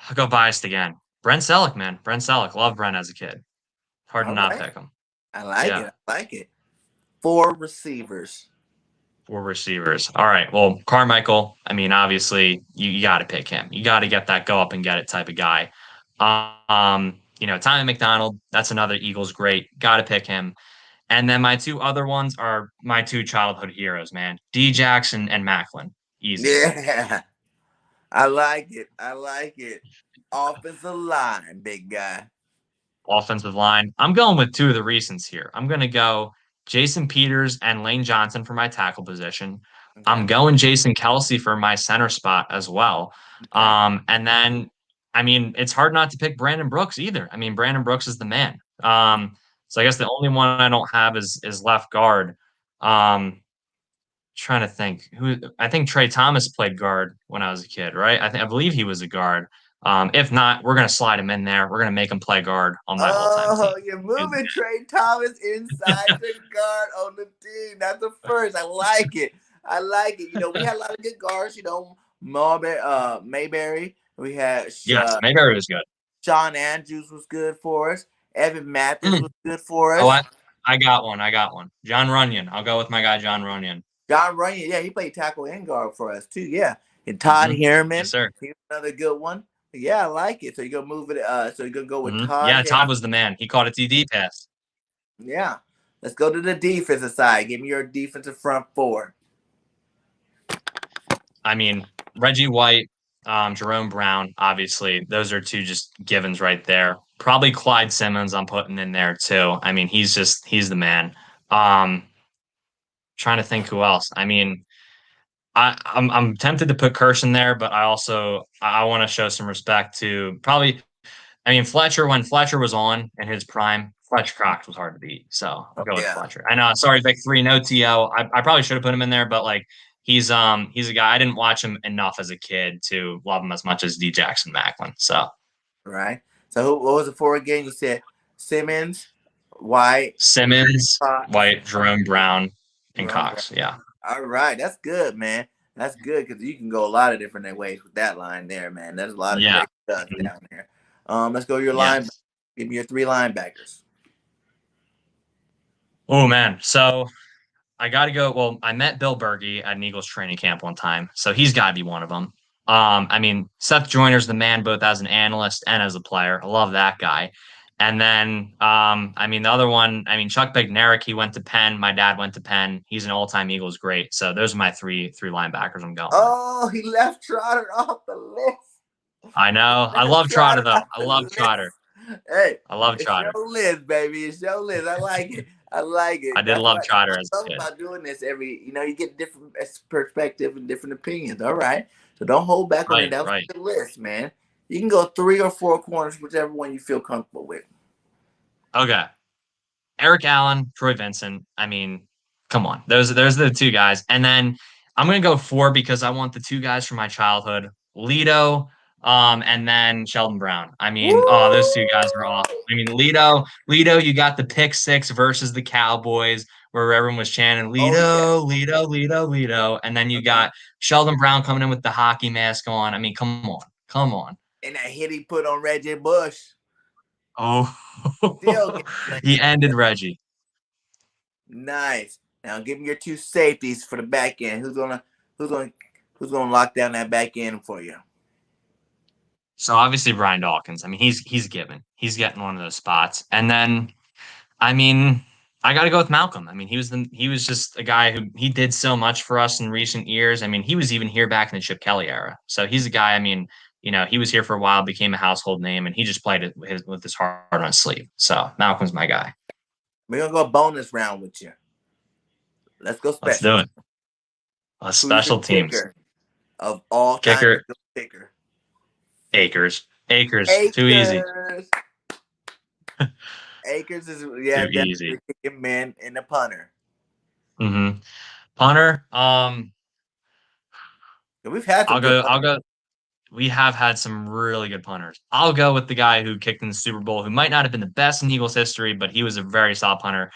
I'll go biased again. Brent Selleck, man. Brent Selleck. Love Brent as a kid. Hard to All not right. pick him. I like Yeah. it. I like it. Four receivers. Four receivers. All right. Well, Carmichael, I mean, obviously, you got to pick him. You got to get that go up and get it type of guy. Tommy McDonald, that's another Eagles great. Got to pick him. And then my two other ones are my two childhood heroes, man. D Jackson and Macklin. Easy. Yeah. I like it. I like it. Offensive line, big guy. Offensive line. I'm going with two of the recents here. I'm going to go Jason Peters and Lane Johnson for my tackle position. Okay. I'm going Jason Kelsey for my center spot as well. Okay. And then, I mean, it's hard not to pick Brandon Brooks either. I mean, Brandon Brooks is the man. So I guess the only one I don't have is left guard. Trying to think who I think Trey Thomas played guard when I was a kid, right? I believe he was a guard. If not, we're gonna slide him in there. We're gonna make him play guard on my all-time team. Oh, you're moving Trey Thomas inside the guard on the team. That's the first. I like it. I like it. We had a lot of good guards. Mayberry. We had Yes, Mayberry was good. Sean Andrews was good for us. Evan Mathis Mm. was good for us. Oh, I got one. I got one. John Runyon. I'll go with my guy John Runyon. John Runyon, yeah, he played tackle and guard for us too. Yeah, and Todd Herman, yes, sir. He's another good one. Yeah, I like it. So you're gonna move it. So you're gonna go with Todd. Yeah, Todd was the man. He caught a TD pass. Yeah, let's go to the defensive side. Give me your defensive front four. I mean, Reggie White, Jerome Brown, obviously, those are two just givens right there. Probably Clyde Simmons I'm putting in there too. I mean, he's the man. Trying to think who else. I mean, I'm tempted to put Kirsch in there, but I want to show some respect to probably. I mean, Fletcher, when Fletcher was on in his prime, Fletcher Cox was hard to beat. So I'll go with Fletcher. I know, sorry, like 3 no TO. I probably should have put him in there, but like he's a guy I didn't watch him enough as a kid to love him as much as D Jackson Macklin. So right. So what was the four again? You said Simmons, White, Jerome Brown, and Cox. Yeah. All right, that's good, man. That's good because you can go a lot of different ways with that line there, man. There's a lot of great stuff down there. Let's go to your line. Give me your 3 linebackers. Oh man, so I got to go. Well, I met Bill Berge at an Eagles training camp one time, so he's got to be one of them. I mean, Seth Joyner's the man, both as an analyst and as a player. I love that guy. And then, I mean, the other one, I mean, Chuck Bednarik, he went to Penn. My dad went to Penn. He's an all-time Eagles great. So those are my three linebackers I'm going. Oh, he left Trotter off the list. I know. I love Trotter, though. I love Trotter. Hey, I love Trotter. It's your list, baby. It's your list. I like it. I like it. I did love Trotter as a kid. About doing this you get different perspective and different opinions. All right. So don't hold back on it. That was the list, man. You can go 3 or 4 corners, whichever one you feel comfortable with. Okay. Eric Allen, Troy Vincent. I mean, come on. Those are the 2 guys. And then I'm going to go 4 because I want the 2 guys from my childhood, Lito, and then Sheldon Brown. I mean, those 2 guys are awesome. I mean, Lito, you got the pick 6 versus the Cowboys where everyone was chanting Lito, Lito. And then you got Sheldon Brown coming in with the hockey mask on. I mean, come on. And that hit he put on Reggie Bush. Oh, he ended Reggie. Nice. Now give me your 2 safeties for the back end. Who's gonna lock down that back end for you? So obviously Brian Dawkins. I mean, he's given. He's getting one of those spots. And then, I mean, I got to go with Malcolm. I mean, he was just a guy who he did so much for us in recent years. I mean, he was even here back in the Chip Kelly era. So he's a guy. I mean, he was here for a while, became a household name, and he just played it with his heart on his sleeve. So Malcolm's my guy. We're gonna go bonus round with you. Let's go special. Let's do it. Special teams of all kicker. Kicker. Akers. Too easy. Akers is too easy. Kicking man and the punter. Punter. We've had. I'll go. We have had some really good punters. I'll go with the guy who kicked in the Super Bowl, who might not have been the best in Eagles history, but he was a very solid punter.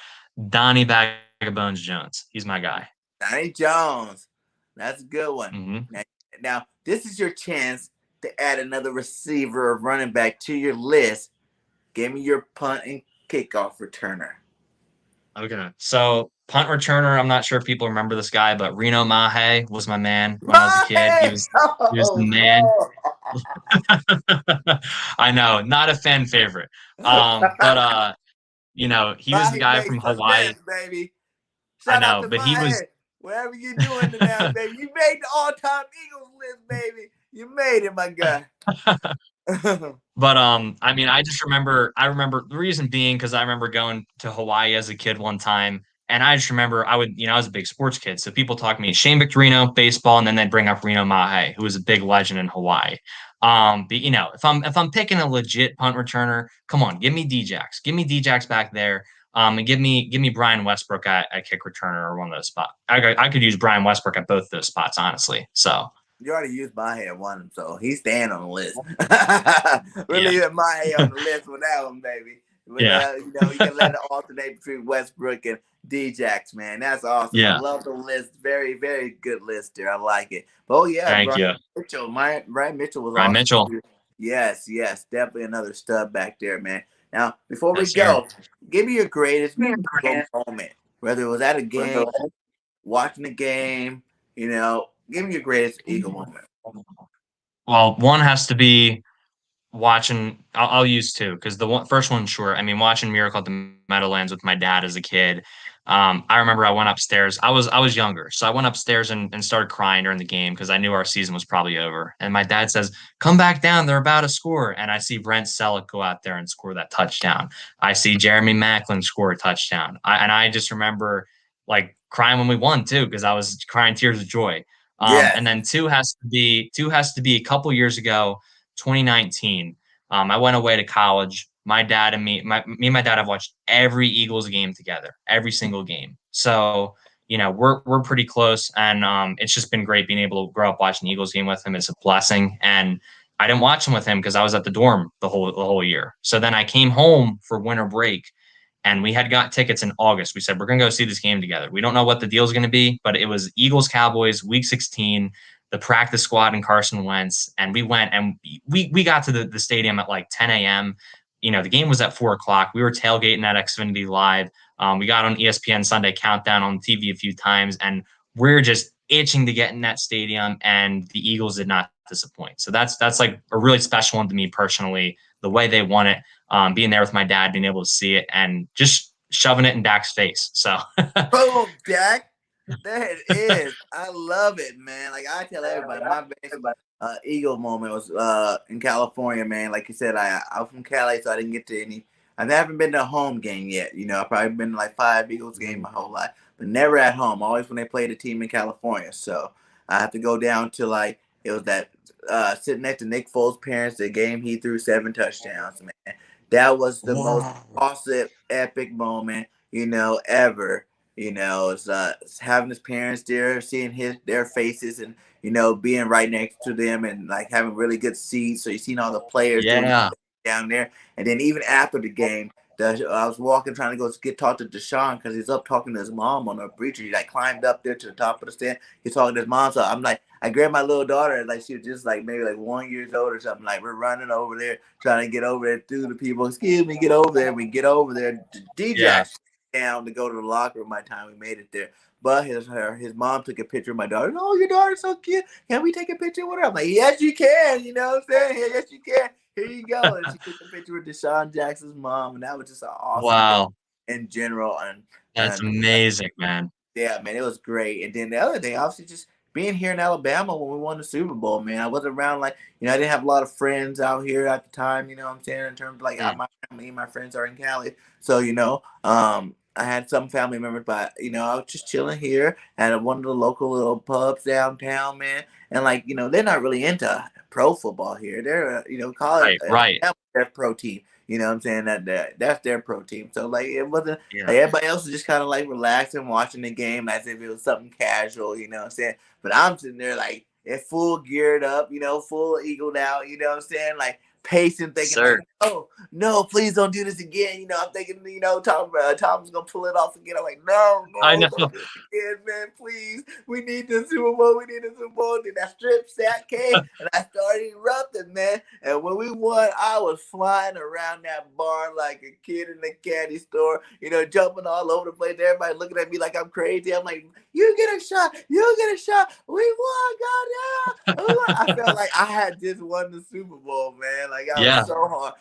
Donnie Bag of Bones Jones. He's my guy. Donnie Jones. That's a good one. Now, this is your chance to add another receiver or running back to your list. Give me your punt and kickoff returner. Okay. So, punt returner, I'm not sure if people remember this guy, but Reno Mahe was my man when I was a kid. He was the man. I know, not a fan favorite. But he was the guy from Hawaii. Baby. I know, but he was whatever you're doing now, baby. You made the all-time Eagles list, baby. You made it, my guy. But I mean, I remember the reason being because I remember going to Hawaii as a kid one time, and I just remember I was a big sports kid, so people talk to me Shane Victorino, baseball, and then they'd bring up Reno Mahe, who was a big legend in Hawaii. But if I'm picking a legit punt returner, come on, give me Djax back there. And give me Brian Westbrook at kick returner or one of those spots. I could use Brian Westbrook at both those spots, honestly. So You already used my head one, so he's staying on the list. We're yeah, leaving my head on the list with that one, baby. But yeah, you can let it alternate between Westbrook and Djax, man. That's awesome. I yeah. love the list. Very, very good list there. I like it. But, oh yeah, Thank you, Brian Mitchell was Brian awesome Mitchell. too. Yes, yes, definitely another stud back there, man. Now, before we Yes, sir. go, give me your greatest moment, whether it was at a game, watching the game, give me your greatest Eagle moment. Well, one has to be watching. I'll use two because first one, sure. I mean, watching Miracle at the Meadowlands with my dad as a kid. I remember I went upstairs. I was younger, so I went upstairs and started crying during the game because I knew our season was probably over. And my dad says, "Come back down. They're about to score." And I see Brent Selleck go out there and score that touchdown. I see Jeremy Maclin score a touchdown. I just remember like crying when we won too because I was crying tears of joy. And Yes, then two has to be a couple years ago, 2019. I went away to college. My dad and me and my dad have watched every Eagles game together, every single game. So, we're pretty close, and it's just been great being able to grow up watching the Eagles game with him. It's a blessing, and I didn't watch them with him because I was at the dorm the whole year. So then I came home for winter break, and we had got tickets in August. We said we're gonna go see this game together. We don't know what the deal is gonna be, but it was Eagles Cowboys Week 16, the practice squad and Carson Wentz, and we went and we got to the stadium at like 10 a.m. The game was at 4 o'clock. We were tailgating at Xfinity Live. We got on ESPN Sunday Countdown on TV a few times, and we're just itching to get in that stadium. And the Eagles did not disappoint. So that's like a really special one to me personally. The way they won it, being there with my dad, being able to see it, and just shoving it in Dak's face. So boom, Jack. There it is. I love it, man. Like I tell everybody, my best Eagle moment was in California, man. Like you said, I'm from Cali, so I didn't get to any. I haven't been to a home game yet. I've probably been to like 5 Eagles games my whole life, but never at home. Always when they played a team in California. So I have to go down to like it was that sitting next to Nick Foles' parents. The game he threw 7 touchdowns, man. That was the most wow. awesome, epic moment ever. It's having his parents there, seeing their faces, and being right next to them, and like having really good seats. So you seen all the players doing Yeah. down there, and then even after the game, I was walking trying to go talk to Deshaun because he's up talking to his mom on a breacher. He like climbed up there to the top of the stand. He's talking to his mom. So I'm like, I grabbed my little daughter, like she was just like maybe like 1 year old or something. Like we're running over there trying to get over there through the people. Excuse me, get over there. We get over there. DJ Yeah. down to go to the locker room by the time we made it there. But his mom took a picture of my daughter. Oh, your daughter's so cute. Can we take a picture with her? I'm like, yes, you can. You know what I'm saying? Yeah, yes, you can. Here you go. And she took a picture with Deshaun Jackson's mom, and that was just an awesome day Wow. in general. And That's and amazing, man. yeah, man, it was great. And then the other thing, obviously, just being here in Alabama when we won the Super Bowl, man. I wasn't around like I didn't have a lot of friends out here at the time. You know what I'm saying? In terms of like Mm. my family, my friends are in Cali, so I had some family members, but I was just chilling here at one of the local little pubs downtown, man. And like they're not really into pro football here. They're college, Right, right. their pro team. You know what I'm saying? That's their pro team. So like it wasn't Yeah. like everybody else was just kind of like relaxing, watching the game as if it was something casual. You know what I'm saying? But I'm sitting there like in full geared up, full eagled out. You know what I'm saying? Like pacing, thinking like, Sir. oh no, please don't do this again. I'm thinking, Tom's gonna pull it off again. I'm like, no, I no, know. don't do it again, man. Please, we need the Super Bowl. We need the Super Bowl. Then that strip sack came, and I started erupting, man. And when we won, I was flying around that bar like a kid in a candy store, jumping all over the place. Everybody looking at me like I'm crazy. I'm like, you get a shot, you get a shot. We won, goddamn. I felt like I had just won the Super Bowl, man. Like I was Yeah. so hard,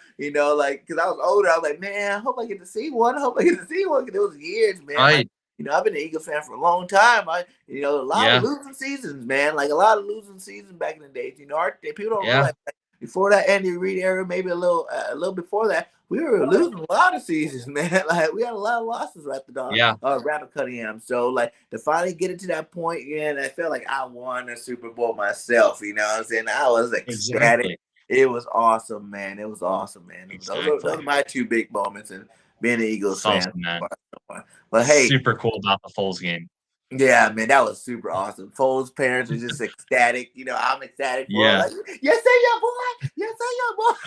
like because I was older. I was like, man, I hope I get to see one. I hope I get to see one because it was years, man. Right. I've been an Eagles fan for a long time. A lot of Yeah. losing seasons, man. Like a lot of losing seasons back in the days. People don't Yeah. realize that before that Andy Reid era, maybe a little before that, we were losing a lot of seasons, man. Like we had a lot of losses right the Yeah. Randall Cunningham. So like to finally get it to that point, and I felt like I won a Super Bowl myself. You know what I'm saying? I was ecstatic. Exactly. It was awesome, man. It was awesome, man. Those are Exactly. my two big moments and being an Eagles It's awesome, fan. man. But hey, Super cool about the Foles game. yeah, man, that was super awesome. Foles' parents are just ecstatic. I'm ecstatic for him. Yeah. Like, yes, say your boy. Yes, say your boy.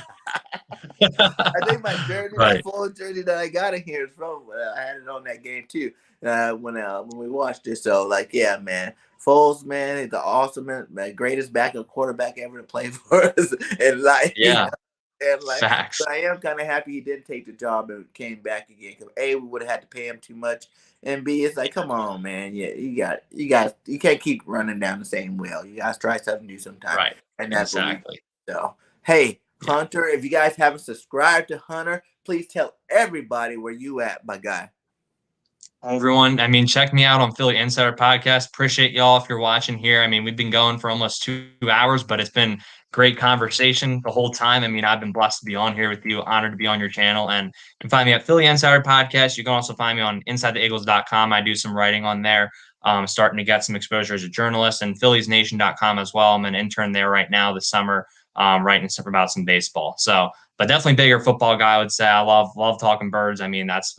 I think my jersey, that Right. Foles jersey that I got in here is from. I had it on that game too when we watched it. So like, yeah, man, Foles, man, is the awesome man, greatest backup quarterback ever to play for us. And like, Yeah. and like, Facts. but I am kind of happy he didn't take the job and came back again. Because A, we would have had to pay him too much, and B, it's like, come on, man, yeah, you can't keep running down the same well. You guys try something new sometime, Right. and that's what we did. Exactly. So, hey, Yeah. Hunter, if you guys haven't subscribed to Hunter, please tell everybody where you at, my guy. Everyone, I mean, check me out on Philly Insider Podcast. Appreciate y'all if you're watching here. I mean, we've been going for almost 2 hours, but it's been great conversation the whole time. I mean, I've been blessed to be on here with you, honored to be on your channel. And you can find me at Philly Insider Podcast. You can also find me on InsideTheEagles.com. I do some writing on there, starting to get some exposure as a journalist, and PhilliesNation.com as well. I'm an intern there right now this summer, writing stuff about some baseball. So, but definitely bigger football guy, I would say. I love talking birds. I mean, that's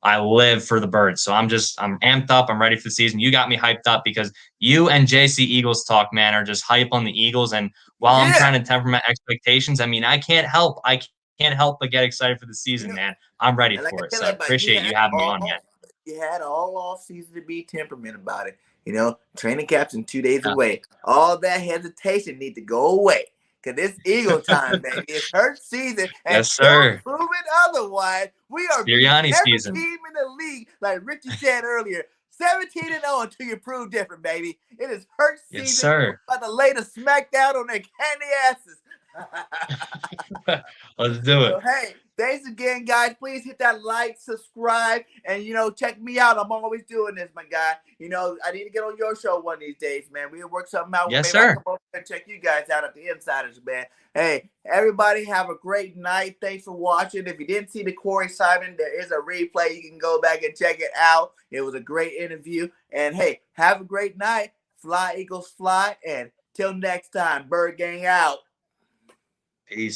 I live for the birds. So I'm amped up. I'm ready for the season. You got me hyped up because you and JC Eagles Talk, man, are just hype on the Eagles. And while I'm Yeah, trying to temper my expectations, I mean, I can't help but get excited for the you season, know, man. I'm ready and like I for it. tell So I everybody, appreciate you having me on, man. you had all off season to be temperament about it. Training camp's in 2 days Yeah. away. All that hesitation need to go away. Cause it's Eagle time, baby. It's her season. Yes, Until sir. proven otherwise, we are beating Sirianni every season. team in the league. Like Richie said earlier, 17-0 until you prove different, baby. It is her Yes, season. sir. We're about to lay the smackdown on their candy asses. Let's do it. So hey, thanks again, guys. Please hit that like, subscribe, and check me out. I'm always doing this, my guy. I need to get on your show one of these days, man. We'll work something out. Yes, Maybe I sir. come over and check you guys out at the Insiders, man. Hey, everybody, have a great night. Thanks for watching. If you didn't see the Corey Simon, there is a replay. You can go back and check it out. It was a great interview. And hey, have a great night. Fly, Eagles, fly. And till next time, Bird Gang out. Peace.